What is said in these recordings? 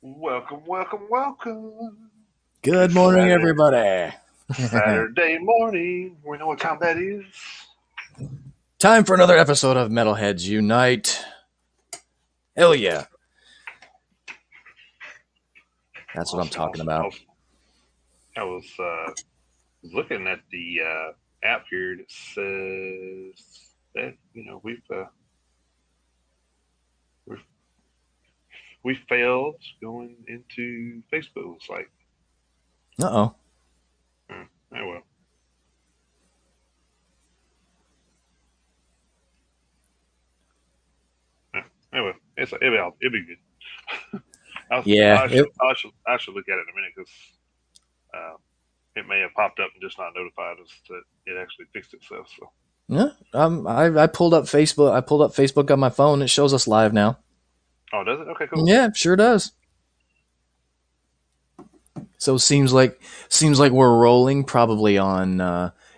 Welcome, welcome, welcome. Good It's morning, everybody. Saturday morning. We know what time that is. Time for another episode of Metalheads Unite. Hell yeah. That's what I'm Awesome, talking awesome, about. awesome. I was looking at the app here. It says that we've we failed going into Facebook. It's like, Uh-oh. oh well. Oh well. It'll be good. Yeah. I should look at it in a minute because uh, it may have popped up and just not notified us that it actually fixed itself. So. Yeah. I pulled up Facebook. I pulled up Facebook on my phone. It shows us live now. Oh, does it? Okay, cool. Yeah, sure does. So seems like we're rolling probably on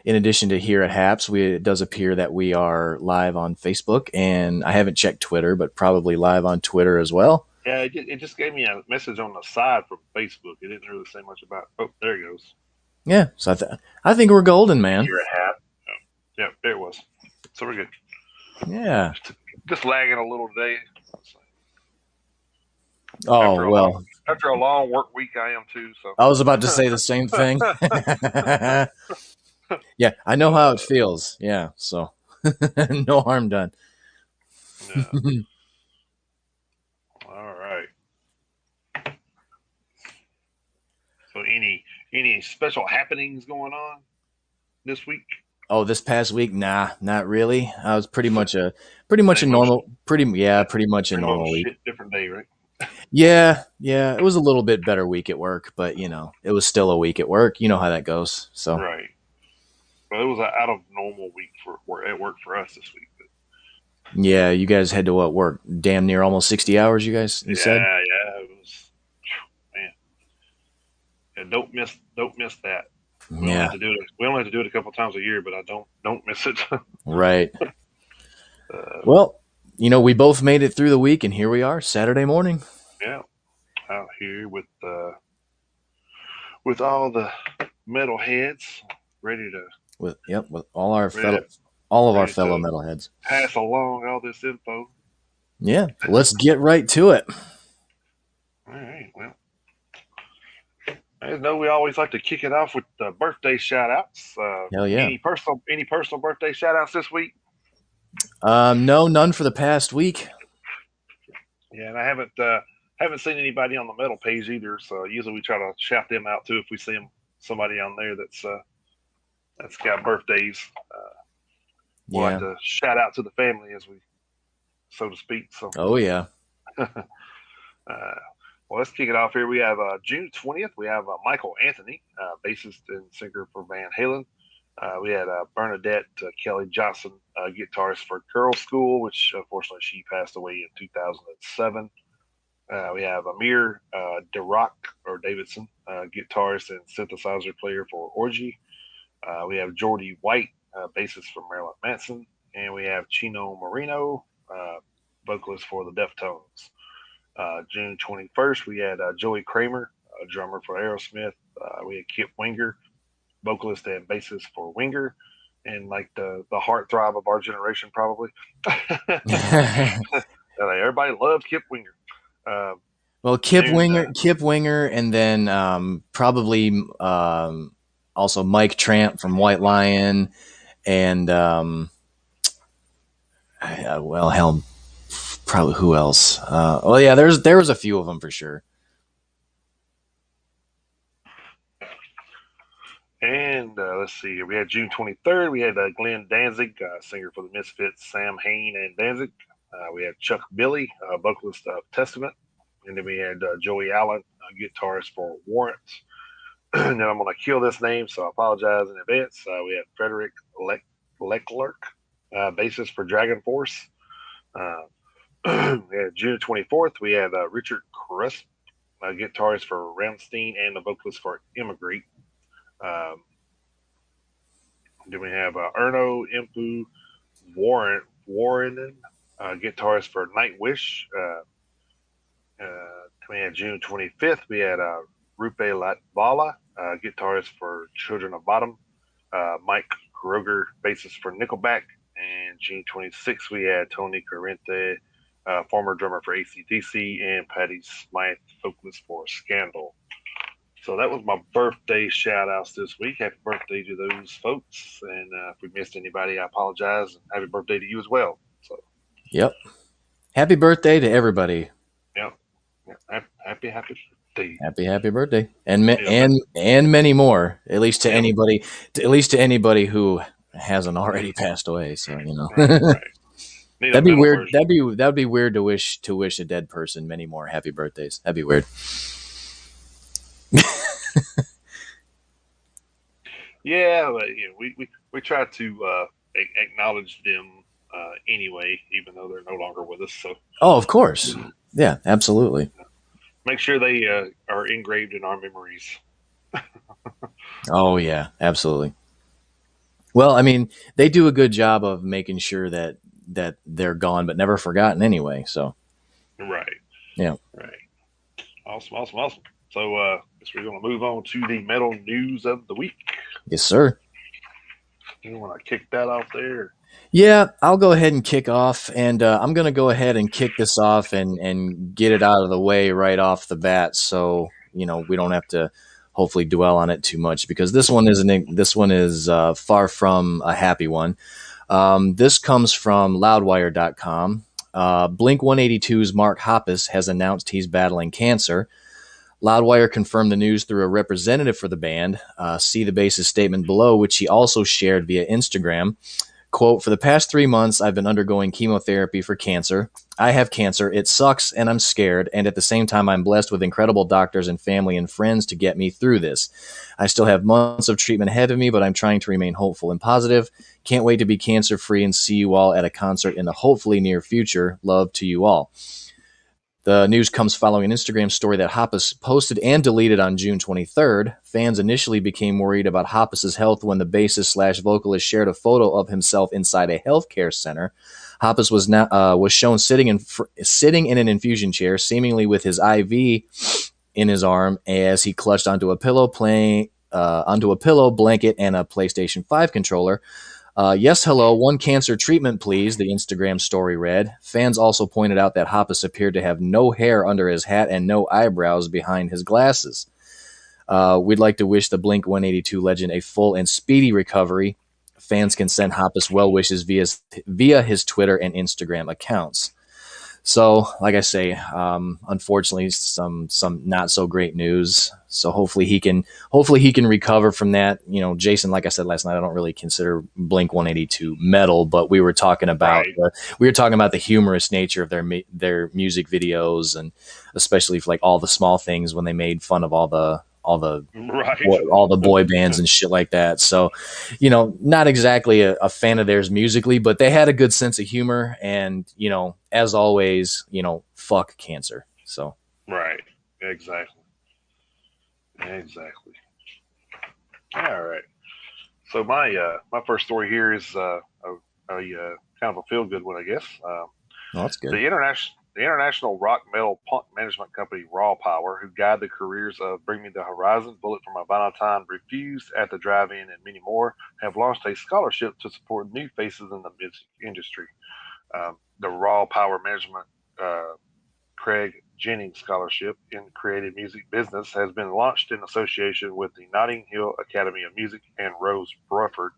in addition to here at Haps, it does appear that we are live on Facebook, and I haven't checked Twitter, but probably live on Twitter as well. Yeah, it just gave me a message on the side from Facebook. It didn't really say much about. Oh, there it goes. Yeah, so I think we're golden, man. Here at half. Oh, yeah, there it was. So we're good. Yeah. Just lagging a little today. Oh well. After a long work week, I am too. So I was about to say the same thing. Yeah, I know how it feels. Yeah, so no harm done. Yeah. All right. So any special happenings going on this week? Oh, this past week, nah, not really. I was pretty much a normal, pretty much a normal week. Different day, right? Yeah, it was a little bit better week at work, but it was still a week at work. You know how that goes. So right. Well, it was an out of normal week at work for us this week. But yeah, you guys had to work damn near almost 60 hours. You said? Yeah, it was, man. Yeah, don't miss that. We only have to do it. We only have to do it a couple times a year, but I don't miss it. Right. Well, we both made it through the week, and here we are, Saturday morning. Yeah, out here with all the metal heads ready to with all our our fellow metalheads pass along all this info. Yeah, let's get right to it. All right. Well, I know we always like to kick it off with the birthday shout outs. Hell yeah. Any personal birthday shout outs this week? No, none for the past week. Yeah, and I haven't seen anybody on the metal page either. So usually we try to shout them out too if we see somebody on there that's got birthdays. We'll like to shout out to the family as we, so to speak. So. Oh yeah. Well, let's kick it off here. We have June 20th. We have Michael Anthony, bassist and singer for Van Halen. We had Bernadette Kelly Johnson, guitarist for Girl School, which unfortunately she passed away in 2007. We have Amir Davidson, guitarist and synthesizer player for Orgy. We have Jordy White, bassist for Marilyn Manson. And we have Chino Marino, vocalist for the Deftones. June 21st, we had Joey Kramer, a drummer for Aerosmith. We had Kip Winger, vocalist and bassist for Winger, and like the heartthrob of our generation, probably. Everybody loved Kip Winger. Well, Kip Winger, and then probably also Mike Tramp from White Lion, and well, hell, probably who else? Well, yeah, there was a few of them for sure. And let's see, we had June 23rd. We had Glenn Danzig, singer for the Misfits, Sam Hain, and Danzig. We had Chuck Billy, vocalist of Testament. And then we had Joey Allen, guitarist for Warrant. And then I'm going to kill this name, so I apologize in advance. We had Frederick Leclerc, bassist for Dragon Force. Uh, we had June 24th. We had Richard Crisp, guitarist for Ramstein and the vocalist for Immigrate. Um, then we have Erno Impu Warren, guitarist for Nightwish. We had June 25th. We had Rupe Latvala, guitarist for Children of Bottom. Mike Kroger, bassist for Nickelback. And June 26th, we had Tony Corrente, former drummer for ACDC, and Patty Smythe, vocalist for Scandal. So that was my birthday shout outs this week. Happy birthday to those folks. And if we missed anybody, I apologize. And happy birthday to you as well. So, yep. Happy birthday to everybody. Yep. Happy birthday. Happy birthday. And many more. At least to anybody who hasn't already passed away. So, Right. That'd be weird. That'd be weird to wish a dead person many more happy birthdays. That'd be weird. Yeah, but we try to acknowledge them anyway, even though they're no longer with us. So, of course, yeah, absolutely. Make sure they are engraved in our memories. Oh yeah, absolutely. Well, I mean, they do a good job of making sure that they're gone but never forgotten anyway. So, right, yeah, right, awesome. So, guess we're going to move on to the metal news of the week. Yes, sir. You want to kick that off there? Yeah, I'll go ahead and kick off, and I'm going to go ahead and kick this off and get it out of the way right off the bat, so we don't have to hopefully dwell on it too much, because this one is far from a happy one. This comes from Loudwire.com. Blink 182's Mark Hoppus has announced he's battling cancer. Loudwire confirmed the news through a representative for the band. See the bassist statement below, which he also shared via Instagram. Quote, "For the past 3 months, I've been undergoing chemotherapy for cancer. I have cancer. It sucks and I'm scared. And at the same time, I'm blessed with incredible doctors and family and friends to get me through this. I still have months of treatment ahead of me, but I'm trying to remain hopeful and positive. Can't wait to be cancer free and see you all at a concert in the hopefully near future. Love to you all." The news comes following an Instagram story that Hoppus posted and deleted on June 23rd. Fans initially became worried about Hoppus's health when the bassist/vocalist shared a photo of himself inside a healthcare center. Hoppus was shown sitting in an infusion chair, seemingly with his IV in his arm, as he clutched onto a pillow, blanket, and a PlayStation 5 controller. Yes, hello, one cancer treatment, please, the Instagram story read. Fans also pointed out that Hoppus appeared to have no hair under his hat and no eyebrows behind his glasses. We'd like to wish the Blink 182 legend a full and speedy recovery. Fans can send Hoppus well wishes via his Twitter and Instagram accounts. So, like I say, unfortunately, some not so great news. So hopefully he can recover from that. Jason, like I said last night, I don't really consider Blink 182 metal, but we were talking about the humorous nature of their music videos, and especially for like all the small things when they made fun of all the boy bands and shit like that. So, not exactly a fan of theirs musically, but they had a good sense of humor, and as always, fuck cancer. So right, exactly. All right. So my first story here is a kind of a feel good one, I guess. That's good. The international rock metal punk management company Raw Power, who guide the careers of Bring Me the Horizon, Bullet for My Valentine, Refused, At the Drive-In, and many more, have launched a scholarship to support new faces in the music industry. The Raw Power Management Craig Jennings Scholarship in Creative Music Business has been launched in association with the Notting Hill Academy of Music and Rose Bruford.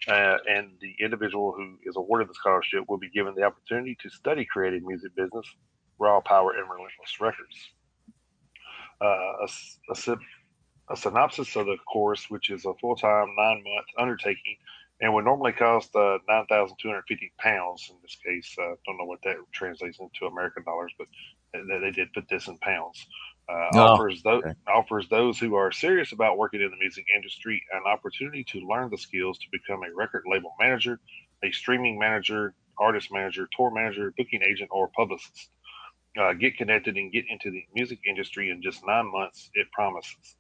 and the individual who is awarded the scholarship will be given the opportunity to study creative music business, raw power, and relentless records. A, a, a synopsis of the course, which is a full time 9 month undertaking and would normally cost £9,250 in this case. Don't know what that translates into American dollars, but they did put this in pounds. Oh, okay. Offers those who are serious about working in the music industry an opportunity to learn the skills to become a record label manager, a streaming manager, artist manager, tour manager, booking agent, or publicist. Get connected and get into the music industry in just 9 months, it promises.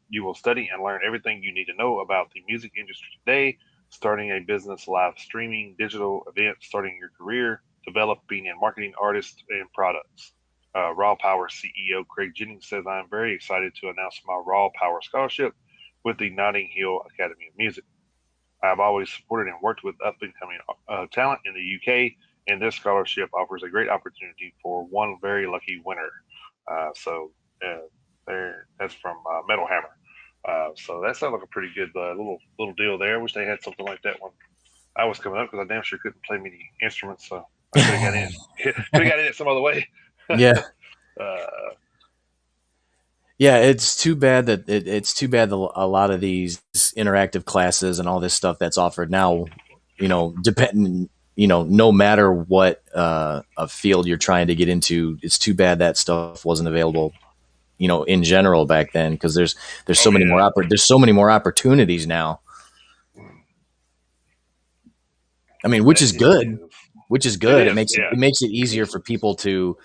You will study and learn everything you need to know about the music industry today, starting a business, live streaming, digital events, starting your career, developing and marketing artists and products. Raw Power CEO Craig Jennings says, I am very excited to announce my Raw Power Scholarship with the Notting Hill Academy of Music. I've always supported and worked with up and coming talent in the UK, and this scholarship offers a great opportunity for one very lucky winner. So there, that's from Metal Hammer. So that sounds like a pretty good little deal there. I wish they had something like that when I was coming up because I damn sure couldn't play many instruments, so I could have got in. Could have got in it some other way. Yeah. uh, Yeah, it's too bad that it's too bad that a lot of these interactive classes and all this stuff that's offered now, depending, no matter what a field you're trying to get into, it's too bad that stuff wasn't available, in general back then because there's oh so many more yeah, there's so many more opportunities now. I mean, which that is it good, is. which is It good. It is. makes it Yeah, it makes it easier for people to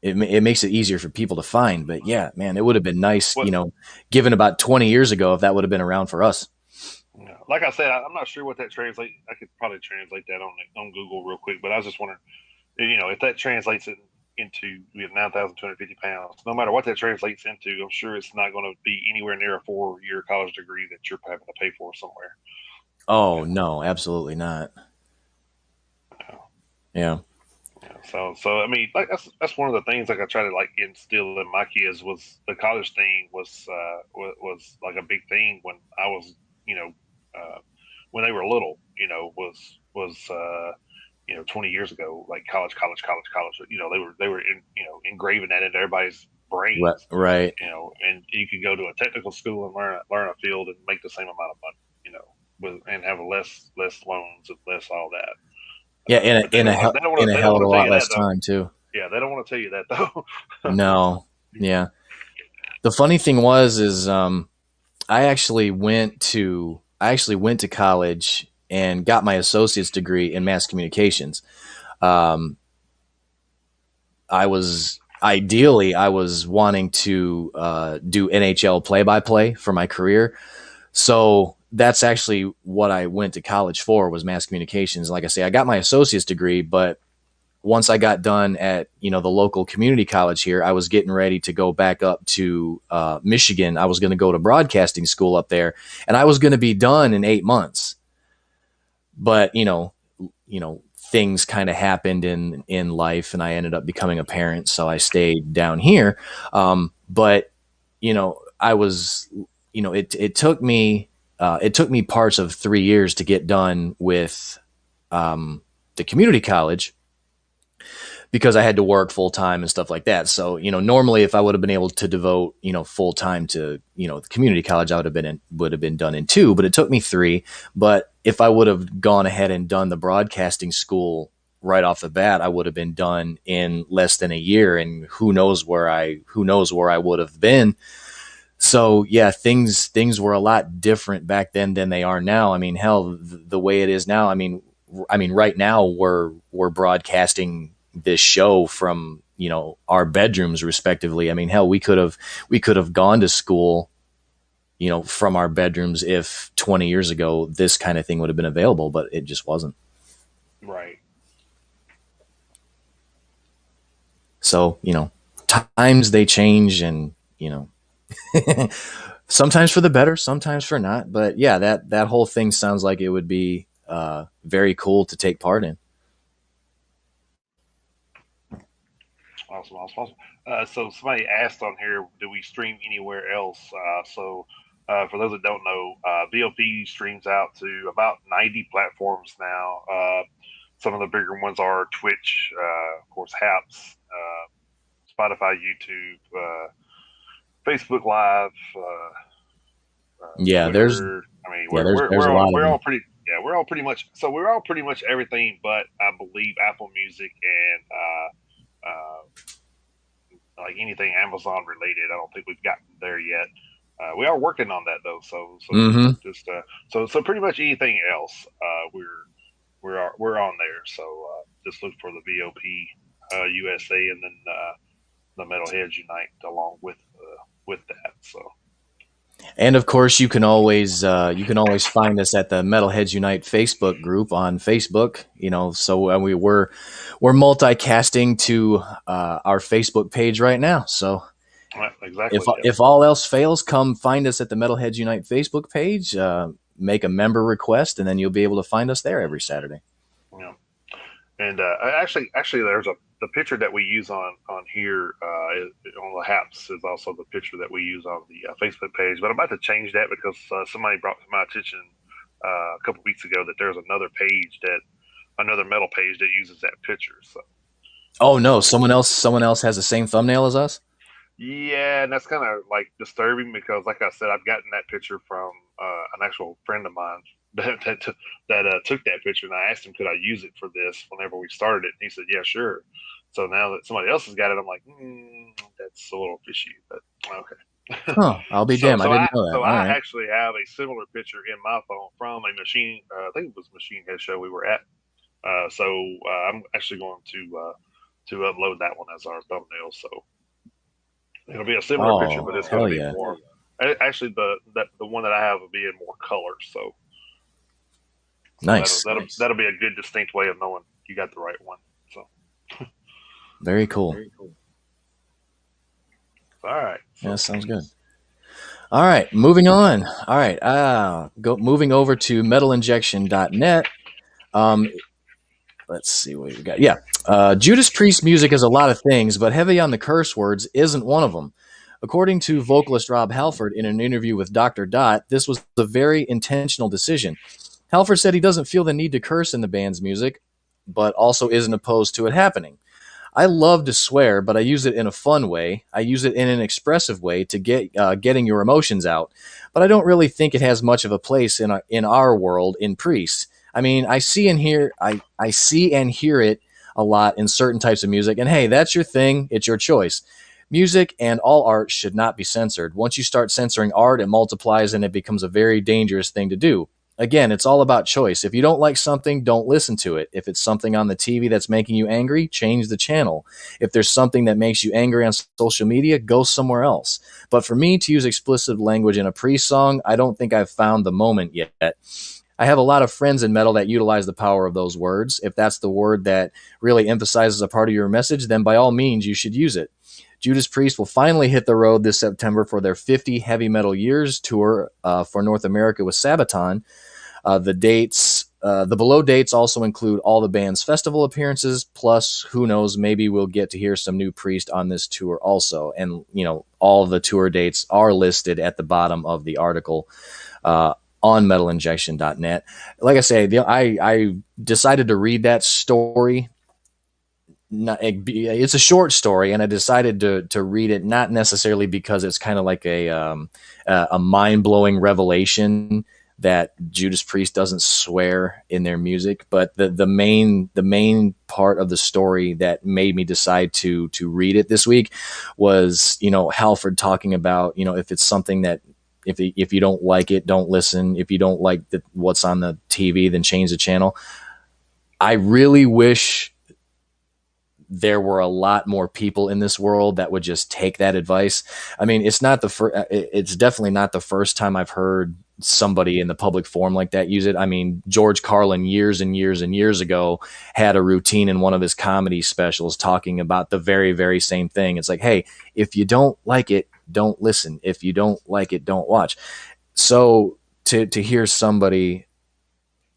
it makes it easier for people to find. But yeah, man, it would have been nice, what given about 20 years ago, if that would have been around for us. yeah. Like I said, I'm not sure what that translates. I could probably translate that on Google real quick, but I was just wondering, if that translates it into 9,250 pounds, no matter what that translates into, I'm sure it's not going to be anywhere near a 4 year college degree that you're having to pay for somewhere. Oh, You know, no, absolutely not. you know, Yeah. so I mean, like that's one of the things like I try to like instill in my kids was the college thing was like a big thing when I was you know uh, when they were little. Was 20 years ago, like college, college, college, college. They were engraving that into everybody's Right. brains. Right. And you could go to a technical school and learn a field and make the same amount of money. And have less loans and less all that. Yeah. But they don't want they don't In want a they don't hell of want a to tell lot you that less though. time too. Yeah, they don't want to tell you that though. No. Yeah. The funny thing is, I actually went to college and got my associate's degree in mass communications. Um, I was wanting to do NHL play by play for my career. So that's actually what I went to college for was mass communications. Like I say, I got my associate's degree, but once I got done at the local community college here, I was getting ready to go back up to Michigan. I was going to go to broadcasting school up there, and I was going to be done in 8 months. But things kind of happened in life, and I ended up becoming a parent, so I stayed down here. But I was it took me parts of 3 years to get done with the community college because I had to work full time and stuff like that. So, normally if I would have been able to devote, full time to, the community college, I would have been done in 2, but it took me 3. But if I would have gone ahead and done the broadcasting school right off the bat, I would have been done in less than a year, and who knows where I would have been. So yeah, things were a lot different back then than they are now. I mean, hell, the way it is now. I mean, right now we're broadcasting this show from our bedrooms respectively. I mean, hell, we could have gone to school from our bedrooms if 20 years ago this kind of thing would have been available, but it just wasn't. Right. So times they change, and sometimes for the better, sometimes for not. But yeah, that whole thing sounds like it would be very cool to take part in. Awesome. So somebody asked on here, do we stream anywhere else? So For those that don't know, VOP streams out to about 90 platforms now. Some of the bigger ones are Twitch, of course, Haps, Spotify, YouTube, Facebook Live, Yeah, there's Twitter. I mean, yeah, we're there's we're there's we're a all lot of we're all them. pretty yeah we're all pretty much we're all pretty much everything but I believe Apple Music and like anything Amazon related. I don't think we've gotten there yet. We are working on that though. So Hmm. just so pretty much anything else, we're on there. So just look for the VOP USA and then the Metalheads Unite along with that. So And of course, you can always find us at the Metalheads Unite Facebook group on Facebook. So we're multicasting to our Facebook page right now. So if exactly, if all else fails, come find us at the Metalheads Unite Facebook page. Make a member request, and then you'll be able to find us there every Saturday. yeah. And actually, there's the picture that we use on here on the Haps is also the picture that we use on the Facebook page. But I'm about to change that because somebody brought to my attention a couple weeks ago that there's another metal page that uses that picture. Oh no, So someone else has the same thumbnail as us. yeah, and that's kind of like disturbing because, like I said, I've gotten that picture from an actual friend of mine that took that picture, and I asked him could I use it for this whenever we started it, and he said, "Yeah, sure." So now that somebody else has got it, I'm like, that's a little fishy, but okay. Huh? I'll be so damned. I so I didn't know that. so All I right. actually have a similar picture in my phone from a machine. I think it was Machine Head show we were at. So I'm actually going to upload that one as our thumbnail. So it'll be a similar picture, but Oh it's going to hell be yeah! more. Actually, the one that I have will be in more color, so Nice. that'll be a good distinct way of knowing you got the right one. So Very cool. all right, Yeah, so sounds good. All right, moving on. All right, moving over to metalinjection.net. Um, let's see what we got. Yeah, Judas Priest music is a lot of things, but heavy on the curse words isn't one of them. According to vocalist Rob Halford in an interview with Dr. Dot, this was a very intentional decision. Halford said he doesn't feel the need to curse in the band's music, but also isn't opposed to it happening. I love to swear, but I use it in a fun way. I use it in an expressive way to getting your emotions out. But I don't really think it has much of a place in our world in priests. I mean, I see and hear it a lot in certain types of music. And hey, that's your thing. It's your choice. Music and all art should not be censored. Once you start censoring art, it multiplies and it becomes a very dangerous thing to do. Again, it's all about choice. If you don't like something, don't listen to it. If it's something on the TV that's making you angry, change the channel. If there's something that makes you angry on social media, go somewhere else. But for me to use explicit language in a Priest song, I don't think I've found the moment yet. I have a lot of friends in metal that utilize the power of those words. If that's the word that really emphasizes a part of your message, then by all means, you should use it. Judas Priest will finally hit the road this September for their 50 Heavy Metal Years tour for North America with Sabaton. The below dates also include all the band's festival appearances, plus who knows, maybe we'll get to hear some new Priest on this tour also. And, all of the tour dates are listed at the bottom of the article on metalinjection.net. Like I say, I decided to read that story. It's a short story, and I decided to read it not necessarily because it's kind of like a mind blowing revelation that Judas Priest doesn't swear in their music, but the main part of the story that made me decide to read it this week was Halford talking about if it's something that if you don't like it, don't listen. If you don't like what's on the TV, then change the channel. I really wish there were a lot more people in this world that would just take that advice. I mean, it's definitely not the first time I've heard somebody in the public forum like that use it. I mean, George Carlin years and years and years ago had a routine in one of his comedy specials talking about the very, very same thing. It's like, hey, if you don't like it, don't listen. If you don't like it, don't watch. So to hear somebody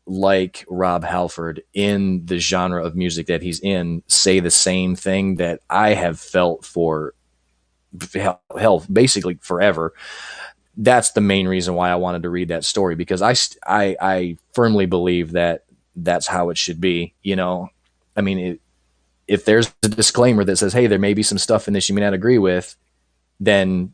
like Rob Halford in the genre of music that he's in say the same thing that I have felt for hell basically forever, that's the main reason why I wanted to read that story, because I firmly believe that that's how it should be. You know, I mean, if there's a disclaimer that says, "Hey, there may be some stuff in this you may not agree with," then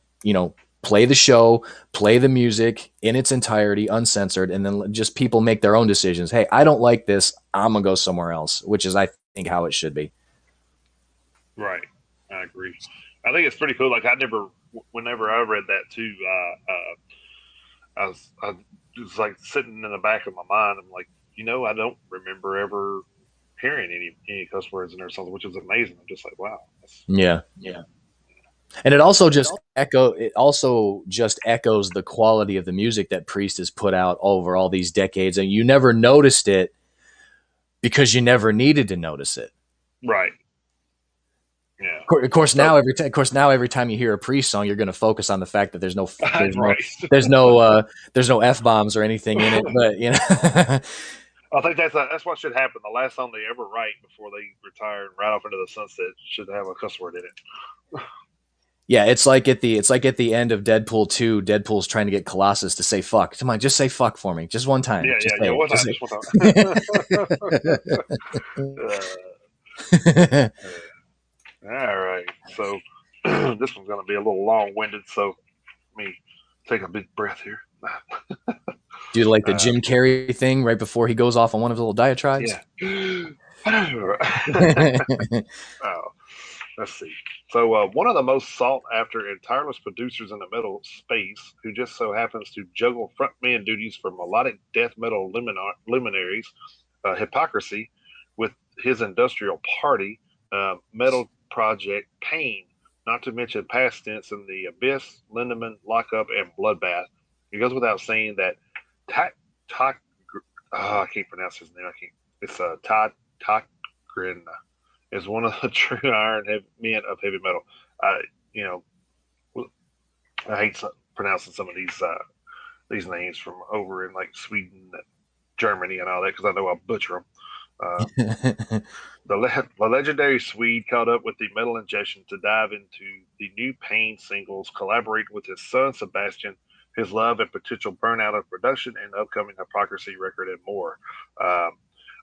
play the show, play the music in its entirety, uncensored, and then just people make their own decisions. Hey, I don't like this. I'm gonna go somewhere else, which is, I think, how it should be. Right. I agree. I think it's pretty cool. Like I never, whenever I read that too, I was like sitting in the back of my mind. I'm like, I don't remember ever hearing any cuss words in there or something, which is amazing. I'm just like, wow. Yeah. Yeah. And it also just echoes the quality of the music that Priest has put out over all these decades, and you never noticed it because you never needed to notice it. Right. Yeah. Of course, now every time you hear a Priest song, you're going to focus on the fact that Right. there's no F bombs or anything in it. But I think that's what should happen. The last song they ever write before they retire and ride off into the sunset should have a cuss word in it. yeah, it's like at the end of Deadpool 2, Deadpool's trying to get Colossus to say fuck. Come on, just say fuck for me, just one time. Yeah, Just yeah, say yeah. it. One time, Just just one say all right. So this one's going to be a little long-winded. So let me take a big breath here. Do like the Uh, Jim Carrey thing right before he goes off on one of his little diatribes. yeah. Oh, let's see. So, one of the most sought after and tireless producers in the metal space, who just so happens to juggle frontman duties for melodic death metal luminaries, Hypocrisy, with his industrial party, metal project Pain, not to mention past stints in The Abyss, Lindemann, Lockup, and Bloodbath. It goes without saying that Tak Tak. Oh, I can't pronounce his name. I can't. It's Todd Takgren is one of the true men of heavy metal. I, you know, I hate pronouncing some of these names from over in like Sweden, and Germany, and all that because I know I'll butcher them. Uh, the legendary Swede caught up with the Metal Injection to dive into the new Pain singles, collaborate with his son Sebastian, his love and potential burnout of production, and upcoming Hypocrisy record, and more. Um,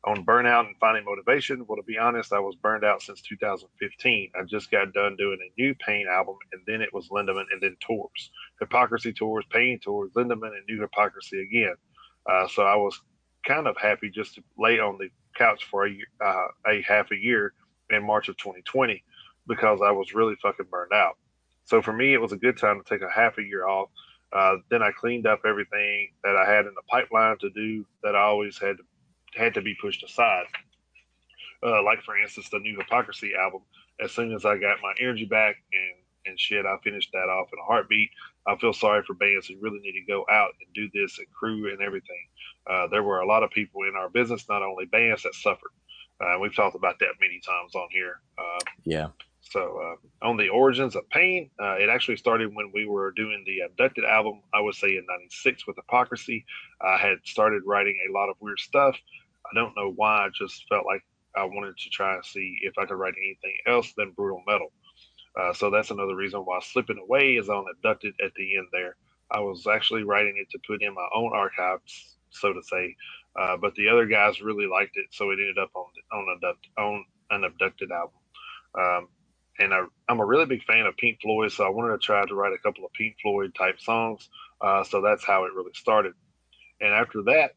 on burnout and finding motivation, well, to be honest, I was burned out since 2015. I just got done doing a new Pain album, and then it was Lindemann, and then tours. Hypocrisy tours, Pain tours, Lindemann, and new Hypocrisy again. So I was kind of happy just to lay on the couch for a half a year in March of 2020 because I was really fucking burned out. So for me, it was a good time to take a half a year off. Then I cleaned up everything that I had in the pipeline to do that I always had to be pushed aside. Like for instance, the new Hypocrisy album. As soon as I got my energy back and shit, I finished that off in a heartbeat. I feel sorry for bands who really need to go out and do this and crew and everything. There were a lot of people in our business, not only bands, that suffered. We've talked about that many times on here. Yeah. So, on the origins of Pain, it actually started when we were doing the Abducted album, I would say in 96 with Hypocrisy. I had started writing a lot of weird stuff. I don't know why. I just felt like I wanted to try and see if I could write anything else than brutal metal. So that's another reason why Slipping Away is on Abducted at the end there. I was actually writing it to put in my own archives, so to say, but the other guys really liked it, so it ended up on an Abducted album. Um, I'm a really big fan of Pink Floyd, so I wanted to try to write a couple of Pink Floyd type songs. So that's how it really started. And after that,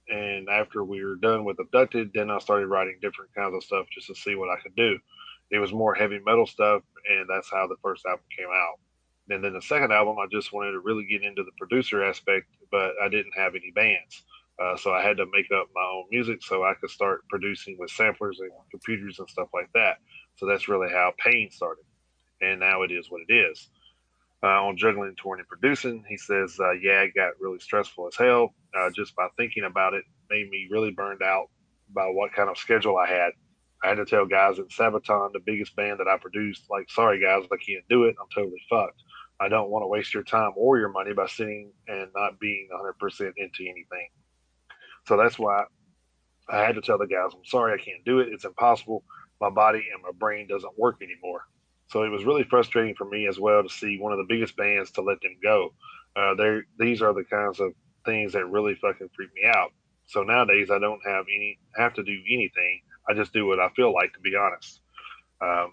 and after we were done with Abducted, then I started writing different kinds of stuff just to see what I could do. It was more heavy metal stuff, and that's how the first album came out. And then the second album, I just wanted to really get into the producer aspect, but I didn't have any bands. So I had to make up my own music so I could start producing with samplers and computers and stuff like that. So that's really how Pain started. And now it is what it is. On juggling, touring, and producing, he says, yeah, it got really stressful as hell. Just by thinking about it, made me really burned out by what kind of schedule I had. I had to tell guys in Sabaton, the biggest band that I produced, like, sorry guys, I can't do it. I'm totally fucked. I don't want to waste your time or your money by sitting and not being 100% into anything. So that's why I had to tell the guys, I'm sorry, I can't do it. It's impossible. My body and my brain doesn't work anymore. So it was really frustrating for me as well to see one of the biggest bands to let them go. These are the kinds of things that really fucking freak me out. So nowadays I don't have to do anything. I just do what I feel like, to be honest. Um,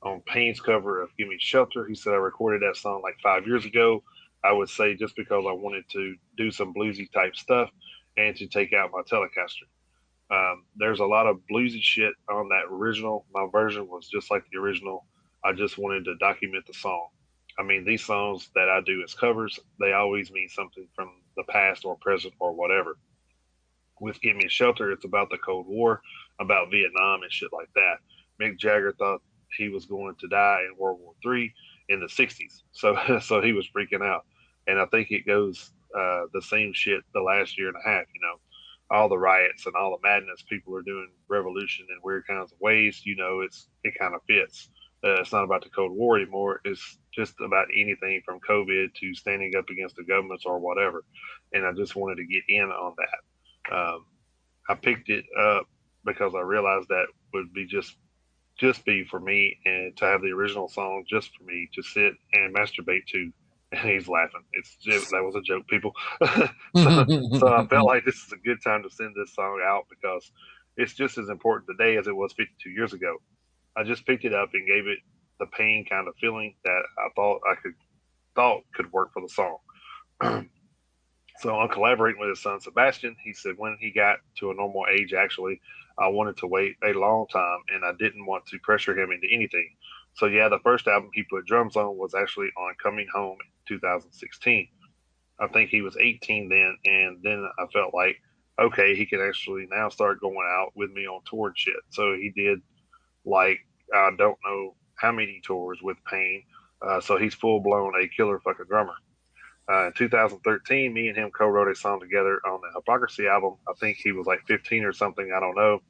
on Payne's cover of Give Me Shelter, he said I recorded that song like 5 years ago. I would say just because I wanted to do some bluesy type stuff and to take out my Telecaster. There's a lot of bluesy shit on that original. My version was just like the original. I just wanted to document the song. I mean, these songs that I do as covers, they always mean something from the past or present or whatever. With Give Me a Shelter, it's about the Cold War, about Vietnam and shit like that. Mick Jagger thought he was going to die in World War III in the 60s. So, so he was freaking out. And I think it goes the same shit the last year and a half, all the riots and all the madness, people are doing revolution in weird kinds of ways. It kind of fits. It's not about the Cold War anymore. It's just about anything from COVID to standing up against the governments or whatever. And I just wanted to get in on that. I picked it up because I realized that would be just be for me and to have the original song just for me to sit and masturbate to. And he's laughing. That was a joke, people. So I felt like this is a good time to send this song out because it's just as important today as it was 52 years ago. I just picked it up and gave it the pain kind of feeling that I thought could work for the song. So on collaborating with his son Sebastian, he said when he got to a normal age, actually, I wanted to wait a long time and I didn't want to pressure him into anything. So yeah, the first album he put drums on was actually on Coming Home in 2016. I think he was 18 then, and then I felt like, okay, he can actually now start going out with me on tour and shit. So he did like I don't know how many tours with Payne. So he's full blown a killer fucking drummer. In 2013, me and him co-wrote a song together on the Hypocrisy album. I think he was like 15 or something. I don't know.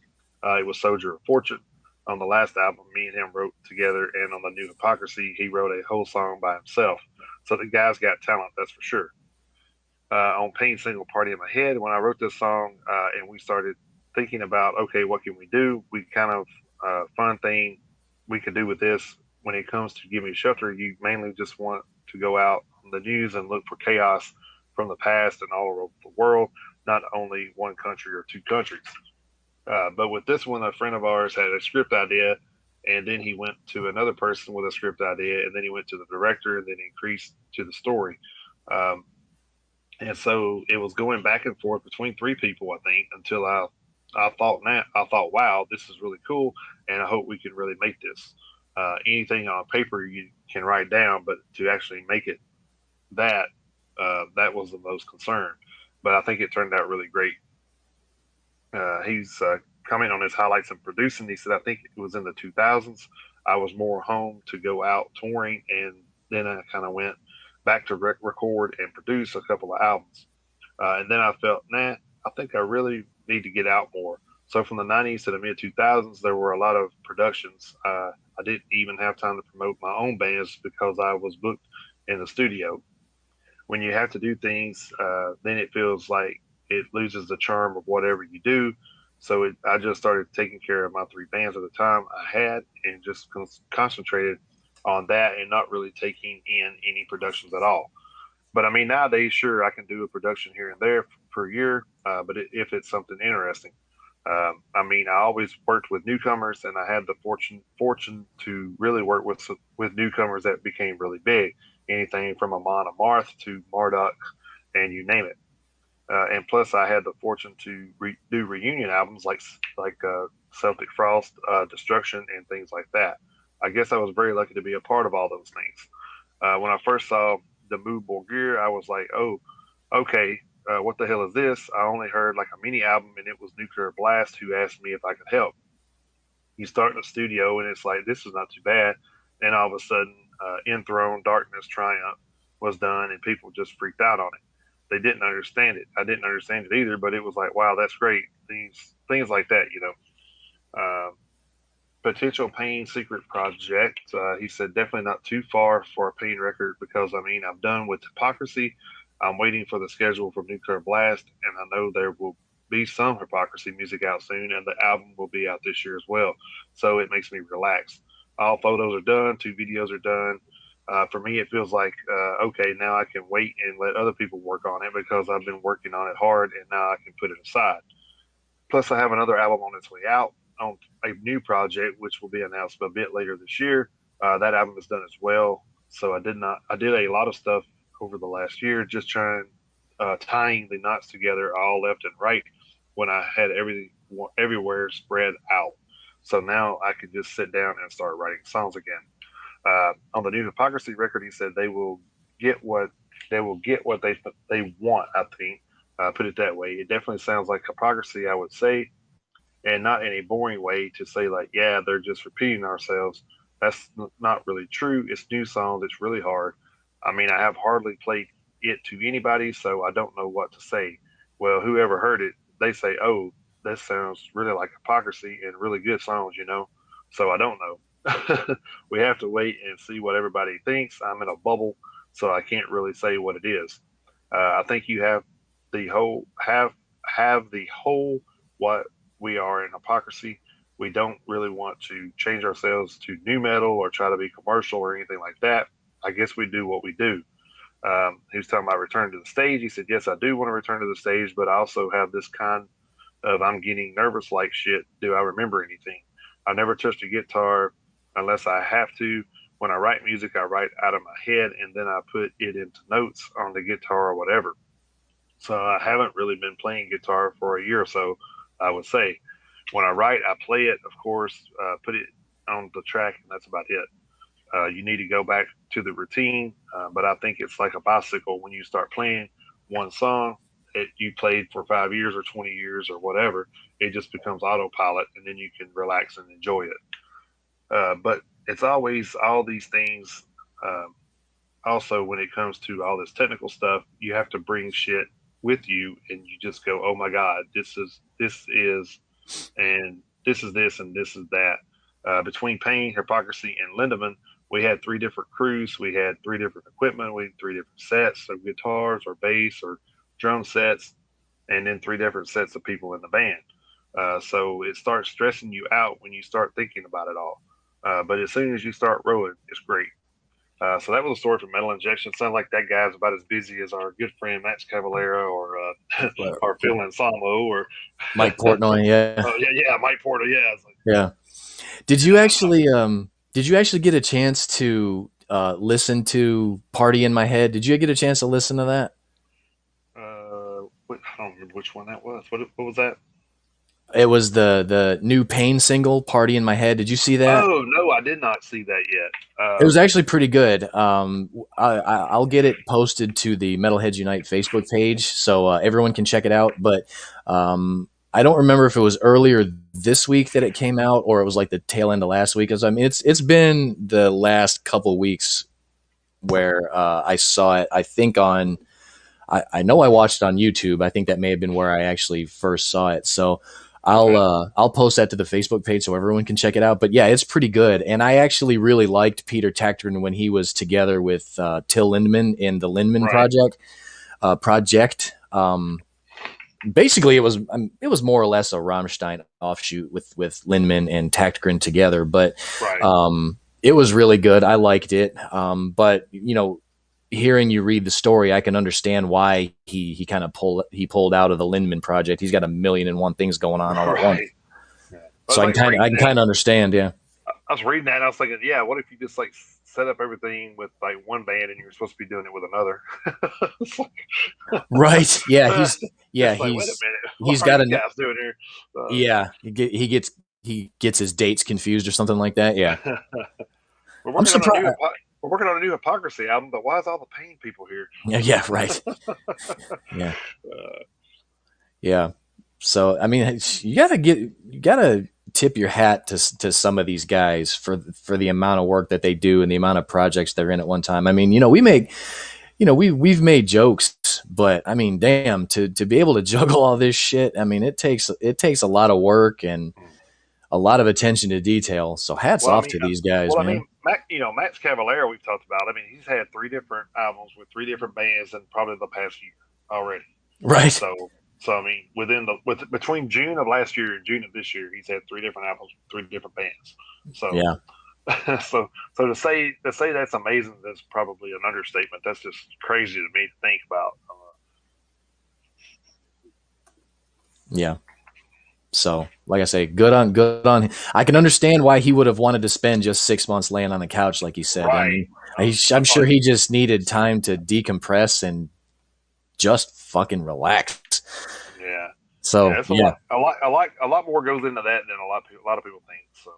It was Soldier of Fortune. On the last album, me and him wrote together, and on the new Hypocrisy, he wrote a whole song by himself. So the guy's got talent, that's for sure. On Payne's single Party in My Head, when I wrote this song and we started thinking about, okay, what can we do? We kind of, fun thing we could do with this when it comes to Give Me Shelter, you mainly just want to go out on the news and look for chaos from the past and all over the world, not only one country or two countries. But with this one, a friend of ours had a script idea, and then he went to another person with a script idea, and then he went to the director, and then increased to the story. Um, and so it was going back and forth between three people, I think, until I thought, wow, this is really cool, and I hope we can really make this. Anything on paper you can write down, but to actually make it that that was the most concern. But I think it turned out really great. He's coming on his highlights and producing. He said, I think it was in the 2000s. I was more home to go out touring, and then I kind of went back to record and produce a couple of albums. And then I felt, nah, I think I really need to get out more. So from the 90s to the mid 2000s, there were a lot of productions. I didn't even have time to promote my own bands because I was booked in the studio. When you have to do things, then it feels like it loses the charm of whatever you do. So I just started taking care of my three bands at the time I had and just concentrated on that and not really taking in any productions at all. But I mean, nowadays, sure, I can do a production here and there per year, if it's something interesting. I mean, I always worked with newcomers, and I had the fortune to really work with newcomers that became really big. Anything from Amon Amarth to Marduk, and you name it. And plus, I had the fortune to do reunion albums like Celtic Frost, Destruction, and things like that. I guess I was very lucky to be a part of all those things. When I first saw the Moo Borgir, I was like, oh, okay, what the hell is this? I only heard like a mini album, and it was Nuclear Blast who asked me if I could help. You start in the studio, and it's like, this is not too bad. And all of a sudden, Enthroned Darkness Triumph was done, and people just freaked out on it. They didn't understand it. I didn't understand it either, but it was like, wow, that's great. Things like that, you know. Potential Payne secret project. He said definitely not too far for a Payne record because I mean I'm done with Hypocrisy. I'm waiting for the schedule for Nuclear Blast, and I know there will be some Hypocrisy music out soon, and the album will be out this year as well. So it makes me relax. All photos are done, two videos are done. For me, it feels like okay, now I can wait and let other people work on it because I've been working on it hard, and now I can put it aside. Plus, I have another album on its way out on a new project, which will be announced a bit later this year. That album is done as well. So I did not. I did a lot of stuff over the last year, just trying tying the knots together, all left and right, when I had everything everywhere spread out. So now I could just sit down and start writing songs again. On the new Hypocrisy record, he said get what they will get what they want. I think put it that way. It definitely sounds like hypocrisy, I would say, and not in a boring way to say like, yeah, they're just repeating ourselves. That's not really true. It's new songs. It's really hard. I mean, I have hardly played it to anybody, so I don't know what to say. Well, whoever heard it, they say, oh, that sounds really like hypocrisy and really good songs, you know. So I don't know. We have to wait and see what everybody thinks. I'm in a bubble, so I can't really say what it is. I think you have the whole what we are in hypocrisy. We don't really want to change ourselves to new metal or try to be commercial or anything like that. I guess we do what we do. He was talking about return to the stage. He said, yes, I do want to return to the stage, but I also have this kind of I'm getting nervous like shit. Do I remember anything? I never touched a guitar unless I have to. When I write music, I write out of my head and then I put it into notes on the guitar or whatever. So I haven't really been playing guitar for a year or so, I would say. When I write, I play it, of course, put it on the track, and that's about it. You need to go back to the routine, but I think it's like a bicycle. When you start playing one song that you played for 5 years or 20 years or whatever, it just becomes autopilot, and then you can relax and enjoy it. But it's always all these things. Also, when it comes to all this technical stuff, you have to bring shit with you, and you just go, "Oh my God, and this is this, and this is that." Between Pain, Hypocrisy, and Lindemann, we had three different crews. We had three different equipment. We had three different sets of guitars or bass or drum sets, and then three different sets of people in the band. So it starts stressing you out when you start thinking about it all. But as soon as you start rowing, it's great. So that was a story from Metal Injection. Sounds like that guy's about as busy as our good friend Max Cavalera or or Phil Anselmo or Mike Portnoy. Yeah, oh yeah, Mike Porter. Yeah, it's like, yeah. Did you actually get a chance to listen to Party in My Head? Did you get a chance to listen to that? I don't remember which one that was. What was that? It was the new Pain single, Party in My Head. Did you see that? Oh no, I did not see that yet. It was actually pretty good. I'll get it posted to the Metalheads Unite Facebook page so everyone can check it out. But I don't remember if it was earlier this week that it came out or it was like the tail end of last week. 'Cause, I mean, it's been the last couple of weeks where I saw it. I think I know I watched it on YouTube. I think that may have been where I actually first saw it. So Okay. I'll post that to the Facebook page so everyone can check it out. But yeah, it's pretty good. And I actually really liked Peter Tachtern when he was together with Till Lindemann in the Lindemann Right. project. Basically, it was more or less a Rammstein offshoot with Lindemann and Tachtgren together. But Right. it was really good. I liked it. But hearing you read the story, I can understand why he kind of pulled out of the Lindemann project. He's got a million and one things going on all at once. Right. Yeah. I was So like I reading can that. kind of understand. Yeah. I was reading that. And I was thinking, yeah, what if you just like set up everything with like one band and you're supposed to be doing it with another? It's like, Right. Yeah. it's like, wait a minute, what He's are got you a guys doing here? yeah. He gets his dates confused or something like that. Yeah. we're I'm working on a surprised. new we're working on a new Hypocrisy album, but why is all the Pain people here? Yeah. Yeah. Right. Yeah. Uh, Yeah. So I mean, you gotta tip your hat to some of these guys for the amount of work that they do and the amount of projects they're in at one time. I mean, we've made jokes, but I mean, damn, to be able to juggle all this shit, I mean, it takes a lot of work and a lot of attention to detail. So hats well, I off mean, to these guys, man. Max Cavalera we've talked about. I mean, he's had three different albums with three different bands in probably the past year already. Right. So I mean, between June of last year and June of this year, he's had three different albums, three different bands. So Yeah. So to say that's amazing, that's probably an understatement. That's just crazy to me to think about. Yeah. So, like I say, good on him. I can understand why he would have wanted to spend just 6 months laying on the couch, like he said. I Right. mean, I'm I thought, sure he just needed time to decompress and just fucking relax. yeah, yeah. So, It's a yeah. lot, a lot more goes into that than a lot of people think. So,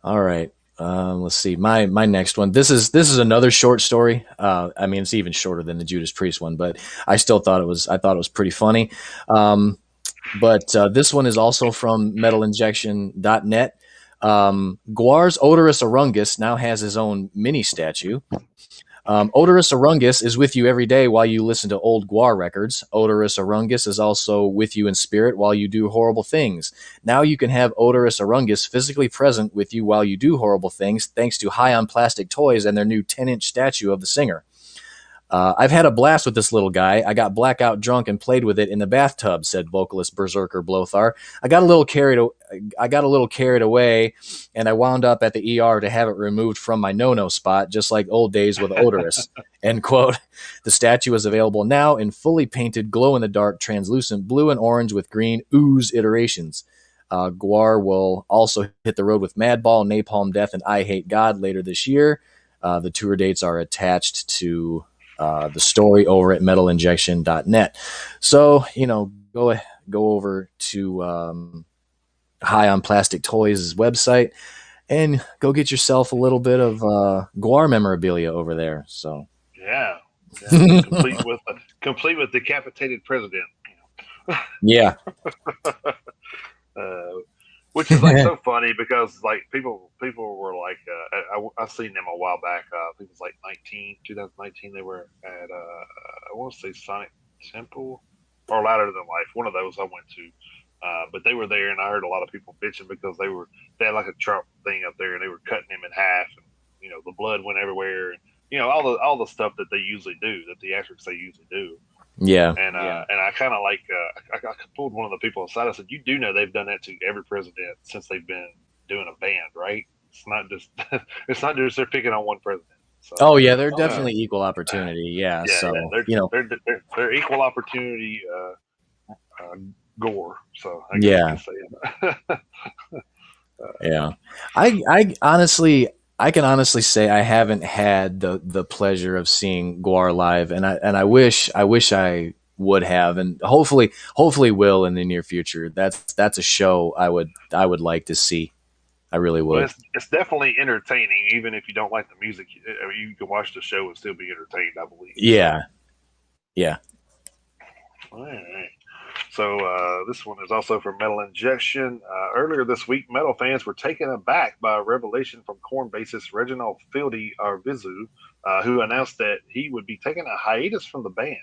All right. Let's see. My next one. This is another short story. I mean, it's even shorter than the Judas Priest one, but I thought it was pretty funny. Um, but this one is also from metalinjection.net. Guar's Odorous Arungus now has his own mini statue. Odorous Arungus is with you every day while you listen to old Guar records. Odorous Arungus is also with you in spirit while you do horrible things. Now you can have Odorous Arungus physically present with you while you do horrible things, thanks to High on Plastic Toys and their new 10-inch statue of the singer. I've had a blast with this little guy. I got blackout drunk and played with it in the bathtub," said vocalist Berserker Blothar. I got a little carried away, and I wound up at the ER to have it removed from my no-no spot, just like old days with Odorous." End quote. The statue is available now in fully painted, glow-in-the-dark, translucent blue and orange with green ooze iterations. Guar will also hit the road with Madball, Napalm Death, and I Hate God later this year. The tour dates are attached to the story over at metalinjection.net. So, go over to High on Plastic Toys' website and go get yourself a little bit of Guar memorabilia over there. So, yeah, yeah. Complete with decapitated president. yeah. Uh, which is like so funny because like people were like I seen them a while back. I think it was like 2019. They were at I want to say Sonic Temple or Louder Than Life. One of those I went to. But they were there, and I heard a lot of people bitching because they had like a Trump thing up there, and they were cutting him in half, and the blood went everywhere, and all the stuff that they usually do, the theatrics they usually do. Yeah. And I kind of like I pulled one of the people aside. I said, "You do know they've done that to every president since they've been doing a band, right? It's not just it's not just they're picking on one president." So Oh, yeah. They're definitely equal opportunity. Yeah. yeah, yeah, So, you know, they're equal opportunity uh, gore. So I guess you yeah. could say it. Yeah. I can honestly say I haven't had the pleasure of seeing Guar live, and I wish I would have, and hopefully will in the near future. That's a show I would like to see. I really Well, would. it's definitely entertaining, even if you don't like the music. I mean, you can watch the show and still be entertained, I believe. So, Yeah. Yeah. all right. So this one is also from Metal Injection. Earlier this week, metal fans were taken aback by a revelation from Korn bassist Reginald Fieldy Arvizu, who announced that he would be taking a hiatus from the band.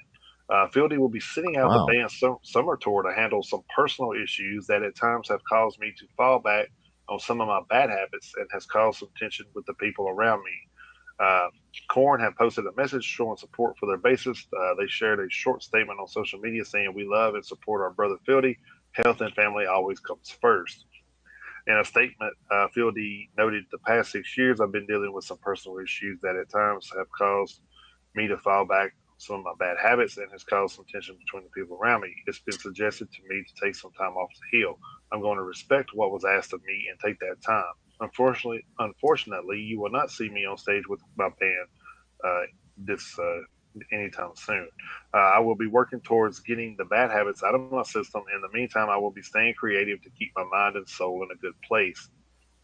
Fieldy will be sitting out the Wow. band's summer tour to handle some personal issues that at times have caused me to fall back on some of my bad habits and has caused some tension with the people around me. Uh, Korn had posted a message showing support for their bassist. They shared a short statement on social media saying, "We love and support our brother Fieldy. Health and family always comes first." In a statement, Fieldy noted, "The past 6 years, I've been dealing with some personal issues that at times have caused me to fall back on some of my bad habits and has caused some tension between the people around me. It's been suggested to me to take some time off to heal. I'm going to respect what was asked of me and take that time. Unfortunately, you will not see me on stage with my band uh, this anytime soon. I will be working towards getting the bad habits out of my system. In the meantime, I will be staying creative to keep my mind and soul in a good place."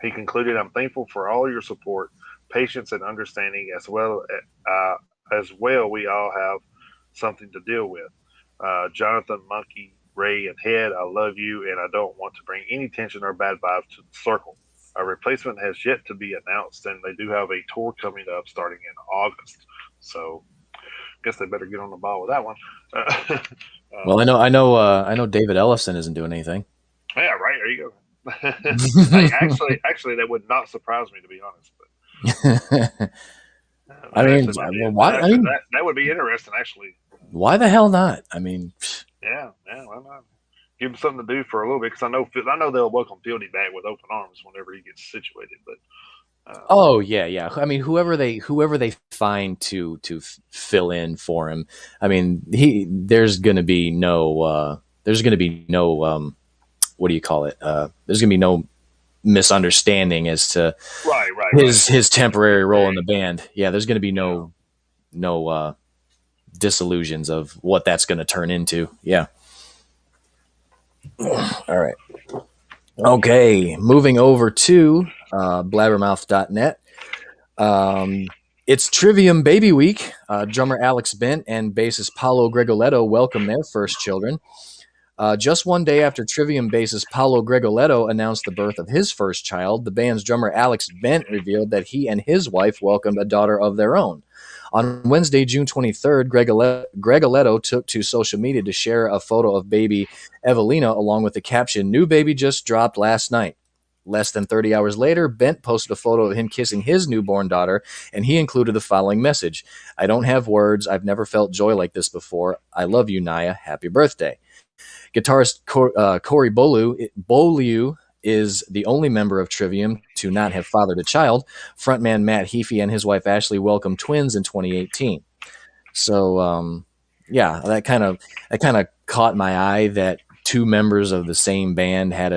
He concluded, "I'm thankful for all your support, patience, and understanding as well. We all have something to deal with. Jonathan, Monkey, Ray, and Head, I love you, and I don't want to bring any tension or bad vibes to the circle. A replacement has yet to be announced, and they do have a tour coming up starting in August. So, I guess they better get on the ball with that one." Well, I know David Ellison isn't doing anything. Yeah, right. There you go. Hey, actually, that would not surprise me to be honest. But I that mean, actually might be well, that why? I actually mean, that would be interesting. Actually, why the hell not? I mean, yeah, yeah. Why not? give him something to do for a little bit because I know they'll welcome Fieldy back with open arms whenever he gets situated. But Oh yeah, yeah. I mean, whoever they find to fill in for him. I mean, he there's gonna be no what do you call it? There's gonna be no misunderstanding as to right, his temporary role in temporary. the band. Yeah, there's gonna be Yeah. no disillusions of what that's gonna turn into. Yeah. All right. Okay, moving over to blabbermouth.net. Um, it's Trivium Baby Week. Drummer Alex Bent and bassist Paolo Gregoletto welcome their first children. Just one day after Trivium bassist Paolo Gregoletto announced the birth of his first child, the band's drummer Alex Bent revealed that he and his wife welcomed a daughter of their own. On Wednesday, June 23rd, Gregoletto took to social media to share a photo of baby Evelina along with the caption, "New baby just dropped last night." Less than 30 hours later, Bent posted a photo of him kissing his newborn daughter, and he included the following message: "I don't have words. I've never felt joy like this before. I love you, Naya. Happy birthday." Guitarist Corey Beaulieu is the only member of Trivium to not have fathered a child. Frontman Matt Heafy and his wife Ashley welcomed twins in 2018. So, yeah, that kind of caught my eye that two members of the same band had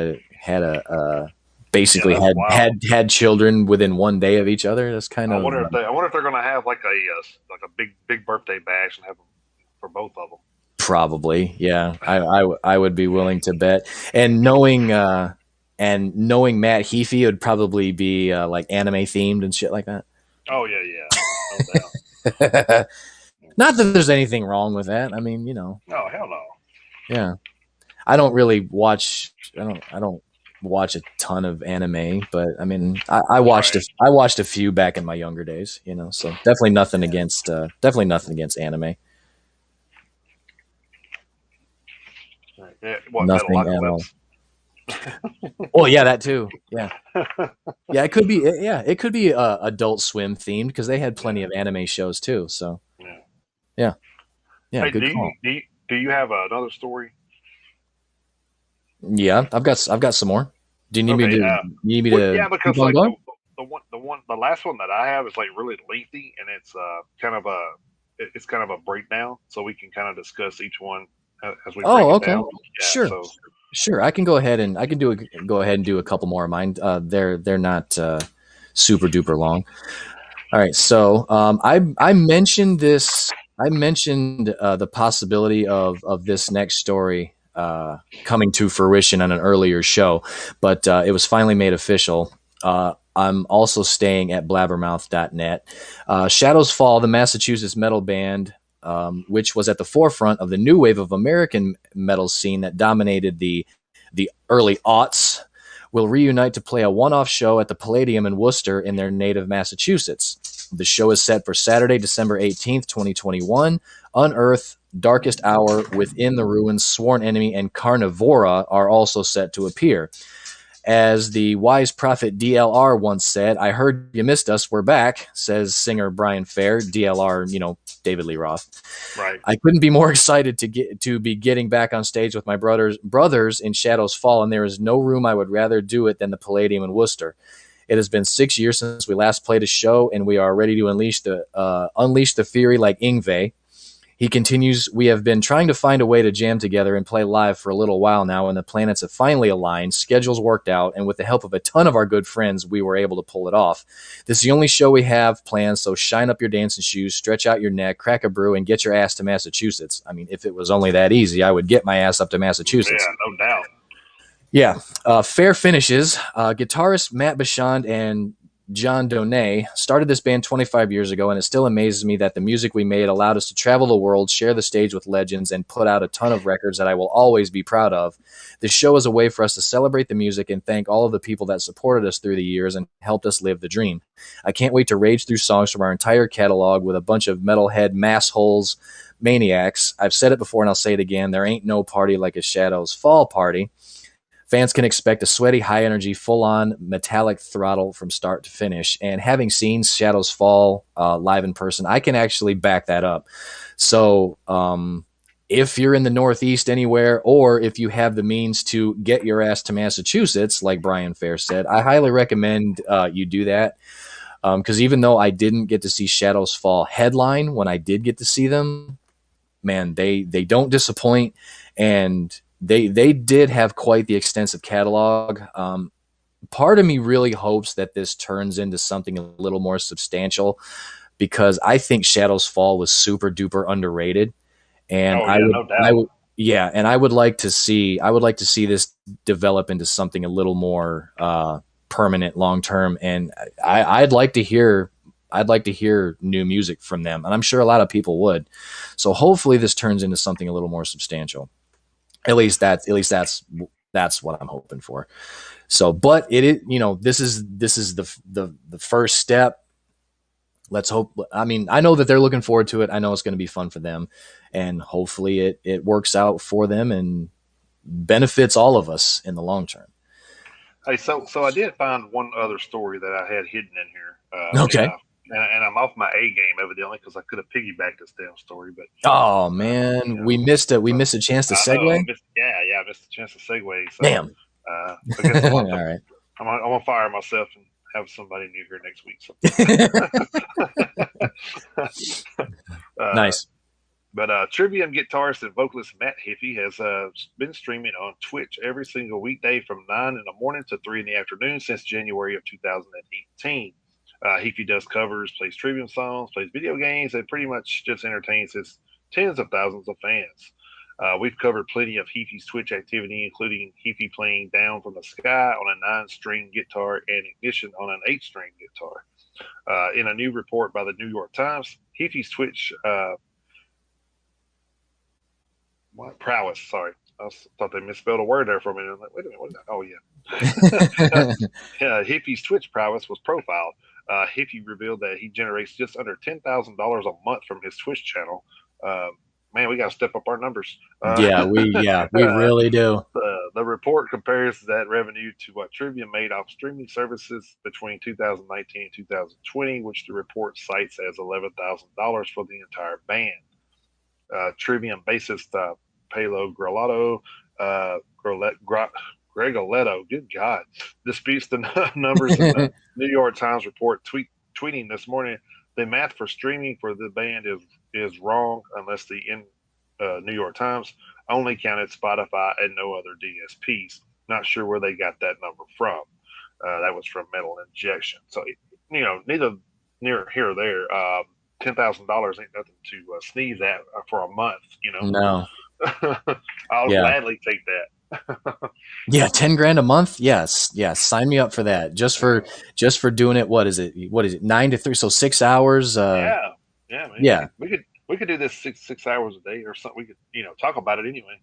Yeah, basically that's wild. had children within one day of each other. That's kind I of wonder if they. I wonder if they're going to have like a big birthday bash and have them for both of them. probably, yeah. I would be willing to bet. And knowing Matt Heafy, it would probably be like anime themed and shit like that. Oh yeah, yeah, no doubt. Not that there's anything wrong with that. I mean, No, hell no. yeah. I don't really watch. I don't watch a ton of anime, but I mean, I watched Right. I watched a few back in my younger days. So definitely nothing against anime. Right. Yeah, what Nothing at all. Metalocalypse? Oh yeah, that too. Yeah, yeah. It could be. Yeah, it could be Adult Swim themed because they had plenty Yeah, of anime shows too. So yeah. yeah, yeah. Hey, Good call. do you have another story? Yeah, I've got some more. Do you need me Okay. to need me Well, to yeah, keep because on like going? the last one that I have is like really lengthy, and it's it's kind of a breakdown, so we can kind of discuss each one as we break Oh, it okay. down. Yeah. Sure. So Sure, I can go ahead and do a couple more of mine. They're not super duper long. All right, so I mentioned this. I mentioned the possibility of this next story coming to fruition on an earlier show, but it was finally made official. I'm also staying at blabbermouth.net. Shadows Fall, the Massachusetts metal band, which was at the forefront of the new wave of American metal scene that dominated the early aughts, will reunite to play a one-off show at the Palladium in Worcester in their native Massachusetts. The show is set for Saturday, December 18th, 2021. Unearth, Darkest Hour, Within the Ruins, Sworn Enemy, and Carnivora are also set to appear. As the wise prophet DLR once said, "I heard you missed us. We're back," says singer Brian Fair, DLR, David Lee Roth. right. I couldn't be more excited to be getting back on stage with my brothers in Shadows Fall, and there is no room I would rather do it than the Palladium in Worcester. It has been 6 years since we last played a show, and we are ready to unleash the fury like Ingve. He continues, "We have been trying to find a way to jam together and play live for a little while now, and the planets have finally aligned, schedules worked out, and with the help of a ton of our good friends, we were able to pull it off. This is the only show we have planned, so shine up your dancing shoes, stretch out your neck, crack a brew, and get your ass to Massachusetts." I mean, if it was only that easy, I would get my ass up to Massachusetts. Yeah, no doubt. Yeah. Fair finishes. Guitarist Matt Bashand and John Donay started this band 25 years ago, and it still amazes me that the music we made allowed us to travel the world, share the stage with legends, and put out a ton of records that I will always be proud of. This show is a way for us to celebrate the music and thank all of the people that supported us through the years and helped us live the dream. I can't wait to rage through songs from our entire catalog with a bunch of metalhead massholes maniacs. I've said it before and I'll say it again. There ain't no party like a Shadows Fall party. Fans can expect a sweaty, high energy, full on metallic throttle from start to finish. And having seen Shadows Fall live in person, I can actually back that up. So if you're in the Northeast anywhere, or if you have the means to get your ass to Massachusetts, like Brian Fair said, I highly recommend you do that. Because even though I didn't get to see Shadows Fall headline, when I did get to see them, man, they don't disappoint, and they did have quite the extensive catalog. Part of me really hopes that this turns into something a little more substantial, because I think Shadows Fall was super duper underrated, and Oh yeah, no I doubt. would, yeah, and I would like to see this develop into something a little more permanent, long term, and I'd like to hear new music from them, and I'm sure a lot of people would. So hopefully, this turns into something a little more substantial. That's what I'm hoping for. So, but it is, this is the first step. Let's hope. I mean, I know that they're looking forward to it. I know it's going to be fun for them, and hopefully it works out for them and benefits all of us in the long term. Hey, so I did find one other story that I had hidden in here, Okay. and I'm off my A game evidently because I could have piggybacked this damn story, but Oh you man, know, we so missed a chance to I know I segue. missed. Yeah, I missed the chance to segue. So Damn. I guess I'm All gonna have to, right. I'm gonna fire myself and have somebody new here next week. So, uh, Nice. but Trivium guitarist and vocalist Matt Hiffy has been streaming on Twitch every single weekday from 9 in the morning to 3 in the afternoon since January of 2018. Hiffy does covers, plays Trivium songs, plays video games, and pretty much just entertains his tens of thousands of fans. We've covered plenty of Hiffy's Twitch activity, including Hiffy playing Down from the Sky on a 9-string guitar and Ignition on an 8-string guitar. In a new report by the New York Times, Hiffy's Twitch prowess. Sorry, thought they misspelled a word there for a minute. I'm like, wait a minute, what is that? Oh yeah. Hippie's Twitch prowess was profiled. Hippie revealed that he generates just under $10,000 a month from his Twitch channel. Man, we got to step up our numbers. We really do. The report compares that revenue to what Trivium made off streaming services between 2019 and 2020, which the report cites as $11,000 for the entire band. Trivium bassist Palo Grolato, Gregoletto, good God, disputes the numbers in the New York Times report, tweeting this morning, the math for streaming for the band is wrong unless the New York Times only counted Spotify and no other DSPs. Not sure where they got that number from. That was from Metal Injection. So, neither near here or there. $10,000 ain't nothing to sneeze at for a month. No. I'll Yeah. gladly take that. Yeah, 10 grand a month. Yes. Sign me up for that. Just for doing it. What is it? 9 to 3. So 6 hours. Yeah, man. Yeah. We could do this six hours a day or something. We could, talk about it anyway.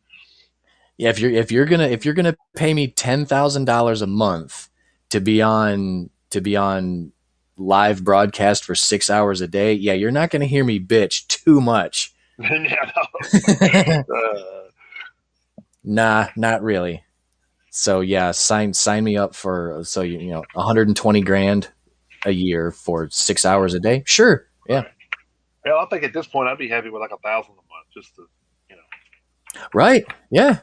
Yeah. If you're gonna pay me $10,000 a month to be on live broadcast for 6 hours a day, yeah, you're not gonna hear me bitch too much. Yeah, Nah, not really. So yeah, sign me up for 120 grand a year for 6 hours a day. Sure. Yeah. right. Well, I think at this point I'd be happy with like 1,000 a month, just to. Right. Yeah.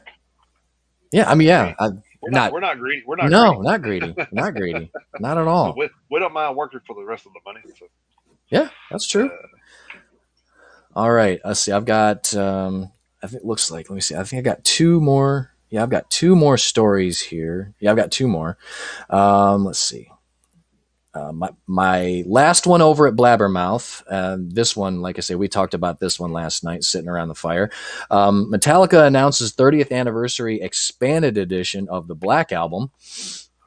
Yeah. I mean, yeah. We're not greedy. We're not no, greedy. not greedy. Not greedy. Not at all. We don't mind working for the rest of the money. So. Yeah, that's true. All right. Let's see. I've got. I think it looks like. Let me see. I think I got two more. Yeah, I've got two more stories here. Yeah, I've got two more. Let's see. My last one over at Blabbermouth. This one, like I say, we talked about this one last night, sitting around the fire. Metallica announces 30th anniversary expanded edition of the Black Album.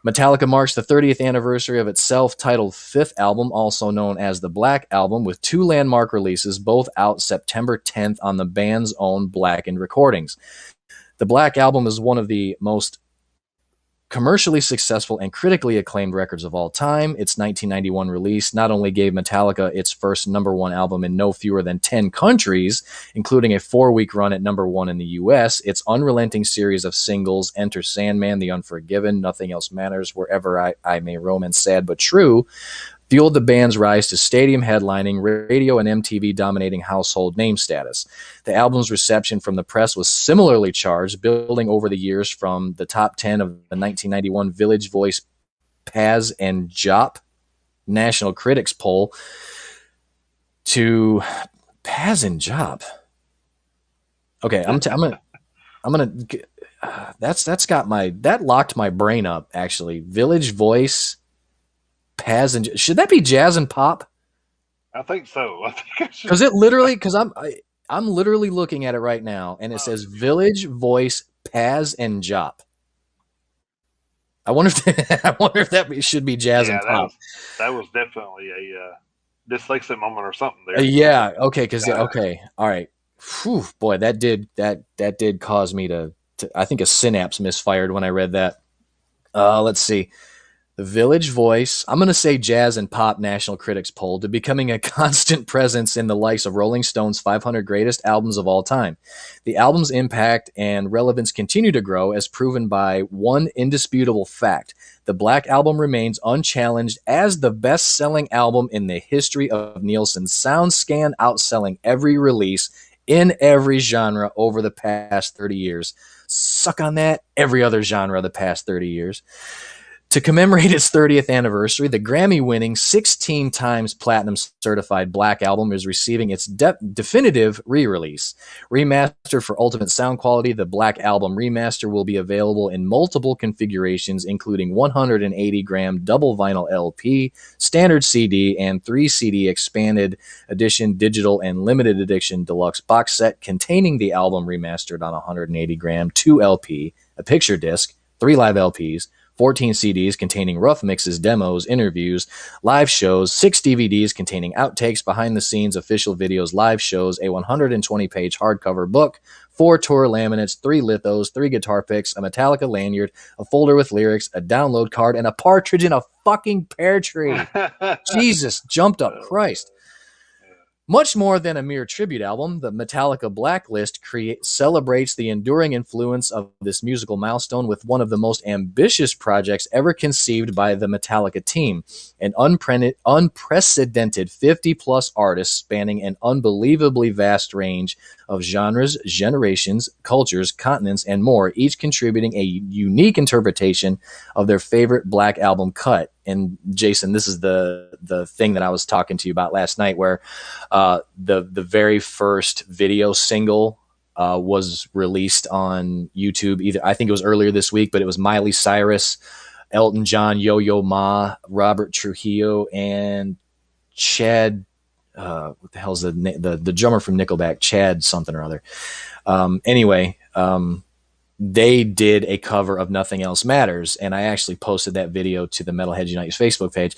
Metallica marks the 30th anniversary of its self-titled fifth album, also known as the Black Album, with two landmark releases, both out September 10th on the band's own Blackened recordings. The Black Album is one of the most commercially successful and critically acclaimed records of all time. Its 1991 release not only gave Metallica its first number one album in no fewer than 10 countries, including a 4-week run at number one in the US, its unrelenting series of singles, Enter Sandman, The Unforgiven, Nothing Else Matters, Wherever I May Roam, and Sad But True, fueled the band's rise to stadium headlining, radio and MTV dominating household name status. The album's reception from the press was similarly charged, building over the years from the top 10 of the 1991 Village Voice Paz and Jop National Critics poll to Paz and Jop. Okay, that locked my brain up actually. Village Voice, Paz and should that be jazz and pop? I think so. I think I should. Because I'm literally looking at it right now, and it says Village Voice, Paz and Jop. I wonder if that should be jazz and pop. That was definitely a dyslexic moment or something there. Yeah. Okay. Okay. All right. Whew, boy, that did cause me to. I think a synapse misfired when I read that. Let's see. The Village Voice, I'm going to say jazz and pop National Critics poll, to becoming a constant presence in the likes of Rolling Stone's 500 greatest albums of all time. The album's impact and relevance continue to grow, as proven by one indisputable fact. The Black Album remains unchallenged as the best-selling album in the history of Nielsen's SoundScan, outselling every release in every genre over the past 30 years. Suck on that, every other genre the past 30 years. To commemorate its 30th anniversary, the Grammy-winning 16 times platinum certified Black Album is receiving its definitive re-release. Remastered for ultimate sound quality, the Black Album Remaster will be available in multiple configurations, including 180-gram double vinyl LP, standard CD, and 3 CD expanded edition digital and limited edition deluxe box set containing the album remastered on 180-gram 2 LP, a picture disc, 3 live LPs, 14 CDs containing rough mixes, demos, interviews, live shows, 6 DVDs containing outtakes, behind-the-scenes, official videos, live shows, a 120-page hardcover book, 4 tour laminates, 3 lithos, 3 guitar picks, a Metallica lanyard, a folder with lyrics, a download card, and a partridge in a fucking pear tree. Jesus, jumped up Christ. Much more than a mere tribute album, the Metallica Blacklist celebrates the enduring influence of this musical milestone with one of the most ambitious projects ever conceived by the Metallica team. An unprecedented 50-plus artists spanning an unbelievably vast range of genres, generations, cultures, continents, and more, each contributing a unique interpretation of their favorite Black Album cut. And Jason, this is the thing that I was talking to you about last night, where the very first video single was released on YouTube. Either I think it was earlier this week, but it was Miley Cyrus, Elton John, Yo-Yo Ma, Robert Trujillo, and Chad. What the hell's the drummer from Nickelback? Chad something or other. They did a cover of Nothing Else Matters, and I actually posted that video to the Metalhead Unite's Facebook page.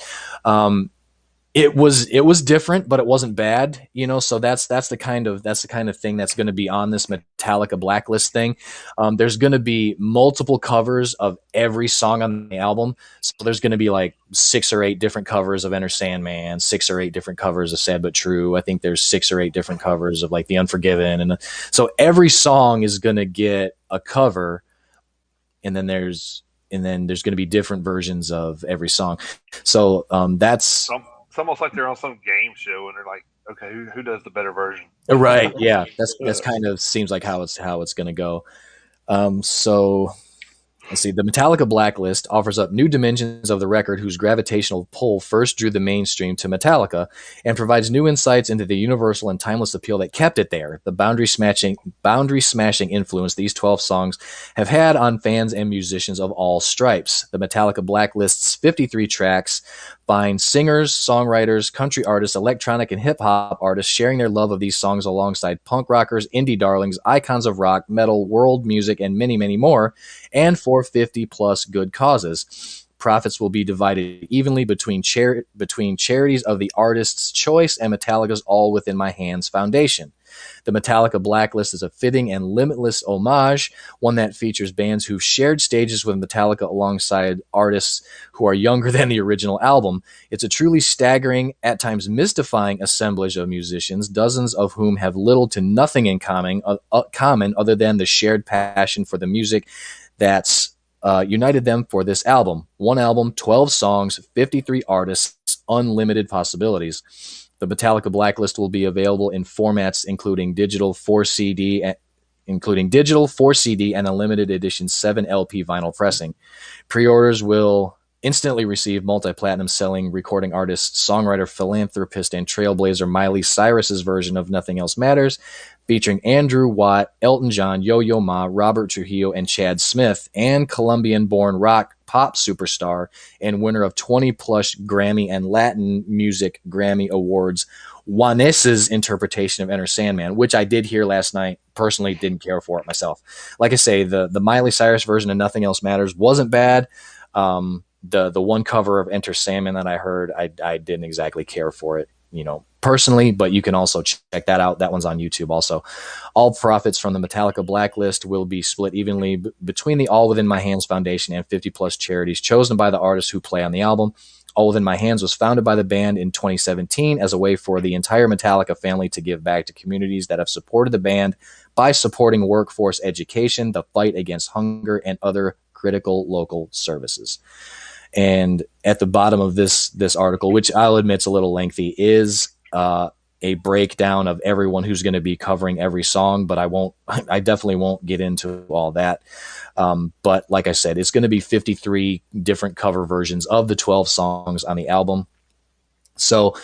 It was different, but it wasn't bad, so that's the kind of thing that's going to be on this Metallica Blacklist thing. There's going to be multiple covers of every song on the album. So there's going to be like 6 or 8 different covers of Enter Sandman, 6 or 8 different covers of Sad But True. I think there's 6 or 8 different covers of like The Unforgiven. And so every song is going to get a cover, and then there's going to be different versions of every song. So that's... It's almost like they're on some game show and they're like, okay, who does the better version? Right. Yeah. That's kind of seems like how it's going to go. So let's see. The Metallica Blacklist offers up new dimensions of the record, whose gravitational pull first drew the mainstream to Metallica, and provides new insights into the universal and timeless appeal that kept it there. The boundary smashing influence these 12 songs have had on fans and musicians of all stripes. The Metallica Blacklist's 53 tracks find singers, songwriters, country artists, electronic and hip-hop artists sharing their love of these songs alongside punk rockers, indie darlings, icons of rock, metal, world music, and many, many more, and for 50-plus good causes. Profits will be divided evenly between charities of the artist's choice and Metallica's All Within My Hands Foundation. The Metallica Blacklist is a fitting and limitless homage, one that features bands who've shared stages with Metallica alongside artists who are younger than the original album. It's a truly staggering, at times mystifying assemblage of musicians, dozens of whom have little to nothing in common other than the shared passion for the music that's united them for this album. One album, 12 songs, 53 artists, unlimited possibilities. The Metallica Blacklist will be available in formats including digital 4 CD and a limited edition 7 LP vinyl pressing. Pre-orders will instantly receive multi-platinum selling recording artist, songwriter, philanthropist, and trailblazer Miley Cyrus's version of Nothing Else Matters, featuring Andrew Watt, Elton John, Yo-Yo Ma, Robert Trujillo, and Chad Smith, and Colombian-born rock pop superstar and winner of 20-plus Grammy and Latin Music Grammy Awards, Juanes's interpretation of Enter Sandman, which I did hear last night. Personally, didn't care for it myself. Like I say, the Miley Cyrus version of Nothing Else Matters wasn't bad. The one cover of Enter Sandman that I heard, I didn't exactly care for it, personally, but you can also check that out. That one's on YouTube also. All profits from the Metallica Blacklist will be split evenly between the All Within My Hands Foundation and 50-plus charities chosen by the artists who play on the album. All Within My Hands was founded by the band in 2017 as a way for the entire Metallica family to give back to communities that have supported the band by supporting workforce education, the fight against hunger, and other critical local services. And at the bottom of this article, which I'll admit is a little lengthy, is a breakdown of everyone who's going to be covering every song, but I definitely won't get into all that. But like I said, it's going to be 53 different cover versions of the 12 songs on the album. So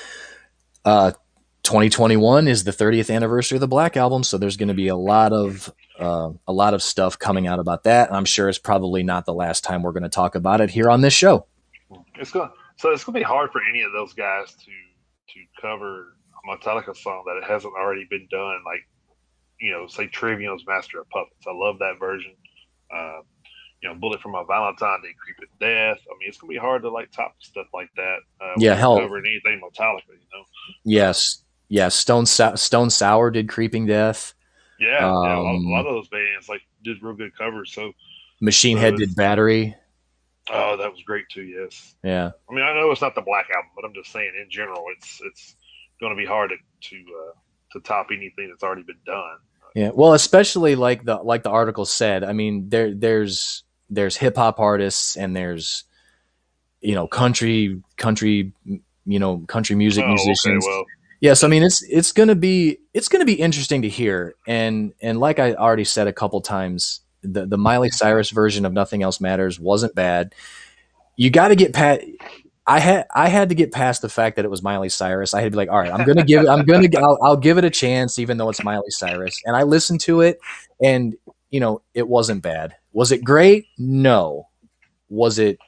2021 is the 30th anniversary of the Black Album, so there's going to be a lot of stuff coming out about that. And I'm sure it's probably not the last time we're going to talk about it here on this show. It's going to be hard for any of those guys to cover a Metallica song that it hasn't already been done. Like, say Trivium's Master of Puppets. I love that version. Bullet for My Valentine, They Creep at Death. I mean, it's going to be hard to top stuff like that. Covering anything Metallica, Yes. Stone Sour did Creeping Death. Yeah, a lot of those bands did real good covers. So Machine Head did Battery. Oh, that was great too. Yes. Yeah. I mean, I know it's not the Black Album, but I'm just saying in general, it's going to be hard to top anything that's already been done. Yeah. Well, especially like the article said. I mean, there's hip hop artists and there's country music musicians. Okay, well. Yes, I mean it's gonna be interesting to hear, and like I already said a couple times, the Miley Cyrus version of Nothing Else Matters wasn't bad. You got to get past. I had to get past the fact that it was Miley Cyrus. I had to be like, all right, I'll give it a chance, even though it's Miley Cyrus. And I listened to it, and it wasn't bad. Was it great? No. Was it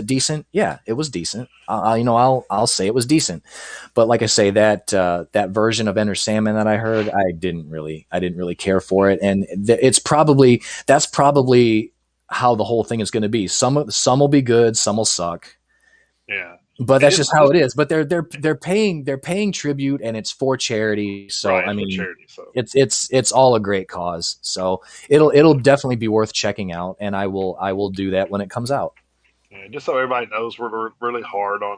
decent? Yeah, it was decent. I'll say it was decent. But like I say, that version of Enter Sandman that I heard, I didn't really care for it. And that's probably how the whole thing is going to be. Some will be good, some will suck. Yeah. But that's just how it is. But they're paying tribute, and it's for charity. So right, I mean, charity, so. It's all a great cause. So it'll definitely be worth checking out, and I will do that when it comes out. Yeah, just so everybody knows, we're really hard on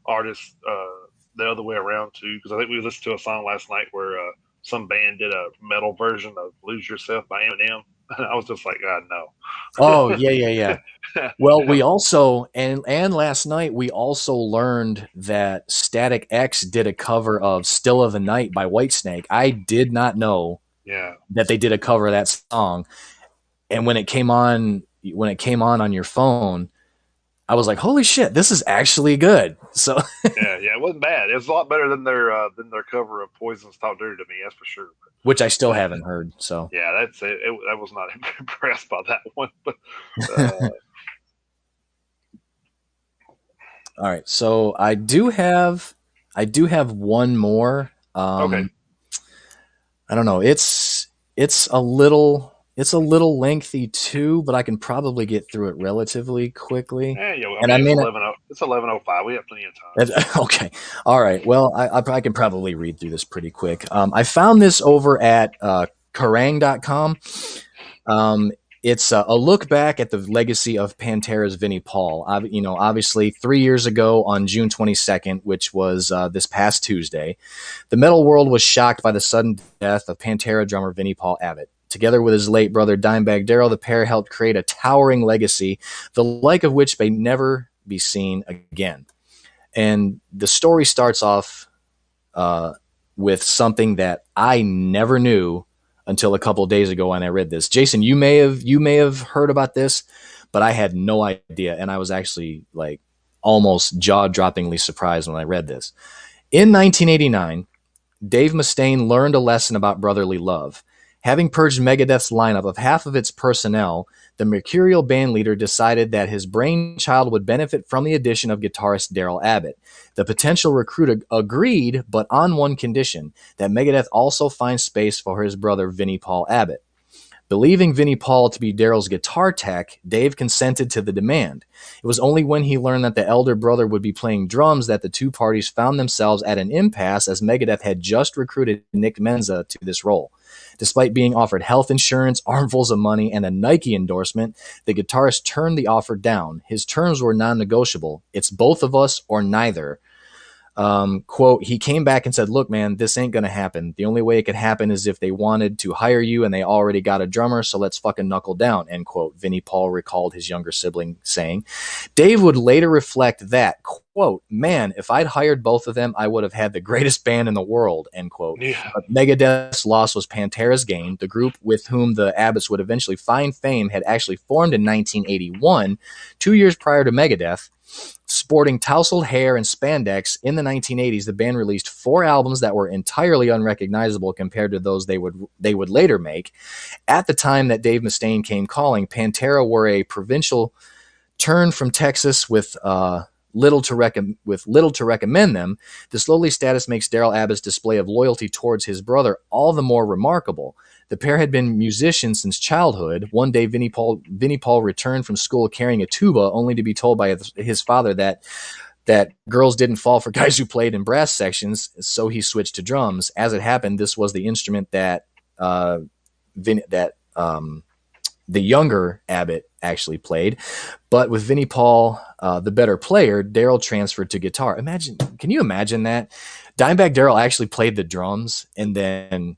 artists the other way around too, because I think we listened to a song last night where some band did a metal version of "Lose Yourself" by Eminem, and I was just like, God, no. Oh yeah. Well, we also and last night we also learned that Static X did a cover of "Still of the Night" by Whitesnake. I did not know that they did a cover of that song, and when it came on your phone, I was like, "Holy shit, this is actually good!" So yeah, it wasn't bad. It was a lot better than their cover of Poison's "Talk Dirty to Me." That's for sure. Which I still haven't heard. So yeah, that's it. I was not impressed by that one. But all right, so I do have one more. Okay. I don't know. It's a little lengthy too, but I can probably get through it relatively quickly. Yeah, it's 11:05. We have plenty of time. Okay, all right. Well, I can probably read through this pretty quick. I found this over at Kerrang.com. It's a look back at the legacy of Pantera's Vinnie Paul. Obviously 3 years ago on June 22nd, which was this past Tuesday, the metal world was shocked by the sudden death of Pantera drummer Vinnie Paul Abbott. Together with his late brother Dimebag Darrell, the pair helped create a towering legacy, the like of which may never be seen again. And the story starts off with something that I never knew until a couple of days ago when I read this. Jason, you may have heard about this, but I had no idea, and I was actually like almost jaw-droppingly surprised when I read this. In 1989, Dave Mustaine learned a lesson about brotherly love. Having purged Megadeth's lineup of half of its personnel, the mercurial bandleader decided that his brainchild would benefit from the addition of guitarist Daryl Abbott. The potential recruit agreed, but on one condition, that Megadeth also find space for his brother Vinnie Paul Abbott. Believing Vinnie Paul to be Daryl's guitar tech, Dave consented to the demand. It was only when he learned that the elder brother would be playing drums that the two parties found themselves at an impasse, as Megadeth had just recruited Nick Menza to this role. Despite being offered health insurance, armfuls of money, and a Nike endorsement, the guitarist turned the offer down. His terms were non-negotiable. It's both of us or neither. Quote, he came back and said, look, man, this ain't going to happen. The only way it could happen is if they wanted to hire you and they already got a drummer, so let's fucking knuckle down, end quote. Vinnie Paul recalled his younger sibling saying. Dave would later reflect that, quote, man, if I'd hired both of them, I would have had the greatest band in the world, end quote. Yeah. But Megadeth's loss was Pantera's gain. The group with whom the Abbotts would eventually find fame had actually formed in 1981, 2 years prior to Megadeth. Sporting tousled hair and spandex, in the 1980s, the band released 4 albums that were entirely unrecognizable compared to those they would later make. At the time that Dave Mustaine came calling, Pantera were a provincial turn from Texas with little to recommend them. This lowly status makes Daryl Abbott's display of loyalty towards his brother all the more remarkable. The pair had been musicians since childhood. One day, Vinnie Paul returned from school carrying a tuba, only to be told by his father that girls didn't fall for guys who played in brass sections, so he switched to drums. As it happened, this was the instrument that the younger Abbott actually played. But with Vinnie Paul, the better player, Daryl transferred to guitar. Can you imagine that? Dimebag Daryl actually played the drums, and then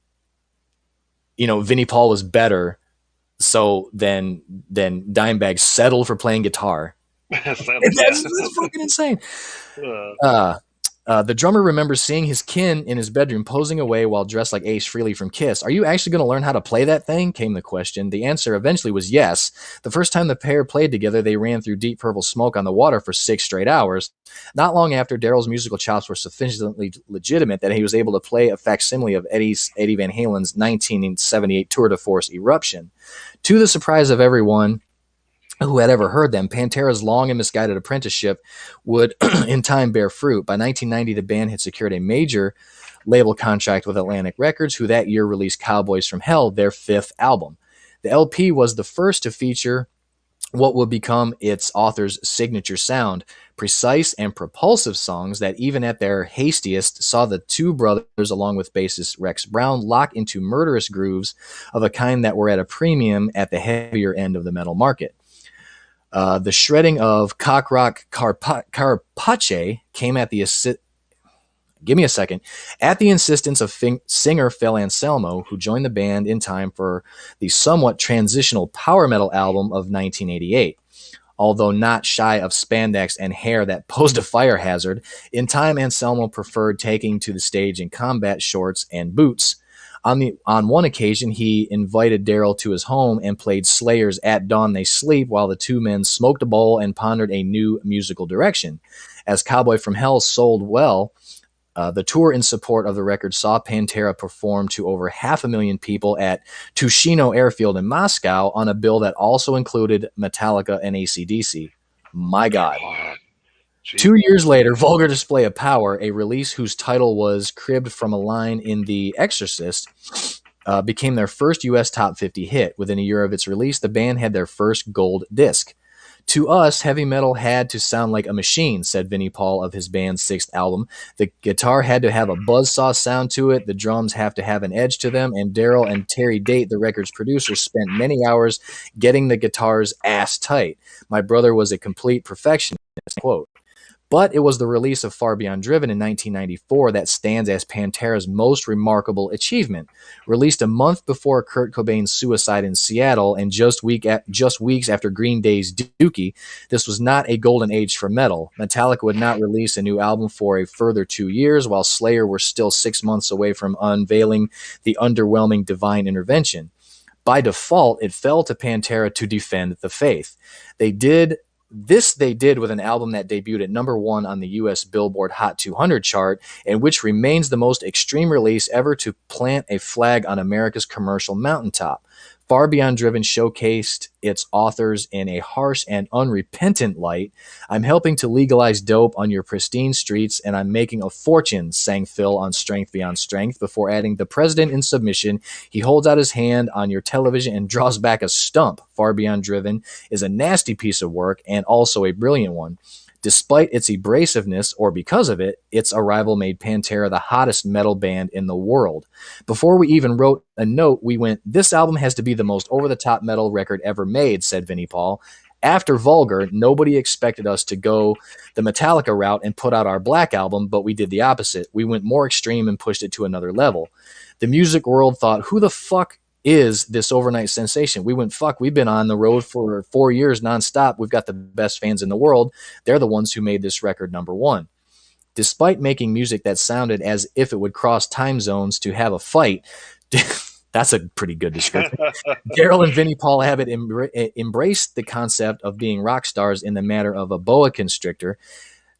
Vinnie Paul was better, so then Dimebag settled for playing guitar. That's fucking insane. The drummer remembers seeing his kin in his bedroom posing away while dressed like Ace Frehley from Kiss. Are you actually going to learn how to play that thing? Came the question. The answer eventually was yes. The first time the pair played together, they ran through Deep Purple Smoke on the Water for 6 straight hours. Not long after, Daryl's musical chops were sufficiently legitimate that he was able to play a facsimile of Eddie Van Halen's 1978 tour de force Eruption. To the surprise of everyone who had ever heard them, Pantera's long and misguided apprenticeship would in time bear fruit. By 1990, the band had secured a major label contract with Atlantic Records, who that year released Cowboys from Hell, their 5th album. The LP was the first to feature what would become its author's signature sound, precise and propulsive songs that, even at their hastiest, saw the two brothers, along with bassist Rex Brown, lock into murderous grooves of a kind that were at a premium at the heavier end of the metal market. The shredding of Cock Rock Carpace came at the at the insistence of singer Phil Anselmo, who joined the band in time for the somewhat transitional power metal album of 1988. Although not shy of spandex and hair that posed a fire hazard, in time Anselmo preferred taking to the stage in combat shorts and boots. On one occasion, he invited Daryl to his home and played Slayer's At Dawn They Sleep while the two men smoked a bowl and pondered a new musical direction. As Cowboy from Hell sold well, the tour in support of the record saw Pantera perform to over 500,000 people at Tushino Airfield in Moscow on a bill that also included Metallica and AC/DC. My God. 2 years later, Vulgar Display of Power, a release whose title was cribbed from a line in The Exorcist, became their first U.S. Top 50 hit. Within a year of its release, the band had their first gold disc. To us, heavy metal had to sound like a machine, said Vinnie Paul of his band's 6th album. The guitar had to have a buzzsaw sound to it, the drums have to have an edge to them, and Daryl and Terry Date, the record's producers, spent many hours getting the guitars ass tight. My brother was a complete perfectionist, quote. But it was the release of Far Beyond Driven in 1994 that stands as Pantera's most remarkable achievement. Released a month before Kurt Cobain's suicide in Seattle and just weeks after Green Day's Dookie, this was not a golden age for metal. Metallica would not release a new album for a further 2 years, while Slayer were still 6 months away from unveiling the underwhelming Divine Intervention. By default, it fell to Pantera to defend the faith. They did with an album that debuted at number 1 on the US Billboard Hot 200 chart, and which remains the most extreme release ever to plant a flag on America's commercial mountaintop. Far Beyond Driven showcased its authors in a harsh and unrepentant light. I'm helping to legalize dope on your pristine streets, and I'm making a fortune, sang Phil on Strength Beyond Strength, before adding, the president in submission. He holds out his hand on your television and draws back a stump. Far Beyond Driven is a nasty piece of work and also a brilliant one. Despite its abrasiveness, or because of it, its arrival made Pantera the hottest metal band in the world. Before we even wrote a note, we went, this album has to be the most over-the-top metal record ever made, said Vinnie Paul. After Vulgar, nobody expected us to go the Metallica route and put out our Black Album, but we did the opposite. We went more extreme and pushed it to another level. The music world thought, who the fuck is this overnight sensation? We went, fuck, we've been on the road for 4 years nonstop. We've got the best fans in the world. They're the ones who made this record number 1. Despite making music that sounded as if it would cross time zones to have a fight, that's a pretty good description. Daryl and Vinnie Paul Abbott embraced the concept of being rock stars in the manner of a boa constrictor.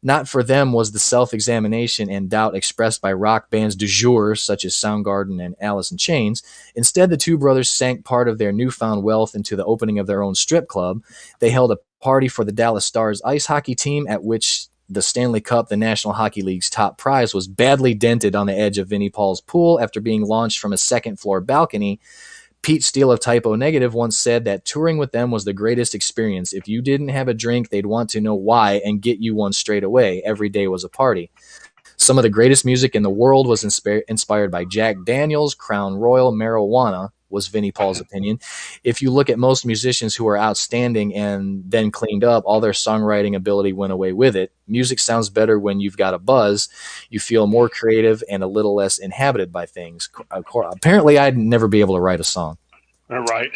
Not for them was the self-examination and doubt expressed by rock bands du jour, such as Soundgarden and Alice in Chains. Instead, the two brothers sank part of their newfound wealth into the opening of their own strip club. They held a party for the Dallas Stars ice hockey team, at which the Stanley Cup, the National Hockey League's top prize, was badly dented on the edge of Vinnie Paul's pool after being launched from a second-floor balcony. Pete Steele of Typo Negative once said that touring with them was the greatest experience. If you didn't have a drink, they'd want to know why and get you one straight away. Every day was a party. Some of the greatest music in the world was inspired by Jack Daniels, Crown Royal, marijuana, was Vinnie Paul's opinion. If you look at most musicians who are outstanding and then cleaned up, all their songwriting ability went away with it. Music sounds better when you've got a buzz. You feel more creative and a little less inhabited by things. Apparently, I'd never be able to write a song. Right.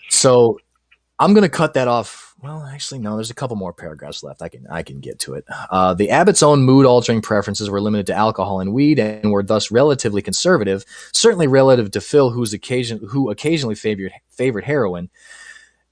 So I'm going to cut that off. Well, actually, no, there's a couple more paragraphs left. I can get to it. The Abbott's own mood-altering preferences were limited to alcohol and weed and were thus relatively conservative, certainly relative to Phil, who occasionally favored heroin.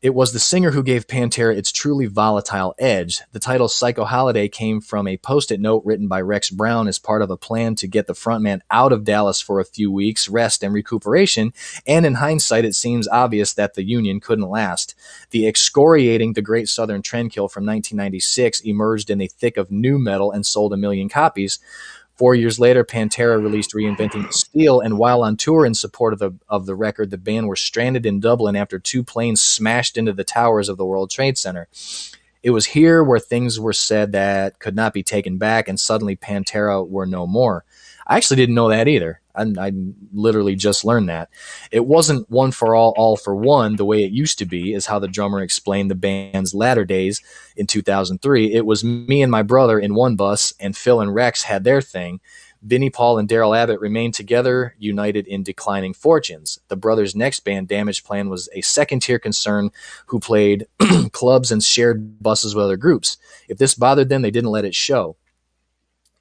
It was the singer who gave Pantera its truly volatile edge. The title Psycho Holiday came from a post-it note written by Rex Brown as part of a plan to get the frontman out of Dallas for a few weeks, rest and recuperation, and in hindsight it seems obvious that the union couldn't last. The excoriating The Great Southern Trendkill from 1996 emerged in the thick of new metal and sold 1 million copies. 4 years later, Pantera released Reinventing the Steel, and while on tour in support of the record, the band were stranded in Dublin after 2 planes smashed into the towers of the World Trade Center. It was here where things were said that could not be taken back, and suddenly Pantera were no more. I actually didn't know that either. I literally just learned that. It wasn't one for all for one, the way it used to be, is how the drummer explained the band's latter days in 2003. It was me and my brother in one bus, and Phil and Rex had their thing. Vinnie Paul and Daryl Abbott remained together, united in declining fortunes. The brothers' next band, Damage Plan, was a second-tier concern who played clubs and shared buses with other groups. If this bothered them, they didn't let it show.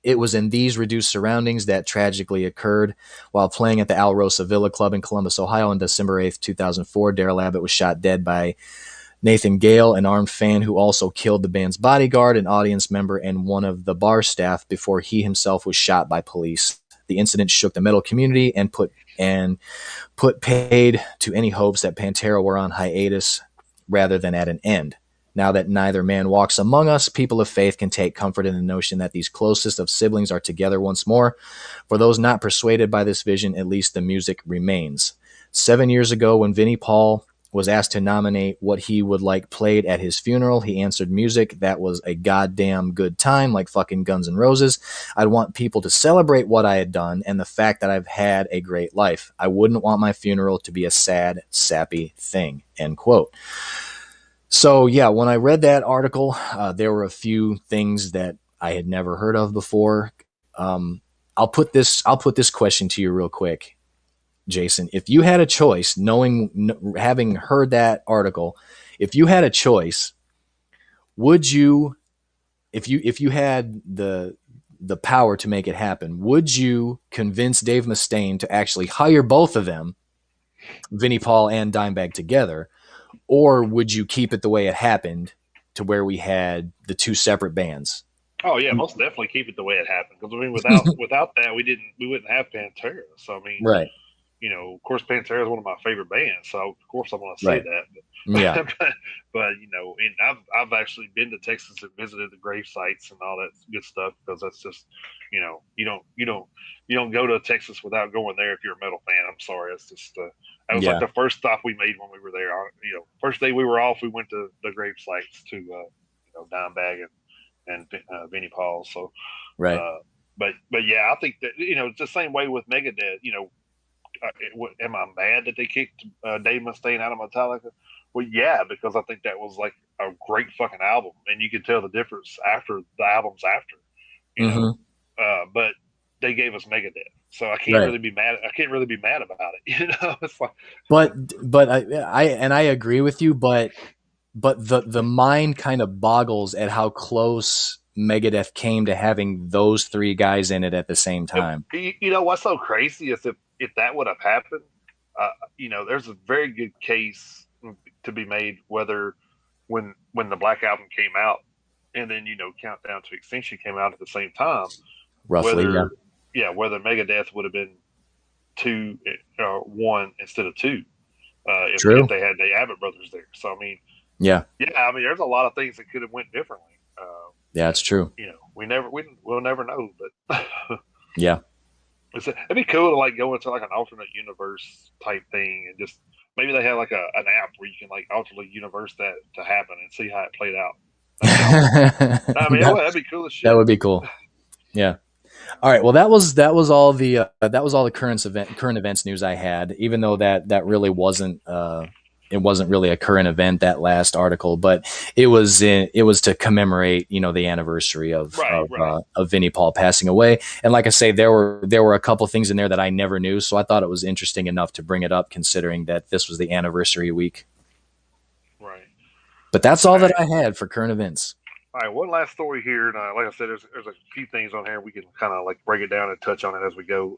It was in these reduced surroundings that tragically occurred. While playing at the Al Rosa Villa Club in Columbus, Ohio on December 8th, 2004, Daryl Abbott was shot dead by Nathan Gale, an armed fan who also killed the band's bodyguard, an audience member, and one of the bar staff before he himself was shot by police. The incident shook the metal community and put paid to any hopes that Pantera were on hiatus rather than at an end. Now that neither man walks among us, people of faith can take comfort in the notion that these closest of siblings are together once more. For those not persuaded by this vision, at least the music remains. 7 years ago, when Vinnie Paul was asked to nominate what he would like played at his funeral, he answered, music that was a goddamn good time, like fucking Guns N' Roses. I'd want people to celebrate what I had done and the fact that I've had a great life. I wouldn't want my funeral to be a sad, sappy thing, end quote. So, yeah, when I read that article, there were a few things that I had never heard of before. Um, I'll put this question to you real quick, Jason. If you had a choice, having heard that article, if you had a choice, would you, if you had the power to make it happen, would you convince Dave Mustaine to actually hire both of them, Vinnie Paul and Dimebag together, or would you keep it the way it happened to where we had the two separate bands? Oh yeah, most definitely keep it the way it happened. Because I mean, without that, we wouldn't have Pantera. So I mean, Right. of course, Pantera is one of my favorite bands, so of course I'm going to say Right. that. Yeah. But and I've actually been to Texas and visited the grave sites and all that good stuff because that's just, you don't go to Texas without going there if you're a metal fan. I'm sorry, it's just that was like Yeah. the first stop we made when we were there. First day we were off, we went to the grave sites to Dimebag and Vinnie Paul. So, Right. uh, but yeah, I think that it's the same way with Megadeth. Am I mad that they kicked Dave Mustaine out of Metallica? Well, yeah, because I think that was like a great fucking album, and you could tell the difference after the albums after, you know. Mm-hmm. But they gave us Megadeth, so I can't Right. really be mad. I can't really be mad about it. It's like, But I agree with you, but the mind kind of boggles at how close Megadeth came to having those three guys in it at the same time. what's so crazy is if that would have happened, there's a very good case to be made whether when the Black Album came out, and then Countdown to Extinction came out at the same time, Roughly, yeah. whether whether Megadeth would have been two or one instead of two, if True. they had the Abbott brothers there. So I mean, Yeah. yeah, I mean, there's a lot of things that could have went differently. Yeah, it's true. We'll never know, but Yeah. it'd be cool to like go into like an alternate universe type thing, and just maybe they have like an app where you can like alternate universe that to happen and see how it played out. That'd be awesome. I mean, that, that'd be cool as that shit. would be cool. Yeah. All right. Well, that was all the current events news I had. Even though that really wasn't it wasn't really a current event, that last article, but it was to commemorate the anniversary Right, right. of Vinnie Paul passing away. And like I say, there were a couple things in there that I never knew, so I thought it was interesting enough to bring it up, considering that this was the anniversary week. Right. But that's All all that right. I had for current events. All right. One last story here, and like I said, there's a few things on here we can kind of like break it down and touch on it as we go.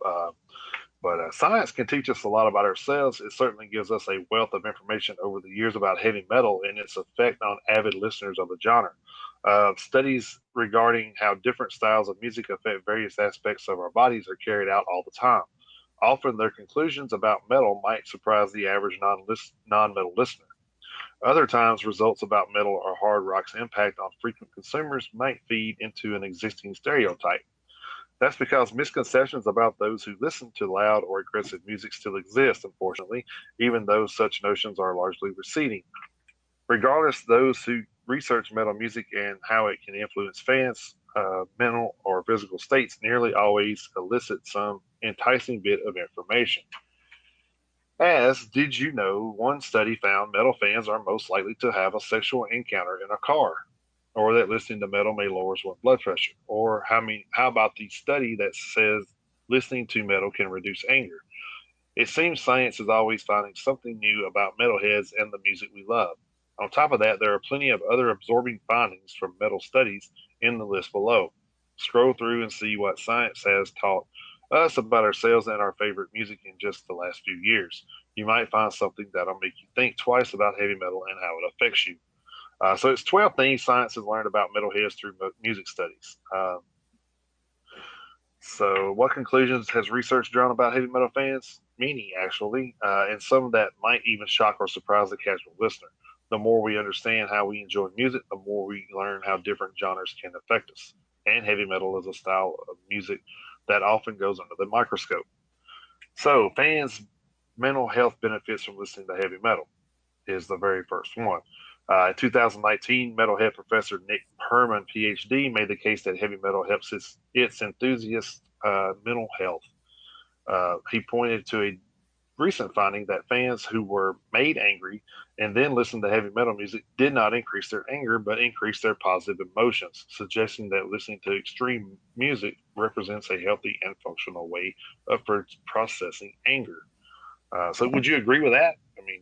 But science can teach us a lot about ourselves. It certainly gives us a wealth of information over the years about heavy metal and its effect on avid listeners of the genre. Studies regarding how different styles of music affect various aspects of our bodies are carried out all the time. Often, their conclusions about metal might surprise the average non-metal listener. Other times, results about metal or hard rock's impact on frequent consumers might feed into an existing stereotype. That's because misconceptions about those who listen to loud or aggressive music still exist, unfortunately, even though such notions are largely receding. Regardless, those who research metal music and how it can influence fans' mental or physical states nearly always elicit some enticing bit of information. As did you know, one study found metal fans are most likely to have a sexual encounter in a car, or that listening to metal may lower one's blood pressure, or how about the study that says listening to metal can reduce anger? It seems science is always finding something new about metalheads and the music we love. On top of that, there are plenty of other absorbing findings from metal studies in the list below. Scroll through and see what science has taught us about ourselves and our favorite music in just the last few years. You might find something that'll make you think twice about heavy metal and how it affects you. So it's 12 things science has learned about metalheads through music studies. So, what conclusions has research drawn about heavy metal fans? Many, actually, and some that might even shock or surprise the casual listener. The more we understand how we enjoy music, the more we learn how different genres can affect us. And heavy metal is a style of music that often goes under the microscope. So, fans' mental health benefits from listening to heavy metal is the very first one. In 2019, metalhead professor Nick Herman, PhD, made the case that heavy metal helps its enthusiasts' mental health. He pointed to recent finding that fans who were made angry and then listened to heavy metal music did not increase their anger, but increased their positive emotions, suggesting that listening to extreme music represents a healthy and functional way of processing anger. So, would you agree with that? I mean,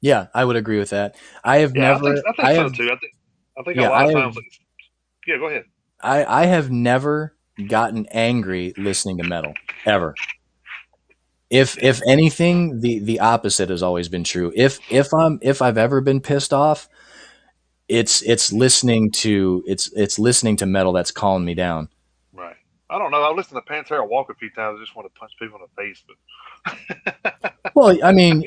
Yeah, I would agree with that. I have yeah, never, I think I so have, too. I think a yeah, lot of times, like, yeah, go ahead. I have never gotten angry listening to metal ever. If anything, the opposite has always been true. If I've ever been pissed off, it's listening to metal that's calling me down. Right. I don't know. I listened to Pantera Walk a few times. I just want to punch people in the face, Well, I mean,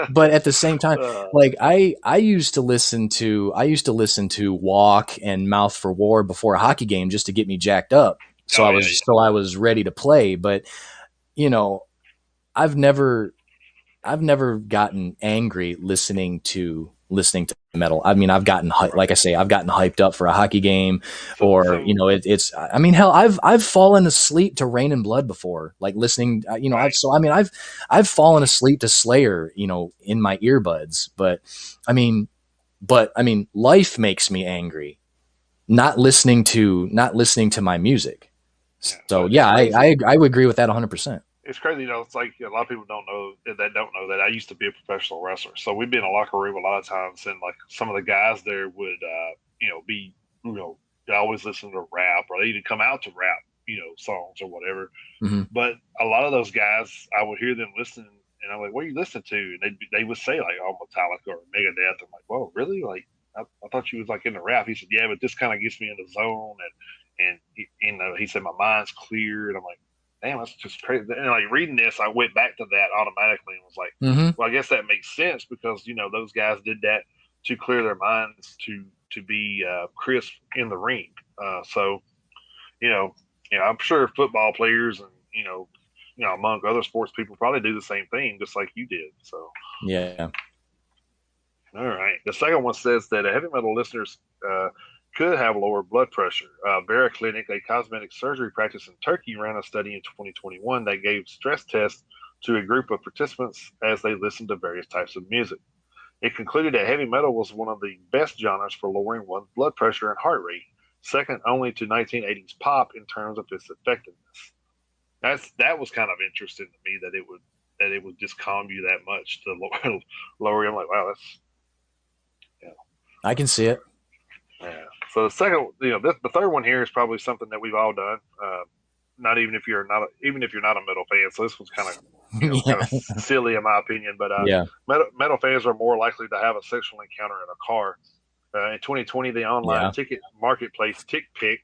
but at the same time, uh, like I used to listen to Walk and Mouth for War before a hockey game just to get me jacked up. oh yeah, So I was ready to play. But you know, I've never I've never gotten angry listening to metal. I mean, right. like I say, I've gotten hyped up for a hockey game, or So it's. I mean, hell, I've fallen asleep to Rain and Blood before, like listening. right. I've fallen asleep to Slayer, in my earbuds. I mean, life makes me angry. Not listening to my music. Yeah. So It's yeah, crazy. I would agree with that 100%. It's crazy. It's like a lot of people don't know that I used to be a professional wrestler. So we'd be in a locker room a lot of times, and like some of the guys there would, be, they always listen to rap, or they even come out to rap, songs or whatever. Hmm. But a lot of those guys, I would hear them listening, and I'm like, "What are you listening to?" And they would say like, "Oh, Metallica or Megadeth." I'm like, "Whoa, really?" Like, I thought you was like into rap. He said, "Yeah, but this kind of gets me in the zone." And he said, "My mind's clear." And I'm like, "Damn, that's just crazy." And like reading this, I went back to that automatically and was like, Hmm. "Well, I guess that makes sense because those guys did that to clear their minds to be crisp in the ring." So you know, I'm sure football players and among other sports people probably do the same thing, just like you did. So, Yeah. all right. The second one says that heavy metal listeners could have lower blood pressure. Vera Clinic, a cosmetic surgery practice in Turkey, ran a study in 2021 that gave stress tests to a group of participants as they listened to various types of music. It concluded that heavy metal was one of the best genres for lowering one's blood pressure and heart rate, second only to 1980s pop in terms of its effectiveness. That was kind of interesting to me that it would just calm you that much to lower you. I'm like, wow, that's yeah. I can see it. Yeah. So the second, the third one here is probably something that we've all done. Not even if you're not even if you're not a metal fan. So this one's kind Yeah. of silly in my opinion. But Yeah. metal fans are more likely to have a sexual encounter in a car. In 2020, the online Yeah. ticket marketplace TickPick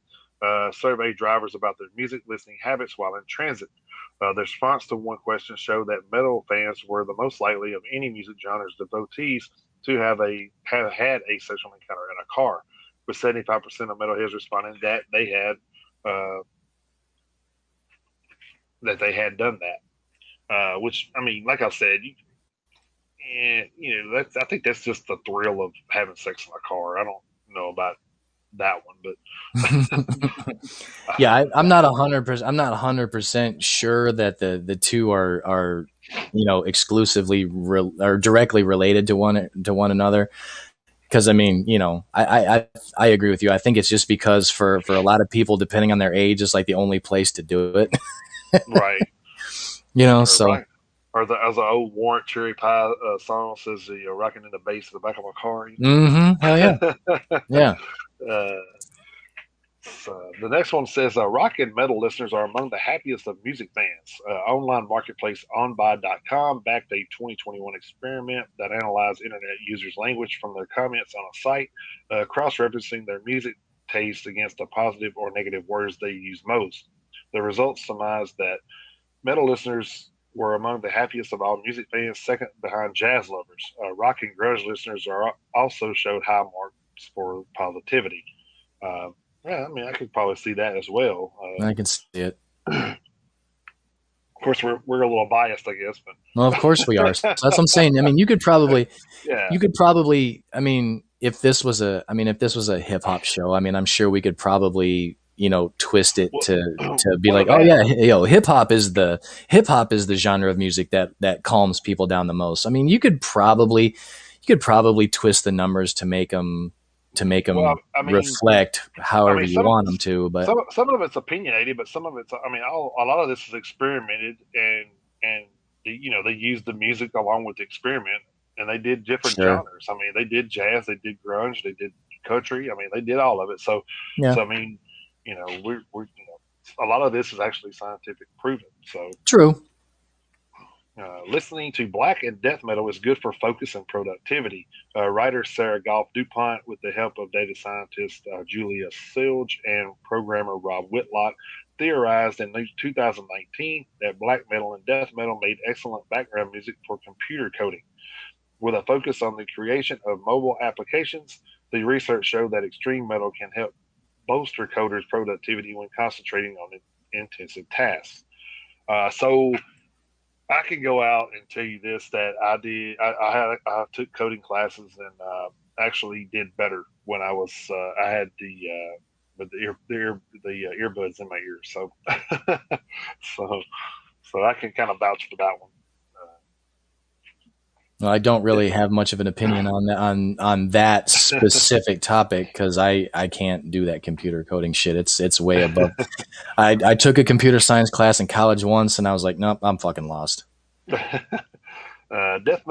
surveyed drivers about their music listening habits while in transit. The response to one question showed that metal fans were the most likely of any music genre's devotees to have had a sexual encounter in a car, with 75% of metalheads responding uh, that they had done that. Which I mean, like I said, that's I think that's just the thrill of having sex in a car. I don't know about that one, but I'm not 100%. I'm not 100% sure that the two are exclusively or directly related to one another. Because I mean, I agree with you. I think it's just because for a lot of people, depending on their age, it's like the only place to do it. right. Or So right. Or as the old Warrant Cherry Pie song says, the rocking in the bass of the back of my car. hell yeah, yeah, uh, so the next one says rock and metal listeners are among the happiest of music fans. Online marketplace onbuy.com backed a 2021 experiment that analyzed internet users' language from their comments on a site, cross referencing their music taste against the positive or negative words they use most. The results surmised that metal listeners were among the happiest of all music fans, second behind jazz lovers. Rock and grunge listeners also showed high marks for positivity. Uh, yeah, I mean, I could probably see that as well. I can see it. Of course, we're a little biased, I guess, Well, of course we are. So that's what I'm saying. I mean, yeah, you could probably, I mean, if this was a hip hop show, I mean, I'm sure we could probably twist it Well, to be well, the like, oh band. yeah, hip hop is the genre of music that calms people down the most. I mean, you could probably twist the numbers to make Well, them reflect I however mean, you want them to, but some of it's opinionated, but some of it's, I mean, a lot of this is experimented, and they used the music along with the experiment, and they did different sure. genres. I mean, they did jazz, they did grunge, they did country. I mean, they did all of it. Yeah, I mean, we're a lot of this is actually scientific proven. So true. listening to black and death metal is good for focus and productivity. Writer Sarah Goff DuPont, with the help of data scientist Julia Silge and programmer Rob Whitlock, theorized in 2019 that black metal and death metal made excellent background music for computer coding. With a focus on the creation of mobile applications, the research showed that extreme metal can help bolster coders' productivity when concentrating on intensive tasks. So I can go out and tell you this, that I did. I took coding classes, and actually did better when I had the earbuds in my ears. So so so I can kind of vouch for that one. Well, I don't Uh, really have much of an opinion on that specific topic because I can't do that computer coding shit. It's way above. I took a computer science class in college once, and I was like, nope, I'm fucking lost. Death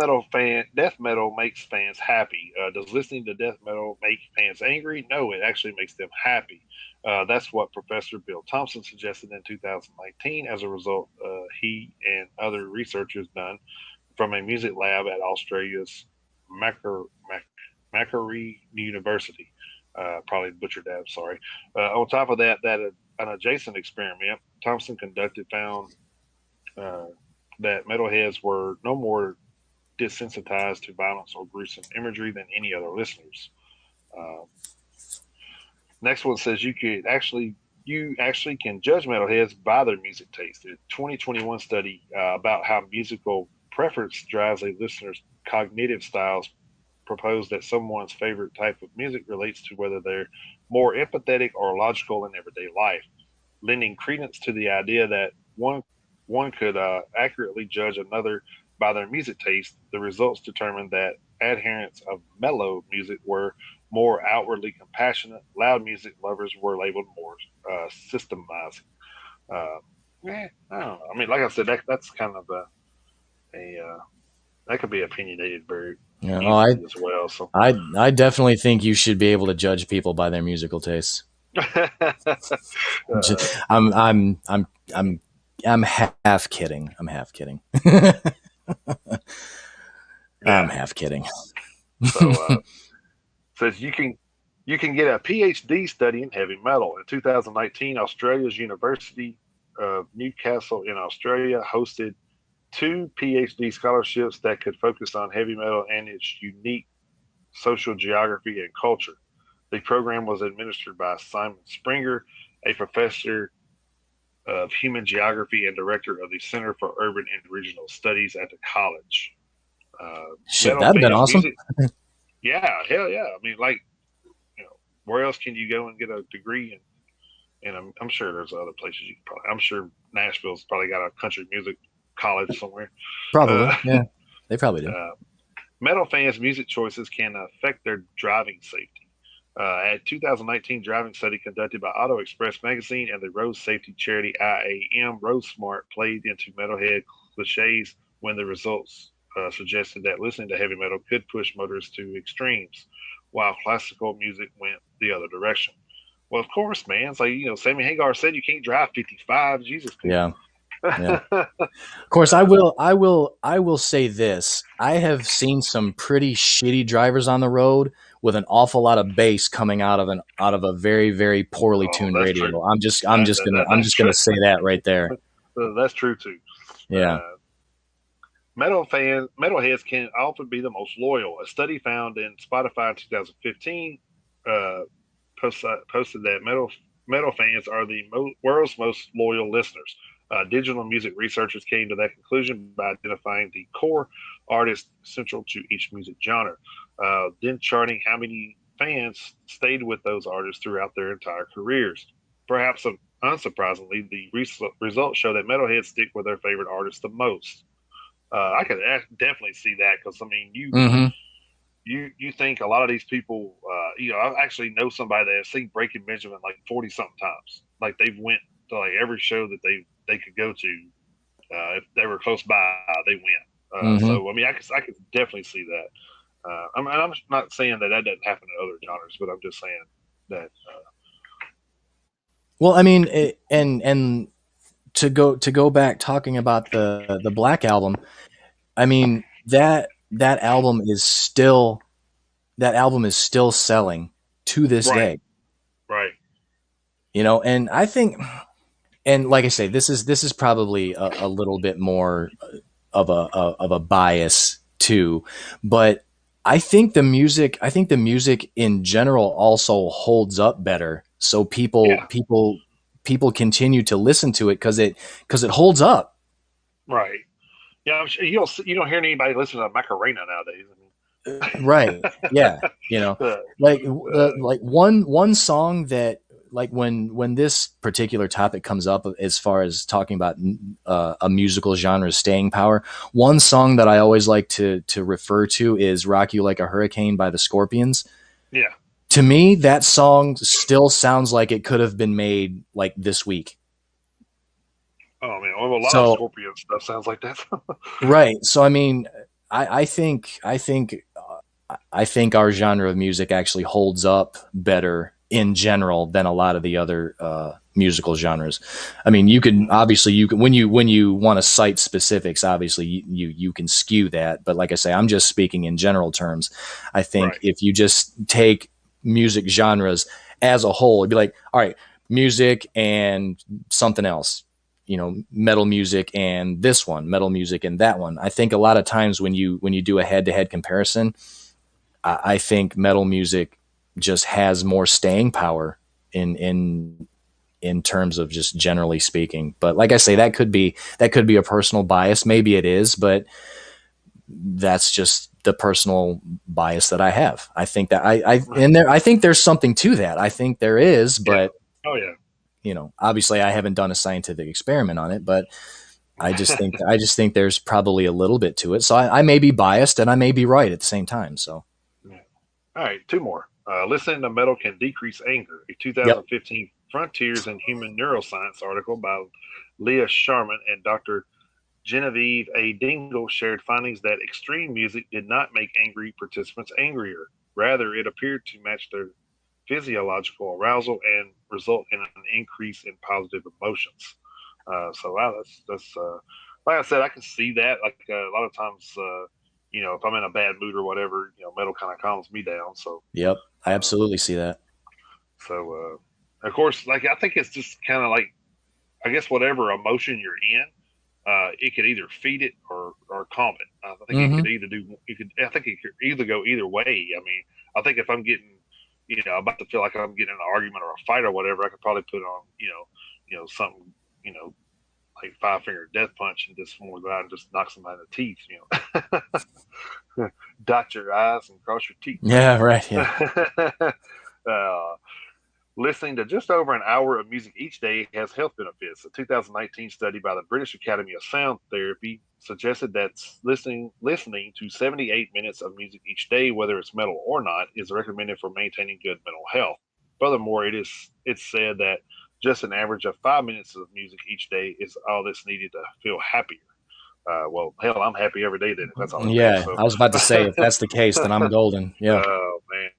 metal makes fans happy. Does listening to death metal make fans angry? No, it actually makes them happy. That's what Professor Bill Thompson suggested in 2019. As a result, he and other researchers done from a music lab at Australia's Macquarie University. Probably butchered that. I'm sorry. On top of that, an adjacent experiment Thompson conducted found uh, that metalheads were no more desensitized to violence or gruesome imagery than any other listeners. Uh, Next one says you actually can judge metalheads by their music taste. A 2021 study about how musical preference drives a listener's cognitive styles proposed that someone's favorite type of music relates to whether they're more empathetic or logical in everyday life, lending credence to the idea that one could accurately judge another by their music taste. The results determined that adherents of mellow music were more outwardly compassionate. Loud music lovers were labeled more systemizing. Uh, I don't know. I mean, like I said, that's kind of a that could be opinionated very Yeah, oh, easily as well. So, I definitely think you should be able to judge people by their musical tastes. I'm I'm I'm I'm I'm half kidding. I'm half kidding. yeah. I'm half kidding. So says you can get a PhD studying heavy metal. In 2019, Australia's University of Newcastle in Australia hosted two PhD scholarships that could focus on heavy metal and its unique social geography and culture. The program was administered by Simon Springer, a professor of human geography and director of the Center for Urban and Regional Studies at the college. Shit, Metal that'd have been fans awesome. music, yeah, hell yeah. I mean, like, where else can you go and get a degree? And I'm sure there's other places you can probably. I'm sure Nashville's probably got a country music college somewhere. Probably, Uh, yeah, they probably do. uh, Metal fans' music choices can affect their driving safety. A 2019 driving study conducted by Auto Express magazine and the road safety charity IAM Road Smart played into metalhead cliches when the results suggested that listening to heavy metal could push motorists to extremes, while classical music went the other direction. Well, of course, man. It's like, Sammy Hagar said you can't drive 55. Jesus, people. Yeah, yeah. Of course, I will say this. I have seen some pretty shitty drivers on the road with an awful lot of bass coming out of a very very poorly Oh, tuned that's true. radio. I'm That's just gonna true. say that right there. That's true too. Yeah. Uh, Metalheads can often be the most loyal. A study found in Spotify in 2015 uh, posted that metal fans are the world's most loyal listeners. Digital music researchers came to that conclusion by identifying the core artists central to each music genre, then charting how many fans stayed with those artists throughout their entire careers. perhaps unsurprisingly, the results show that metalheads stick with their favorite artists the most. I could definitely see that because I mean, Mm-hmm. you think a lot of these people, I actually know somebody that has seen Breaking Benjamin like 40 something times. Like they've went to like every show that they could go to. If they were close by, they went. Mm-hmm. So I mean, I could definitely see that. I'm not saying that that doesn't happen in other genres, but I'm just saying that. Well, I mean, and to go back talking about the Black album, I mean that album is still selling to this Right, day. right, And I think, and like I say, this is probably a little bit more of a bias too, but I think the music in general also holds up better. So people yeah, people people continue to listen to it because it holds up. right. Yeah, I'm sure you don't hear anybody listen to Macarena nowadays. Right. Yeah. Uh, Like one song that, like, when this particular topic comes up as far as talking about a musical genre's staying power, one song that I always like to refer to is "Rock You Like a Hurricane" by the Scorpions. yeah. To me, that song still sounds like it could have been made like this week. Oh man, well, a lot of So Scorpion stuff sounds like that. right. So I mean, I think our genre of music actually holds up better in general than a lot of the other musical genres. I mean, you can obviously you can when you want to cite specifics, obviously you can skew that. But like I say, I'm just speaking in general terms. I think Right. if you just take music genres as a whole, it'd be like, all right, music and something else. Metal music and this one, metal music and that one. I think a lot of times when you do a head to head comparison, I think metal music just has more staying power in terms of just generally speaking. But like I say, that could be a personal bias. Maybe it is, but that's just the personal bias that I have. I think that I think there's something to that. I think there is, Yeah. but Oh yeah. obviously I haven't done a scientific experiment on it, but I just think there's probably a little bit to it. So I may be biased and I may be right at the same time. So Yeah. All right, two more. Listening to metal can decrease anger. A yep. 2015 Frontiers in Human Neuroscience article by Leah Sharman and Dr. Genevieve A. Dingle shared findings that extreme music did not make angry participants angrier. Rather, it appeared to match their physiological arousal and result in an increase in positive emotions. So wow, that's like I said, I can see that. Like a lot of times, if I'm in a bad mood or whatever, metal kind of calms me down. So, Yep. I uh, absolutely see that. of course, like I think it's just kind of like I guess whatever emotion you're in, it could either feed it or calm it. I think it Mm-hmm. could either do. You could. I think it could either go either way. I mean, I think if I'm getting, about to feel like I'm getting in an argument or a fight or whatever, I could probably put on, something, you know, like Five Finger Death Punch and just more than just knock somebody in the teeth. Dot your I's and cross your T's. Yeah. Right. Yeah. uh, Listening to just over an hour of music each day has health benefits. A 2019 study by the British Academy of Sound Therapy suggested that listening to 78 minutes of music each day, whether it's metal or not, is recommended for maintaining good mental health. Furthermore, it's said that just an average of 5 minutes of music each day is all that's needed to feel happier. Well, hell, I'm happy every day then if that's all it takes. Yeah. So, I was about to say, if that's the case, then I'm golden. Yeah. oh man.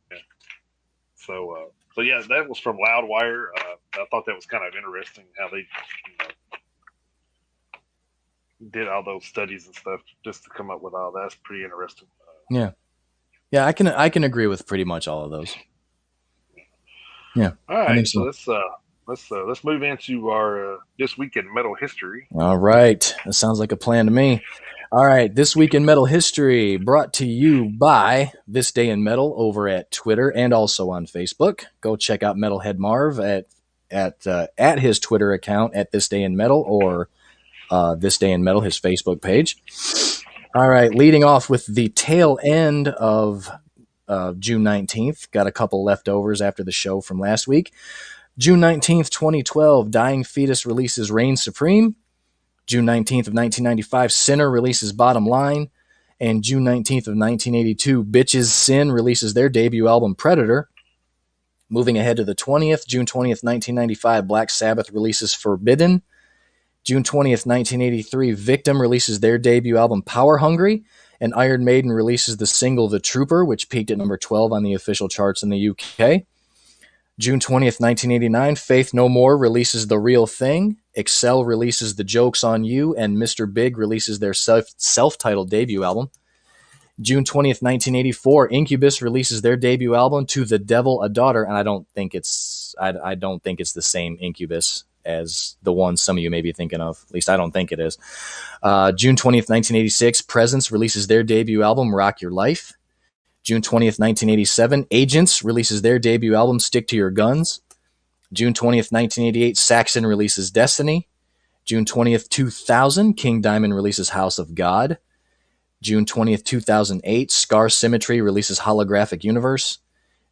So yeah, that was from Loudwire. I thought that was kind of interesting how they did all those studies and stuff just to come up with all that. That's pretty interesting. Yeah. Yeah. I can agree with pretty much all of those. Yeah. All I think right, so so. let's move into our this week in metal history. All right. That sounds like a plan to me. All right. This week in metal history brought to you by This Day in Metal over at Twitter and also on Facebook. Go check out Metalhead Marv at his Twitter account at This Day in Metal, or This Day in Metal, his Facebook page. All right. Leading off with the tail end of June 19th. Got a couple leftovers after the show from last week. June 19th, 2012, Dying Fetus releases Reign Supreme. June 19th of 1995, Sinner releases Bottom Line. And June 19th of 1982, Bitches Sin releases their debut album Predator. Moving ahead to the 20th, June 20th, 1995, Black Sabbath releases Forbidden. June 20th, 1983, Victim releases their debut album Power Hungry. And Iron Maiden releases the single The Trooper, which peaked at number 12 on the official charts in the UK. June 20th, 1989, Faith No More releases The Real Thing. Excel releases The Joke's on You, and Mr. Big releases their self-titled debut album. June 20th, 1984, Incubus releases their debut album To the Devil a Daughter, and I don't think it's the same Incubus as the one some of you may be thinking of. At least I don't think it is. June 20th, 1986, Presence releases their debut album Rock Your Life. June 20th, 1987, Agents releases their debut album Stick to Your Guns. June 20th, 1988, Saxon releases Destiny. June 20th, 2000, King Diamond releases House of God. June 20th, 2008, Scar Symmetry releases Holographic Universe.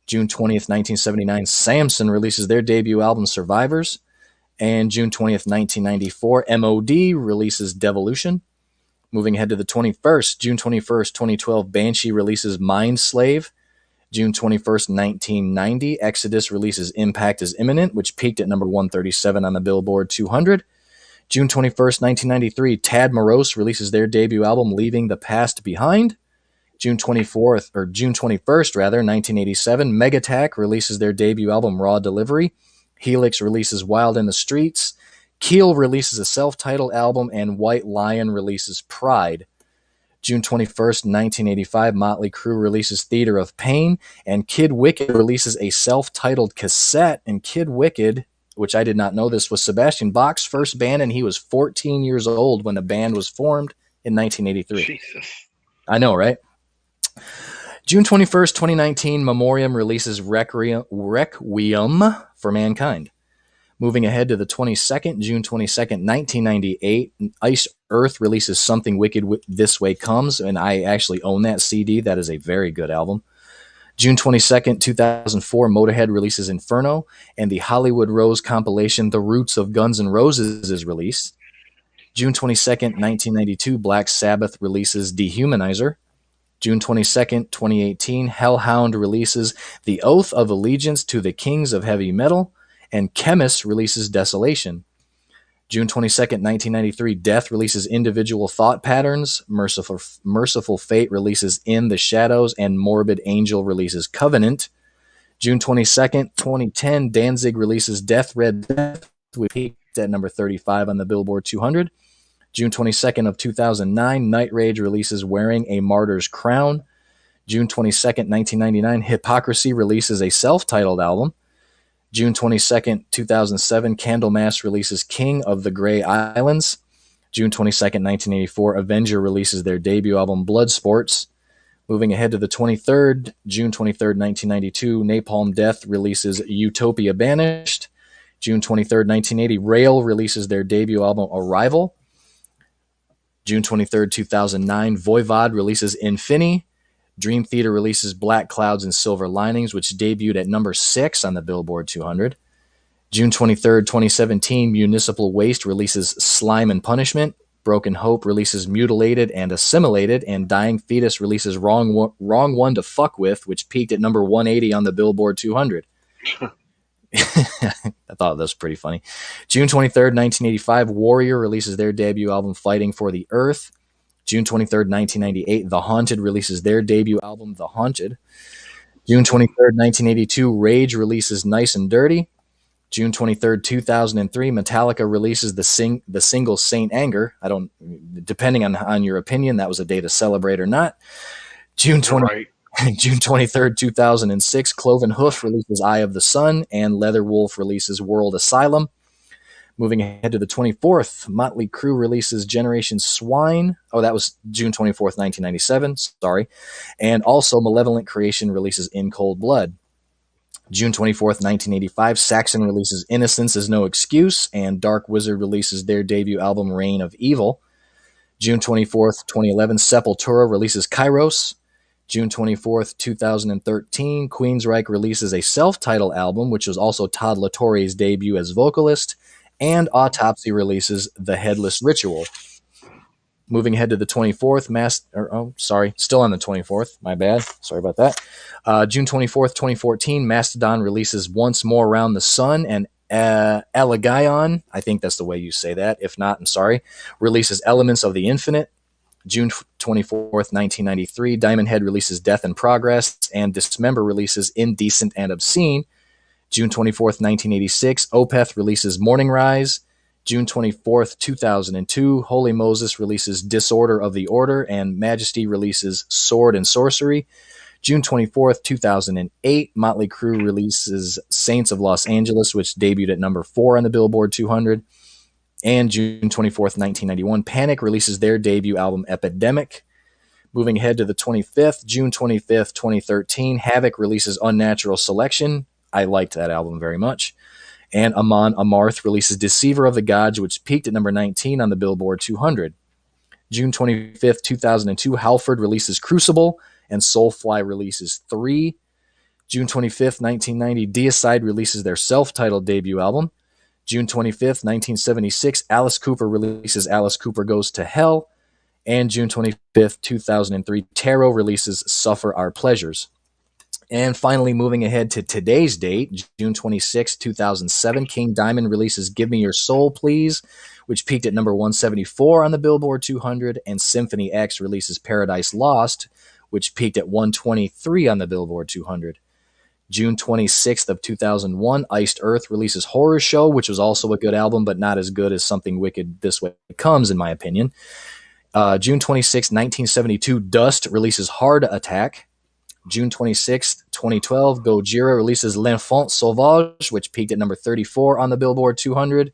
June 20th, 1979, Samson releases their debut album Survivors. And June 20th, 1994, MOD releases Devolution. Moving ahead to the 21st, June 21st, 2012, Banshee releases Mind Slave. June 21st, 1990, Exodus releases Impact is Imminent, which peaked at number 137 on the Billboard 200. June 21st, 1993, Tad Morose releases their debut album Leaving the Past Behind. June 21st, 1987, Megatak releases their debut album Raw Delivery. Helix releases Wild in the Streets. Keel releases a self-titled album, and White Lion releases Pride. June 21st, 1985, Motley Crue releases Theater of Pain, and Kid Wicked releases a self-titled cassette. And Kid Wicked, which I did not know this, was Sebastian Bach's first band, and he was 14 years old when the band was formed in 1983. Jesus. I know, right? June 21st, 2019, Memoriam releases Requiem for Mankind. Moving ahead to the 22nd, June 22nd, 1998, Ice Earth releases Something Wicked This Way Comes, and I actually own that CD. That is a very good album. June 22nd, 2004, Motorhead releases Inferno, and the Hollywood Rose compilation The Roots of Guns N' Roses is released. June 22nd, 1992, Black Sabbath releases Dehumanizer. June 22nd, 2018, Hellhound releases The Oath of Allegiance to the Kings of Heavy Metal, and Chemist releases Desolation. June 22nd, 1993, Death releases Individual Thought Patterns, Merciful Fate releases In the Shadows, and Morbid Angel releases Covenant. June 22nd, 2010, Danzig releases Death Red Death, which peaked at number 35 on the Billboard 200. June 22nd of 2009, Night Rage releases Wearing a Martyr's Crown. June 22nd, 1999, Hypocrisy releases a self-titled album. June 22nd, 2007, Candlemass releases King of the Grey Islands. June 22nd, 1984, Avenger releases their debut album Bloodsports. Moving ahead to the 23rd, June 23rd, 1992, Napalm Death releases Utopia Banished. June 23rd, 1980, Rail releases their debut album Arrival. June 23rd, 2009, Voivod releases Infini. Dream Theater releases Black Clouds and Silver Linings, which debuted at number 6 on the Billboard 200. June 23rd, 2017, Municipal Waste releases Slime and Punishment. Broken Hope releases Mutilated and Assimilated, and Dying Fetus releases Wrong One to Fuck With, which peaked at number 180 on the Billboard 200. I thought that was pretty funny. June 23rd, 1985, Warrior releases their debut album Fighting for the Earth. June 23rd, 1998, The Haunted releases their debut album The Haunted. June 23rd, 1982, Rage releases Nice and Dirty. June 23rd, 2003, Metallica releases the single Saint Anger. Depending on your opinion, that was a day to celebrate or not. June 23rd, 2006, Cloven Hoof releases Eye of the Sun, and Leatherwolf releases World Asylum. Moving ahead to the 24th, Motley Crue releases Generation Swine. Oh, that was June 24th, 1997. Sorry. And also Malevolent Creation releases In Cold Blood. June 24th, 1985, Saxon releases Innocence is No Excuse, and Dark Wizard releases their debut album Reign of Evil. June 24th, 2011, Sepultura releases Kairos. June 24th, 2013, Queensryche releases a self-titled album, which was also Todd La Torre's debut as vocalist, and Autopsy releases The Headless Ritual. Moving ahead to the 24th, still on the 24th, my bad, sorry about that. June 24th, 2014, Mastodon releases Once More Around the Sun, and Allegion, I think that's the way you say that, if not, I'm sorry, releases Elements of the Infinite. June 24th, 1993, Diamond Head releases Death in Progress, and Dismember releases Indecent and Obscene. June 24th, 1986, Opeth releases Morning Rise. June 24th, 2002, Holy Moses releases Disorder of the Order, and Majesty releases Sword and Sorcery. June 24th, 2008, Motley Crue releases Saints of Los Angeles, which debuted at number 4 on the Billboard 200. And June 24th, 1991, Panic releases their debut album Epidemic. Moving ahead to the 25th, June 25th, 2013, Havoc releases Unnatural Selection. I liked that album very much. And Amon Amarth releases Deceiver of the Gods, which peaked at number 19 on the Billboard 200. June 25th, 2002, Halford releases Crucible, and Soulfly releases 3. June 25th, 1990, Deicide releases their self-titled debut album. June 25th, 1976, Alice Cooper releases Alice Cooper Goes to Hell. And June 25th, 2003, Tarot releases Suffer Our Pleasures. And finally, moving ahead to today's date, June 26, 2007, King Diamond releases Give Me Your Soul, Please, which peaked at number 174 on the Billboard 200, and Symphony X releases Paradise Lost, which peaked at 123 on the Billboard 200. June 26th of 2001, Iced Earth releases Horror Show, which was also a good album, but not as good as Something Wicked This Way Comes, in my opinion. June 26, 1972, Dust releases Hard Attack. June 26, 2012, Gojira releases L'Enfant Sauvage, which peaked at number 34 on the Billboard 200.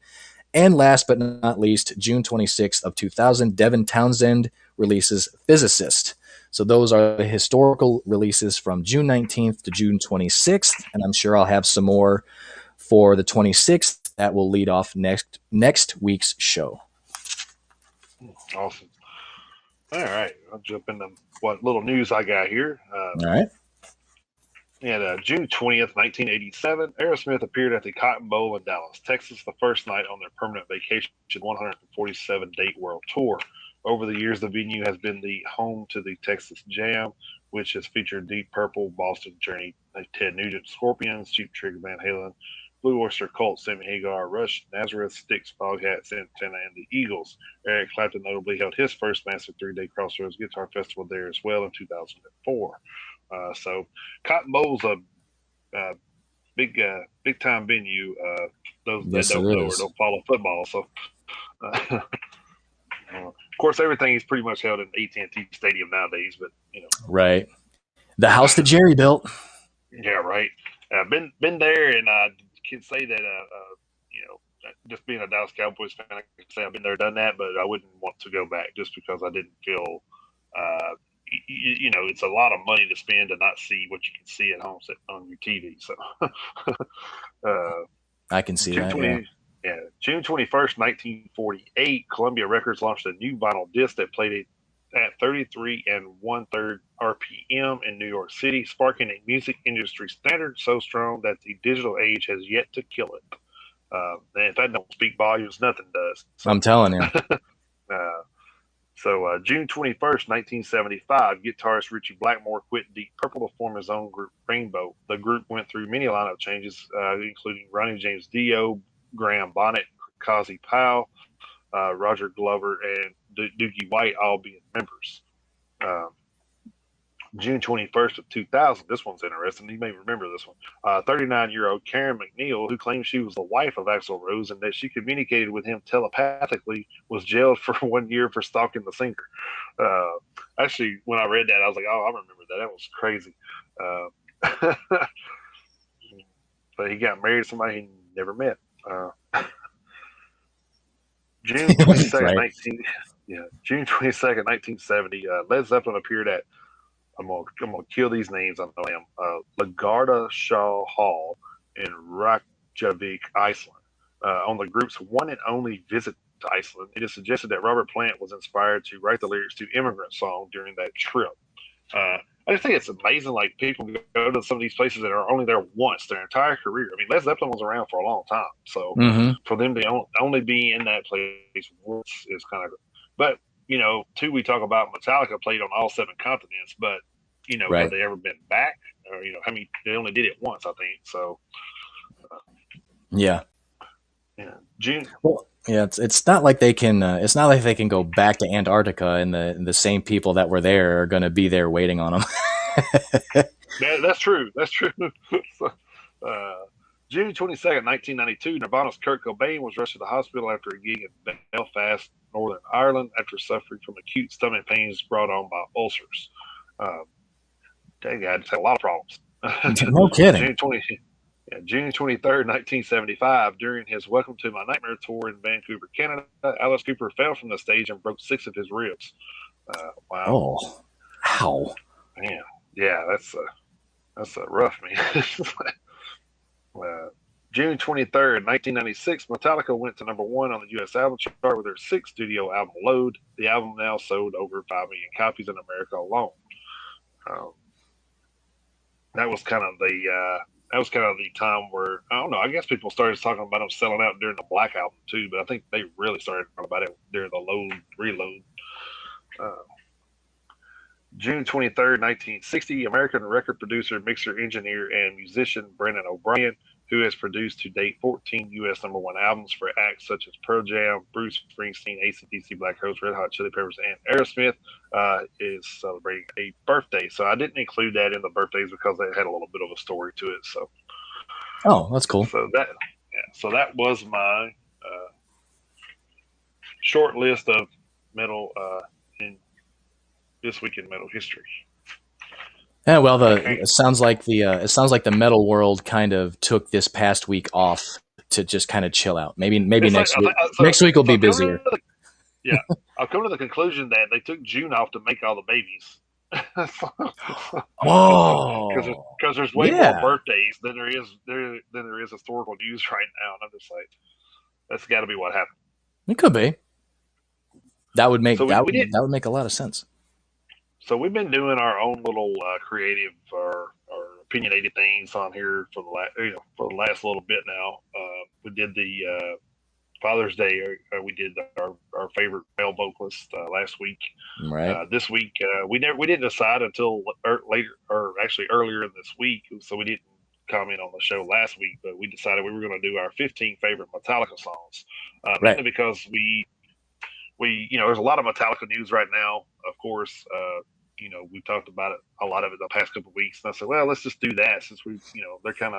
And last but not least, June 26th of 2000, Devin Townsend releases Physicist. So those are the historical releases from June 19th to June 26th, and I'm sure I'll have some more for the 26th that will lead off next week's show. Awesome. All right, I'll jump into what little news I got here. All right. And June 20th, 1987, Aerosmith appeared at the Cotton Bowl in Dallas, Texas, the first night on their permanent vacation 147-date world tour. Over the years, the venue has been the home to the Texas Jam, which has featured Deep Purple, Boston Journey, Ted Nugent, Scorpions, Cheap Trick, Van Halen, Blue Oyster Cult, Sammy Hagar, Rush, Nazareth, Styx, Foghat, Santana, and the Eagles. Eric Clapton notably held his first massive 3-day Crossroads Guitar Festival there as well in 2004. So Cotton Bowl's a big time venue. Those yes, that don't know or don't follow football. So, of course, everything is pretty much held in AT&T Stadium nowadays. But right, the house that Jerry built. Yeah, right. Been there, and I can say that just being a Dallas Cowboys fan, I can say I've been there, done that, but I wouldn't want to go back just because I didn't feel. It's a lot of money to spend to not see what you can see at home on your TV. So, I can see that. June 21st, 1948, Columbia Records launched a new vinyl disc that played it at 33 1/3 RPM in New York City, sparking a music industry standard so strong that the digital age has yet to kill it. And if that don't speak volumes, nothing does. So, I'm telling you. So June 21st, 1975, guitarist Ritchie Blackmore quit Deep Purple to form his own group, Rainbow. The group went through many lineup changes, including Ronnie James Dio, Graham Bonnet, Kazi Powell, Roger Glover, and Doogie White all being members. June 21st of 2000, this one's interesting. You may remember this one. 39-year-old Karen McNeil, who claimed she was the wife of Axl Rose and that she communicated with him telepathically, was jailed for 1 year for stalking the singer. Actually, when I read that, I was like, oh, I remember that. That was crazy. But he got married to somebody he never met. June 22nd, June 22nd, 1970, Led Zeppelin appeared at I'm gonna kill these names. I know I am. Lagarda Shaw Hall in Reykjavik, Iceland. On the group's one and only visit to Iceland, it is suggested that Robert Plant was inspired to write the lyrics to "Immigrant Song" during that trip. I just think it's amazing. Like people go to some of these places that are only there once their entire career. I mean, Led Zeppelin was around for a long time, so Mm-hmm. for them to only be in that place once is kind of. But too, we talk about Metallica played on all seven continents, but have Right. they ever been back? Or how many? They only did it once, I think. So Yeah. yeah, June. Well, yeah, it's not like they can it's not like they can go back to Antarctica and the same people that were there are going to be there waiting on them. That's true. That's true. So, uh, June 22nd, 1992, Nirvana's Kurt Cobain was rushed to the hospital after a gig in Belfast, Northern Ireland, after suffering from acute stomach pains brought on by ulcers. Um, that guy just had a lot of problems. No kidding. June 20, yeah, June 23rd, 1975, during his Welcome to My Nightmare tour in Vancouver, Canada, Alice Cooper fell from the stage and broke 6 of his ribs. Wow, Oh, ow. man, yeah, that's a rough, man. uh, June 23rd, 1996, Metallica went to #1 on the U.S. album chart with their sixth studio album, Load. The album now sold over 5 million copies in America alone. Um, that was kind of the time where I don't know. I guess people started talking about them selling out during the Black album too, but I think they really started talking about it during the Load Reload. Uh, June 23rd, 1960, American record producer, mixer, engineer, and musician Brendan O'Brien, who has produced to date 14 U.S. #1 albums for acts such as Pearl Jam, Bruce Springsteen, AC/DC, Black Crowes, Red Hot Chili Peppers, and Aerosmith, is celebrating a birthday. So I didn't include that in the birthdays because it had a little bit of a story to it. So, Oh, that's cool. so that was my short list of metal in this week in metal history. Yeah, well, Okay. it sounds like the metal world kind of took this past week off to just kind of chill out. Maybe It's like next week. so. Next week will So be I've come to busier. yeah, I've come to the conclusion that they took June off to make all the babies. Oh, Because there's way more yeah. birthdays than there is historical news right now, and I'm just like, that's got to be what happened. It could be. That would So make we did. that would make a lot of sense. So we've been doing our own little creative or opinionated things on here for the last little bit now. We did the Father's Day. We did our favorite male vocalist last week. Right. This week we didn't decide until later, or actually earlier in this week, so we didn't comment on the show last week. But we decided we were going to do our 15 favorite Metallica songs, Right. mainly because there's a lot of Metallica news right now. Of course, we've talked about it a lot of it the past couple of weeks, and I said, well, let's just do that since they're kind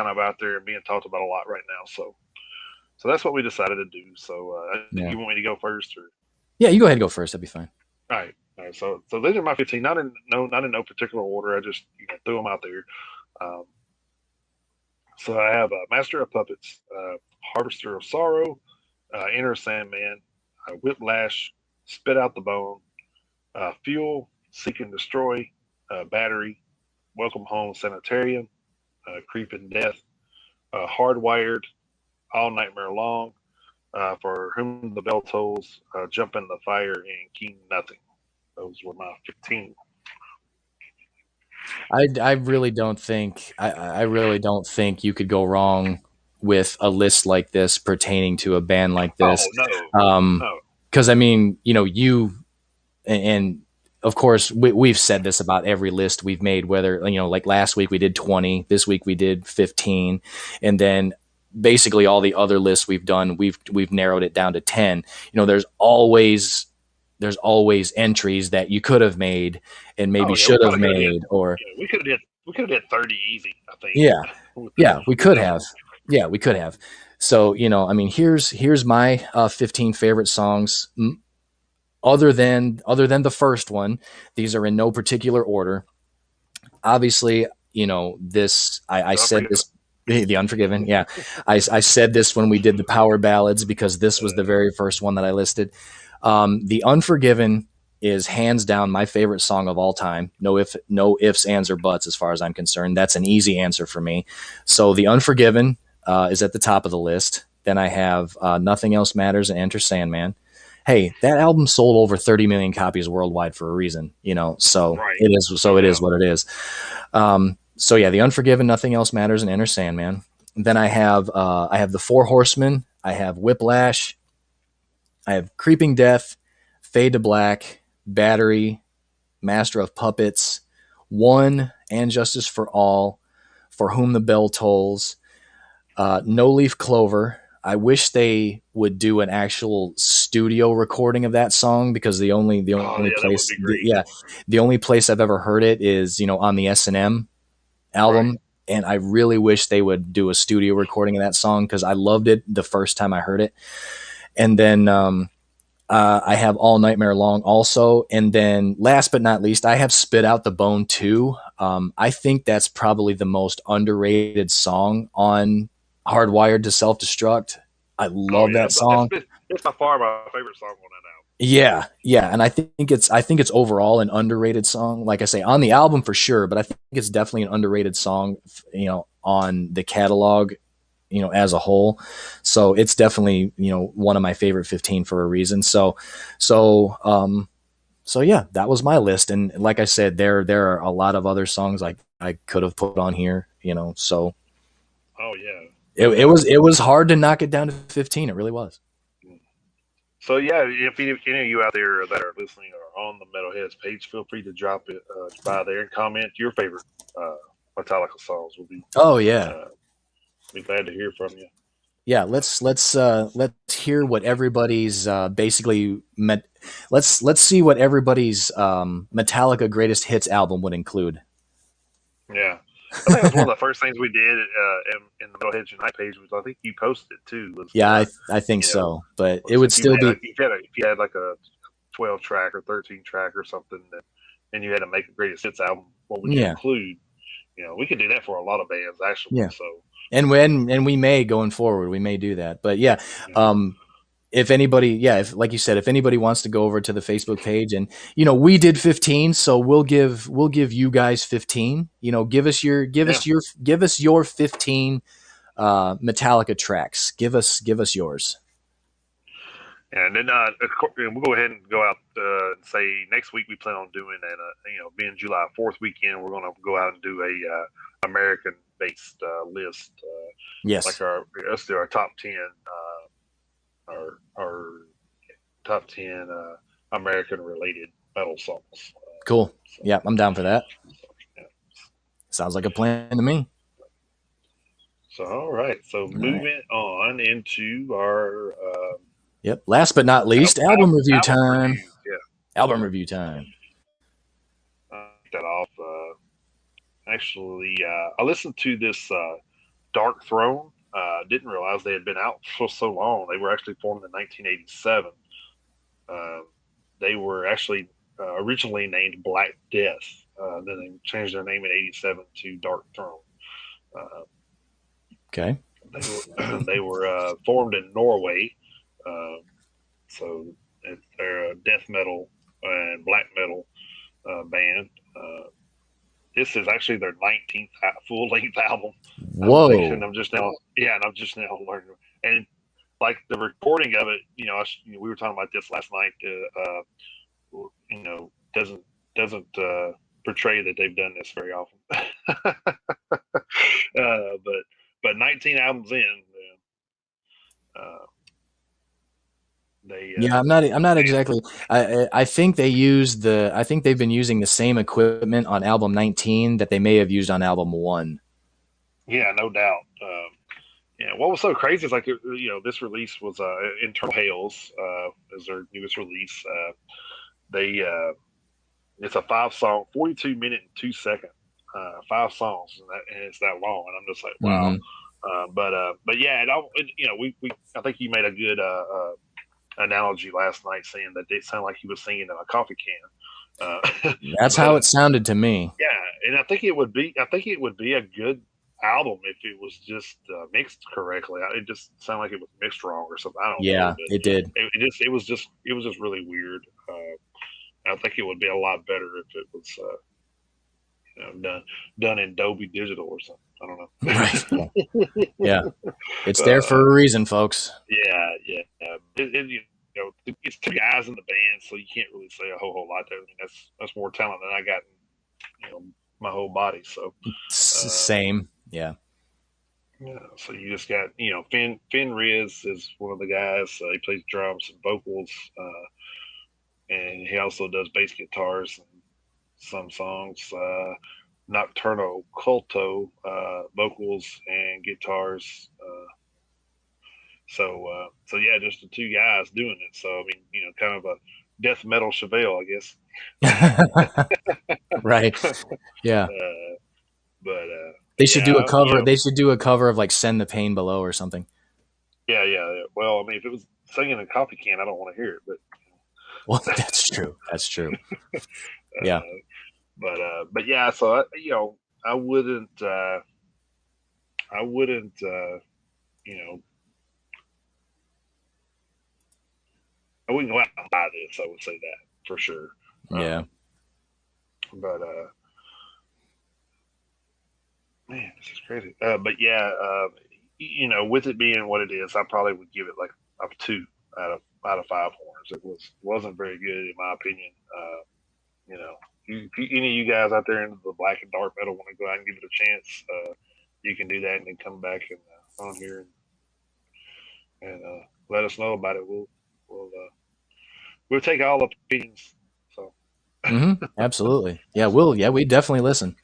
of out there and being talked about a lot right now. So that's what we decided to do. So Yeah. you want me to go first, or Yeah. You go ahead and go first. That'd be fine. all right. So these are my 15. Not in no particular order. I just threw them out there. Um, so I have Master of Puppets, Harvester of Sorrow, Enter Sandman, Whiplash, Spit Out the Bone, Fuel, Seek and Destroy, Battery, Welcome Home Sanitarium, Creeping Death, Hardwired, All Nightmare Long, For Whom the Bell Tolls, Jump in the Fire, and King Nothing. Those were my 15. I really don't think I really don't think you could go wrong with a list like this pertaining to a band like this. Oh no, Um, no. because I mean, you and of course we've said this about every list we've made, whether like last week we did 20, this week we did 15, and then basically all the other lists we've done we've narrowed it down to 10. There's always entries that you could have made and maybe Oh yeah, we should have probably could have did. made, or We could have did 30 easy. I think yeah, with that yeah, we with could that have. one. Yeah, we could have. So, I mean, here's my 15 favorite songs. Other than the first one, these are in no particular order. Obviously, this I The said Unforgiven. this, the Unforgiven. Yeah, I said this when we did the power ballads because this was the very first one that I listed. The Unforgiven is hands down my favorite song of all time. No ifs, ands, or buts as far as I'm concerned. That's an easy answer for me. So the Unforgiven is at the top of the list. Then I have Nothing Else Matters and Enter Sandman. hey, that album sold over 30 million copies worldwide for a reason, so Right. it is, No it is doubt. what it is. So yeah, The Unforgiven, Nothing Else Matters, and Enter Sandman. Then I have The Four Horsemen, I have Whiplash, I have Creeping Death, Fade to Black, Battery, Master of Puppets, One, and Justice for All, For Whom the Bell Tolls, No Leaf Clover. I wish they would do an actual studio recording of that song, because the Oh only yeah, that would place be great. the only place I've ever heard it is on the S&M Right. album, and I really wish they would do a studio recording of that song, because I loved it the first time I heard it. And then I have All Nightmare Long also. And then last but not least, I have Spit Out the Bone too. I think that's probably the most underrated song on Hardwired to Self Destruct. I Oh love yeah, that song. it's by far my favorite song on that album. Yeah, yeah, and I think it's overall an underrated song. Like I say, on the album for sure, but I think it's definitely an underrated song, on the catalog, as a whole. So it's definitely, one of my favorite 15 for a reason. So so yeah, that was my list. And like I said, there are a lot of other songs I could have put on here, so Oh yeah, it, no it doubt. was it was hard to knock it down to 15. It really was. So yeah, if any of you out there that are listening are on the Metalheads page, feel free to drop it by there and comment your favorite uh, Metallica songs. We'll Oh yeah. uh, be glad to hear from you. Yeah, let's hear what everybody's basically met. Let's see what everybody's Metallica greatest hits album would include. Yeah, I think that's one of the first things we did in the Metalheads Unite page. Was I think you posted it too. Was Yeah, I think so, but it was would if you still had be. if you had like a 12 track or 13 track or something, and you had to make a greatest hits album, what would you Yeah, include? We could do that for a lot of bands actually. yeah, So and we may going forward, we may do that. But yeah, yeah, um, if anybody, yeah, if like you said, if anybody wants to go over to the Facebook page, and we did 15, so we'll give you guys 15. yeah. Give us your 15 Metallica tracks. Give us yours. And then we'll go ahead and go out and say next week we plan on doing that. Being July 4th weekend, we're going to go out and do a American based list, like Yes. let's do our top 10, our top 10 American related metal songs. Cool. So, Yeah, I'm down for that. yeah. Sounds like a plan to me. So all right. So All right. moving on into our Yep. Last but not least, album review album time. reviews. Yeah. Album review time. That off. Actually, I listened to this Dark Throne. Didn't realize they had been out for so long. They were actually formed in 1987. Uh, they were actually originally named Black Death. Then they changed their name in '87 to Dark Throne. Uh, Okay. they were formed in Norway. Uh, so they're a death metal and black metal band. This is actually their 19th full length album, I believe, and Whoa. I'm just now learning. And like the recording of it, we were talking about this last night. Doesn't portray that they've done this very often. But 19 albums in, uh, they Yeah, I'm not exactly. I think they use the. I think they've been using the same equipment on album 19 that they may have used on album 1. yeah, no doubt. Yeah, what was so crazy is like this release was Internal Hails as their newest release. They It's a 5 song, 42 minute and 2 second, 5 songs, and it's that long, and I'm just like wow. Mm-hmm. But yeah, we I think you made a good analogy last night, saying that it sounded like he was singing in a coffee can. That's But how it sounded to me. yeah, and I think it would be a good album if it was just mixed correctly. It just sounded like it was mixed wrong or something. I don't know, Yeah, but it did. it was just really weird. I think it would be a lot better if it was done in Dolby Digital or something. I don't Right. know. Yeah. Yeah. It's there uh, for a reason, folks. yeah, yeah. it's two guys in the band, so you can't really say a whole lot there. I mean, that's more talent than I got in, my whole body. So, uh, Same. Yeah. yeah, so you just got, Finn Riz is one of the guys. He plays drums and vocals, and he also does bass guitars and some songs. Nocturno Culto, vocals and guitars. So yeah, just the two guys doing it. So I mean, kind of a death metal Chevelle, I guess. Right. Yeah. But They should do a yeah, cover. They should do a cover of like "Send the Pain Below" or something. yeah. Well, I mean, if it was singing in a coffee can, I don't want to hear it. Well, that's true. That's true. Yeah. Uh, but yeah. So I wouldn't. I wouldn't. You know, I wouldn't go out and buy this. I would say that for sure. Yeah. But man, this is crazy. But yeah, with it being what it is, I probably would give it like a 2 out of 5 horns. Wasn't very good in my opinion. You know, any of you guys out there into the black and dark metal want to go out and give it a chance, you can do that and then come back and on here and let us know about it. We'll take all opinions. So Absolutely. Yeah. We definitely listen.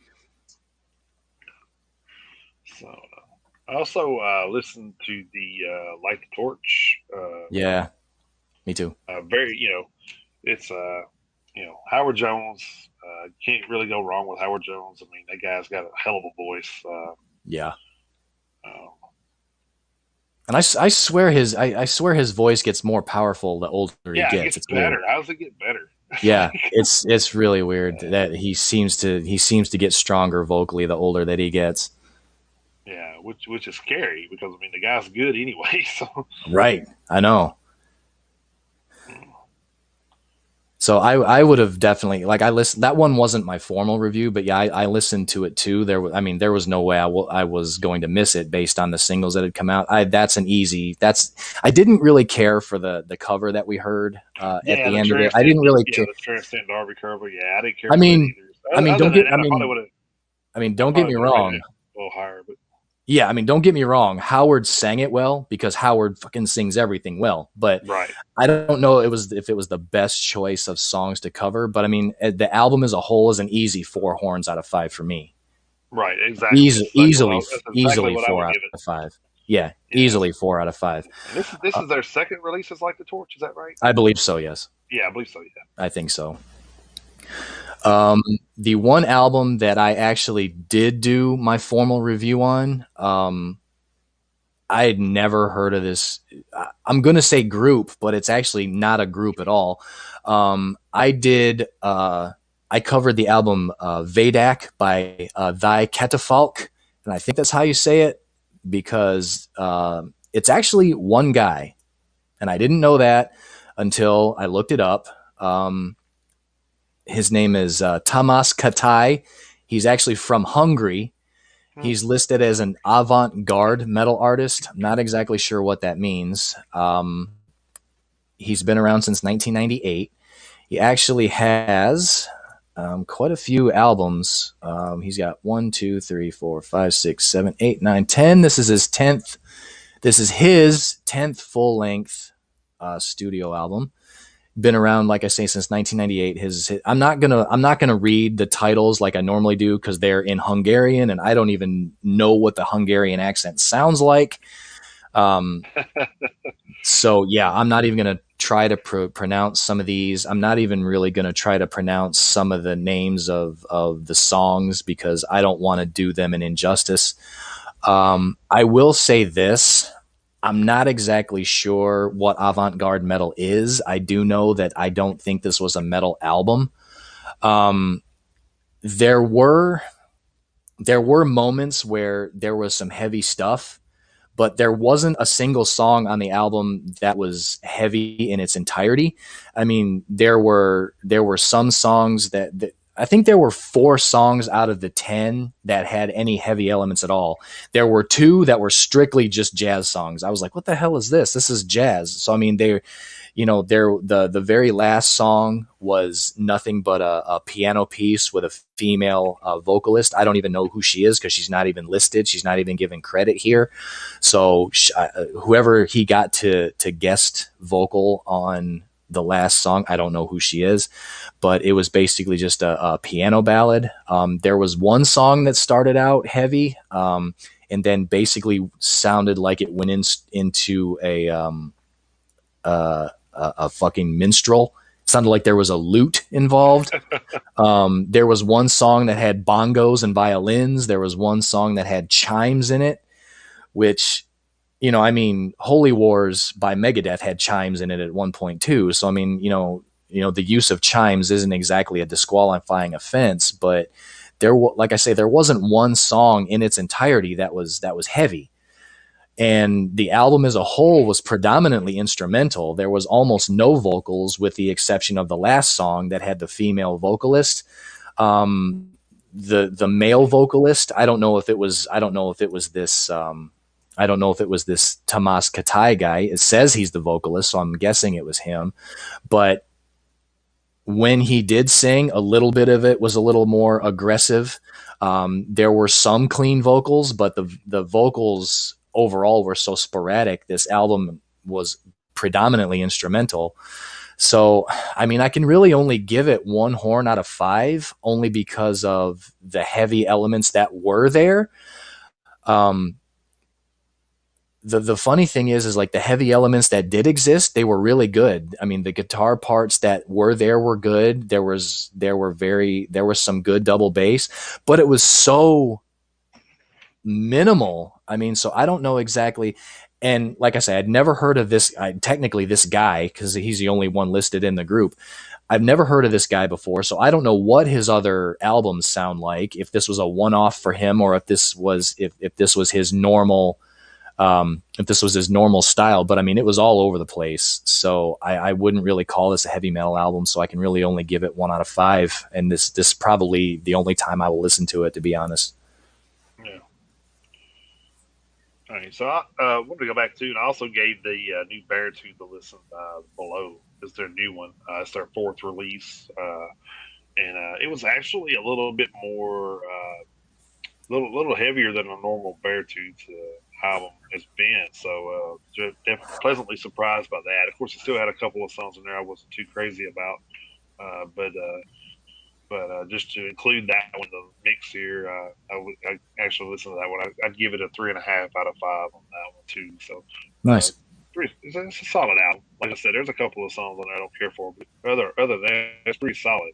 so I also listened to the Light the Torch. Yeah. Me too. Very, it's Howard Jones. Can't really go wrong with Howard Jones. I mean, that guy's got a hell of a voice. Yeah. Uh, And I swear I swear his voice gets more powerful the older he yeah, it gets. gets It's better. weird. How does it get better? Yeah, it's really weird that he seems to get stronger vocally the older that he gets. Yeah, which is scary because I mean the guy's good anyway. So Right. I know. So I would have definitely like I listened. That one wasn't my formal review, but yeah, I listened to it too. There was no way I was going to miss it based on the singles that had come out. That's an easy. I didn't really care for the cover that we heard at yeah, the end of it. I didn't really care. the Transcendent Darby cover. Yeah, I didn't care I for that mean, either. I mean, Other don't than get. that, I mean, I don't get probably me would have rated wrong. it a little higher. But Yeah, I mean, don't get me wrong. Howard sang it well because Howard fucking sings everything well. But right, I don't know if it was the best choice of songs to cover. But I mean, the album as a whole is an easy 4 horns out of 5 for me. right, exactly. That's exactly Easily what I four would out give it. of 5. Yeah, Yeah. easily 4 out of 5. And this is their second release as Like the Torch. Is that right? I believe so. Yes, Yeah, I believe so. Yeah. I think so. The one album that I actually did do my formal review on, I had never heard of this. I'm going to say group, but it's actually not a group at all. I covered the album Vedak by Thy Catafalque, and I think that's how you say it because it's actually one guy, and I didn't know that until I looked it up. His name is Tamas Katai. He's actually from Hungary. He's listed as an avant-garde metal artist. I'm not exactly sure what that means. He's been around since 1998. He actually has quite a few albums. He's got 1, 2, 3, 4, 5, 6, 7, 8, 9, 10. This is his 10th. This is his 10th full-length studio album. Been around, like I say, since 1998. I'm not gonna read the titles like I normally do because they're in Hungarian, and I don't even know what the Hungarian accent sounds like. So yeah, I'm not even gonna try to pronounce some of these. I'm not even really gonna try to pronounce some of the names of the songs because I don't want to do them an injustice. I will say this. I'm not exactly sure what avant-garde metal is. I do know that I don't think this was a metal album. There were moments where there was some heavy stuff, but there wasn't a single song on the album that was heavy in its entirety. I mean, there were some songs that I think there were 4 songs out of the 10 that had any heavy elements at all. There were 2 that were strictly just jazz songs. I was like, what the hell is this? This is jazz. So I mean, the very last song was nothing but a piano piece with a female vocalist. I don't even know who she is because she's not even listed. She's not even given credit here. So whoever he got to guest vocal on the last song, I don't know who she is, but it was basically just a piano ballad. There was one song that started out heavy, and then basically sounded like it went into a fucking minstrel. It sounded like there was a lute involved. There was one song that had bongos and violins. There was one song that had chimes in it, which, I mean, Holy Wars by Megadeth had chimes in it at one point too. So I mean, the use of chimes isn't exactly a disqualifying offense, but like I say, there wasn't one song in its entirety that was heavy. And the album as a whole was predominantly instrumental. There was almost no vocals, with the exception of the last song that had the female vocalist. The male vocalist, I don't know if it was this Tomas Katai guy. It says he's the vocalist, so I'm guessing it was him. But when he did sing, a little bit of it was a little more aggressive. There were some clean vocals, but the vocals overall were so sporadic. This album was predominantly instrumental. So, I mean, I can really only give it 1 horn out of 5, only because of the heavy elements that were there. The funny thing is like the heavy elements that did exist, they were really good. I mean, the guitar parts that were there were good. There was some good double bass, but it was so minimal. I mean, so I don't know exactly. And like I said, I'd never heard of this, technically this guy, because he's the only one listed in the group. I've never heard of this guy before, so I don't know what his other albums sound like, if this was a one-off for him, or if this was his normal style. But I mean, it was all over the place. So I wouldn't really call this a heavy metal album. So I can really only give it 1 out of 5. And this probably the only time I will listen to it, to be honest. Yeah. All right. So I wanted to go back to, and I also gave the new Beartooth a listen below. It's their new one. It's their 4th release. And it was actually a little bit more, little heavier than a normal Beartooth album has been. So definitely pleasantly surprised by that. Of course, it still had a couple of songs in there I wasn't too crazy about, but just to include that one in the mix here, I actually listened to that one. I'd give it a 3.5 out of 5 on that one too. So Nice. It's a solid album. Like I said, there's a couple of songs on there I don't care for, but other than that, it's pretty solid.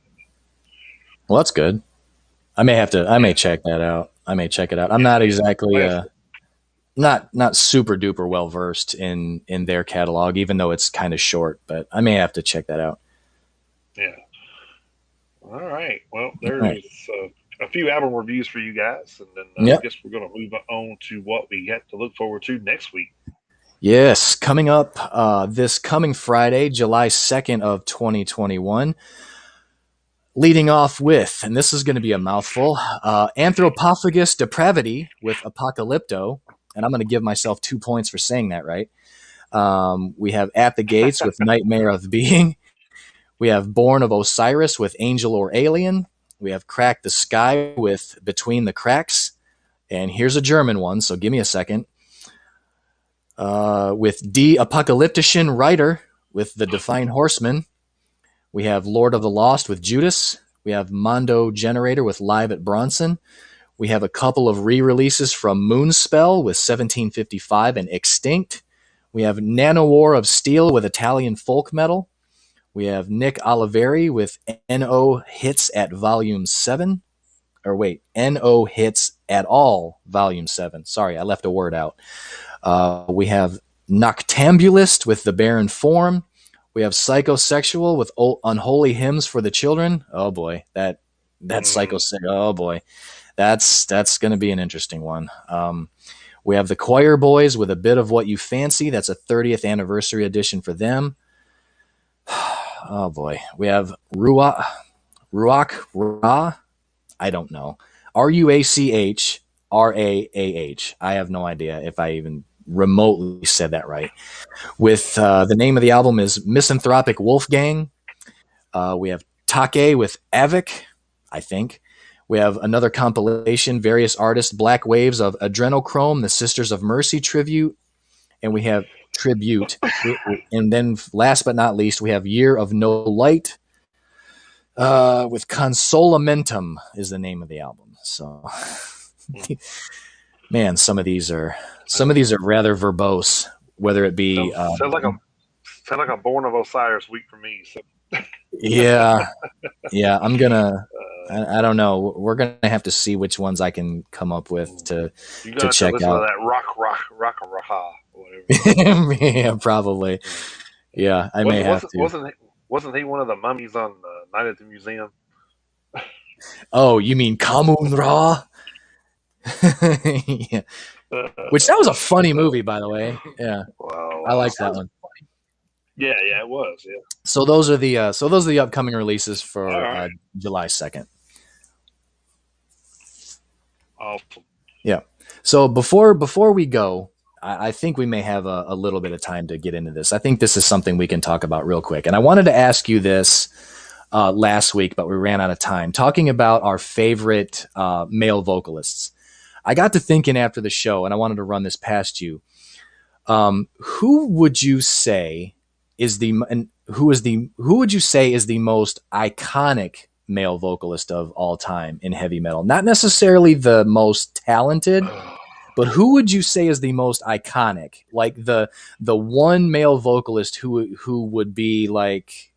Well, that's good. I may check that out. I may check it out. I'm not exactly not super duper well versed in their catalog, even though it's kind of short, but I may have to check that out. Yeah. All right. Well, there's a few album reviews for you guys, and then I guess we're going to move on to what we got to look forward to next week. Yes, coming up this coming Friday, July 2nd of 2021. Leading off with, and this is going to be a mouthful, Anthropophagus Depravity with Apocalypto, and I'm going to give myself 2 points for saying that right. We have At the Gates with Nightmare of Being. We have Born of Osiris with Angel or Alien. We have Crack the Sky with Between the Cracks. And here's a German one, so give me a second. With Die Apokalyptischen Reiter with The Divine Horseman. We have Lord of the Lost with Judas. We have Mondo Generator with Live at Bronson. We have a couple of re-releases from Moonspell with 1755 and Extinct. We have Nanowar of Steel with Italian folk metal. We have Nick Oliveri with NO Hits at Volume 7. Or wait, NO Hits at All Volume 7. Sorry, I left a word out. We have Noctambulist with The Barren Form. We have Psychosexual with Unholy Hymns for the Children. Oh boy, that's Psychosexual. Oh boy, that's going to be an interesting one. We have the Choir Boys with A Bit of What You Fancy. That's a 30th anniversary edition for them. Oh boy, we have Ruach Ra. I don't know. RUACHRAAH. I have no idea if I even remotely said that right. With the name of the album is Misanthropic Wolfgang. We have Take with Avik, I think. We have another compilation, various artists, Black Waves of Adrenochrome, the Sisters of Mercy tribute, and we have Tribute. And then last but not least, we have Year of No Light with Consolamentum is the name of the album. So, man, some of these are rather verbose, whether it be sounds like a Born of Osiris week for me. So. Yeah, I'm gonna. I don't know. We're gonna have to see which ones I can come up with to You're gonna check listen out. to that rock, whatever. Yeah, probably. Yeah, I may have to. Wasn't he one of the mummies on Night at the Museum? Oh, you mean Kamun Ra? Yeah. Which that was a funny movie, by the way. Yeah, well, I like that one. Yeah, it was. Yeah. So those are the upcoming releases for July 2nd. Awesome. Yeah. So before we go, I think we may have a little bit of time to get into this. I think this is something we can talk about real quick. And I wanted to ask you this last week, but we ran out of time. Talking about our favorite male vocalists. I got to thinking after the show, and I wanted to run this past you. Who would you say is the most iconic male vocalist of all time in heavy metal? Not necessarily the most talented, but who would you say is the most iconic? Like the one male vocalist who would be like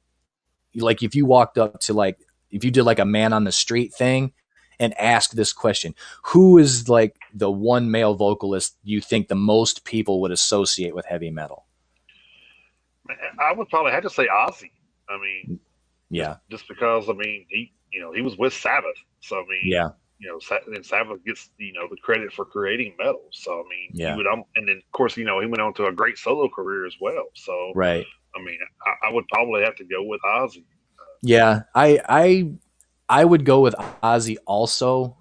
if you walked up to if you did like a man on the street thing and asked this question, who is like the one male vocalist you think the most people would associate with heavy metal? I would probably have to say Ozzy. I mean, yeah, just because he was with Sabbath, so I mean, yeah, and Sabbath gets the credit for creating metal. So I mean, yeah, and then of course he went on to a great solo career as well. So right. I mean, I would probably have to go with Ozzy. Yeah, I would go with Ozzy also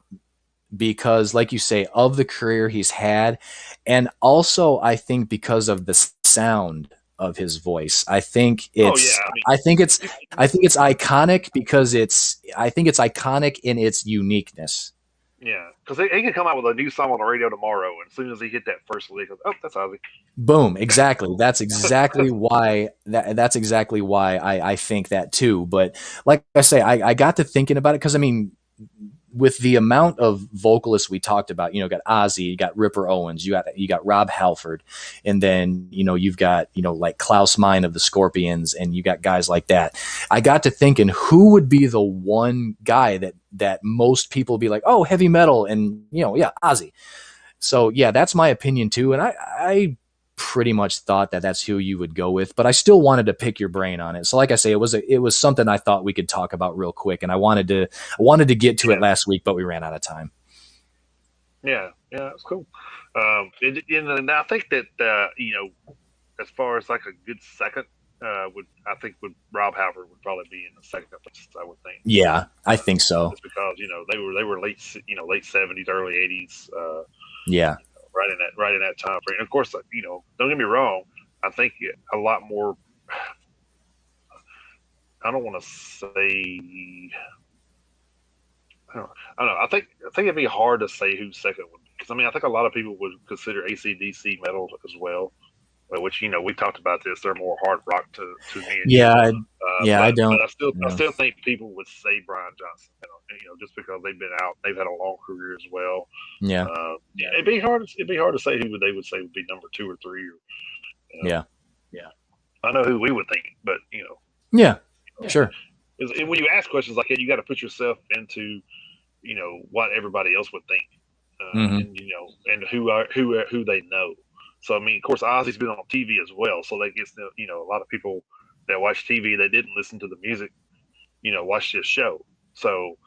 because, like you say, of the career he's had, and also I think because of the sound of his voice. I think it's iconic because it's iconic in its uniqueness. Yeah, because he could come out with a new song on the radio tomorrow, and as soon as he hit that first lick, oh, that's Ozzy. Boom! Exactly. That's exactly why. That's exactly why I think that too. But like I say, I got to thinking about it because I mean, with the amount of vocalists we talked about, you got Ozzy, you got Ripper Owens, you got Rob Halford, and then you've got like Klaus Meine of the Scorpions, and you got guys like that. I got to thinking, who would be the one guy that most people be like, oh, heavy metal, and yeah, Ozzy. So yeah, that's my opinion too, and I pretty much thought that's who you would go with, but I still wanted to pick your brain on it. So like I say, it was something I thought we could talk about real quick, and I wanted to get to it last week, but we ran out of time. Yeah, that's cool. And I think that as far as like a good second, would Rob Halford would probably be in the second place, I would think. Yeah, I think so. Just because they were late 70s, early 80s. Yeah. Right in that time frame. And of course, don't get me wrong. I think a lot more. I don't want to say. I don't know. I think it'd be hard to say who second would be, because I mean I think a lot of people would consider AC/DC metal as well, which we talked about this. They're more hard rock to me. Yeah, I don't. But I still think people would say Brian Johnson. Just because they've been out, they've had a long career as well. Yeah. It'd be hard to say who they would say would be number 2 or 3. Yeah. I know who we would think, but Yeah. Sure. And when you ask questions like that, you got to put yourself into what everybody else would think, and and who they know. So I mean, of course, Ozzy's been on TV as well, so that gets a lot of people that watch TV that didn't listen to the music, watch this show. So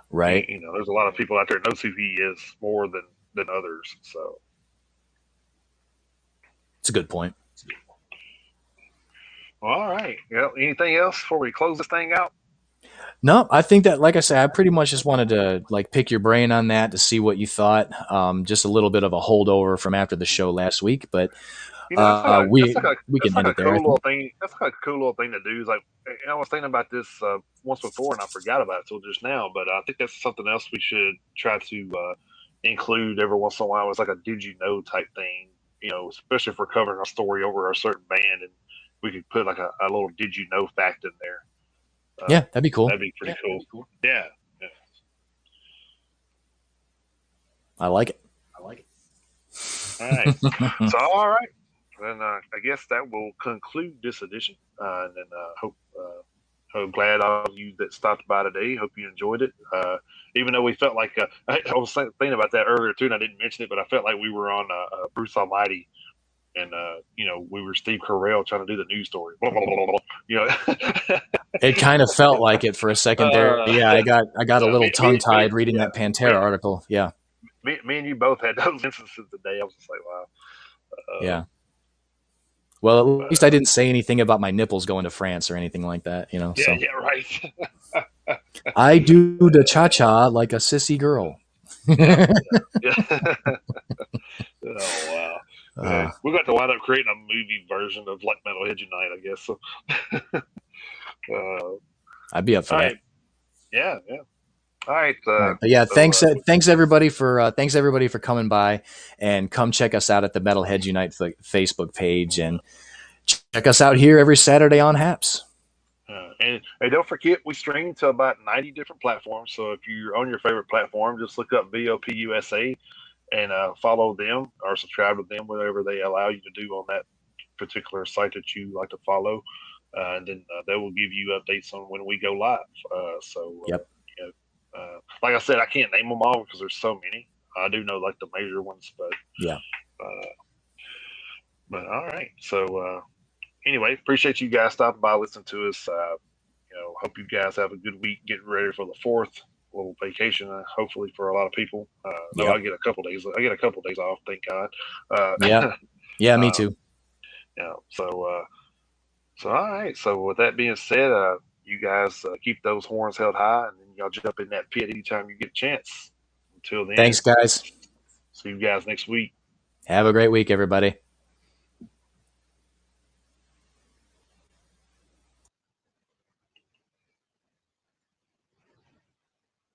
right, there's a lot of people out there that knows who he is more than others. So it's a good point. All right. Well, anything else before we close this thing out? No, I think that, like I said, I pretty much just wanted to like pick your brain on that to see what you thought. Just a little bit of a holdover from after the show last week, but That's like a we can end it there, cool I little think. thing. That's like a cool little thing to do. Is like, I was thinking about this once before, and I forgot about it till just now. But I think that's something else we should try to include every once in a while. It's like a did you know type thing. Especially if we're covering a story over a certain band, and we could put like a little did you know fact in there. Yeah, that'd be cool. That'd be pretty cool. Yeah. Yeah. I like it. All right. So, all right. Then I guess that will conclude this edition. And then hope glad all of you that stopped by today. Hope you enjoyed it. Even though we felt like I was thinking about that earlier too, and I didn't mention it, but I felt like we were on Bruce Almighty, and we were Steve Carell trying to do the news story. Blah, blah, blah, blah, you know. It kind of felt like it for a second there. Yeah, I got a little tongue tied reading yeah, that Pantera article. Yeah, me and you both had those instances today. I was just like, wow. yeah. Well, at least I didn't say anything about my nipples going to France or anything like that. Yeah, So yeah, right. I do the cha cha like a sissy girl. Yeah, yeah. Oh wow. Yeah. uh, We're going to wind up creating a movie version of like Metalhead Unite, I guess. So, I'd be up for all that. right. Yeah, yeah. All right. All right, but yeah, So, thanks everybody for coming by, and come check us out at the Metalheads Unite Facebook page, and check us out here every Saturday on Haps. and don't forget, we stream to about 90 different platforms. So if you're on your favorite platform, just look up VOP USA and follow them or subscribe to them, whatever they allow you to do on that particular site that you like to follow. And then they will give you updates on when we go live. Yep. You like I said, I can't name them all because there's so many. I do know like the major ones, but Yeah. uh, all right. So anyway, appreciate you guys stopping by, listening to us. Hope you guys have a good week, getting ready for the fourth little vacation. Hopefully for a lot of people. No, Yep. I get a couple days. I get a couple days off. Thank God. Yeah. Yeah. Me uh, too. yeah. So all right. So with that being said, you guys keep those horns held high, and then y'all jump in that pit anytime you get a chance. Until then, Thanks, guys. see you guys next week. Have a great week, everybody.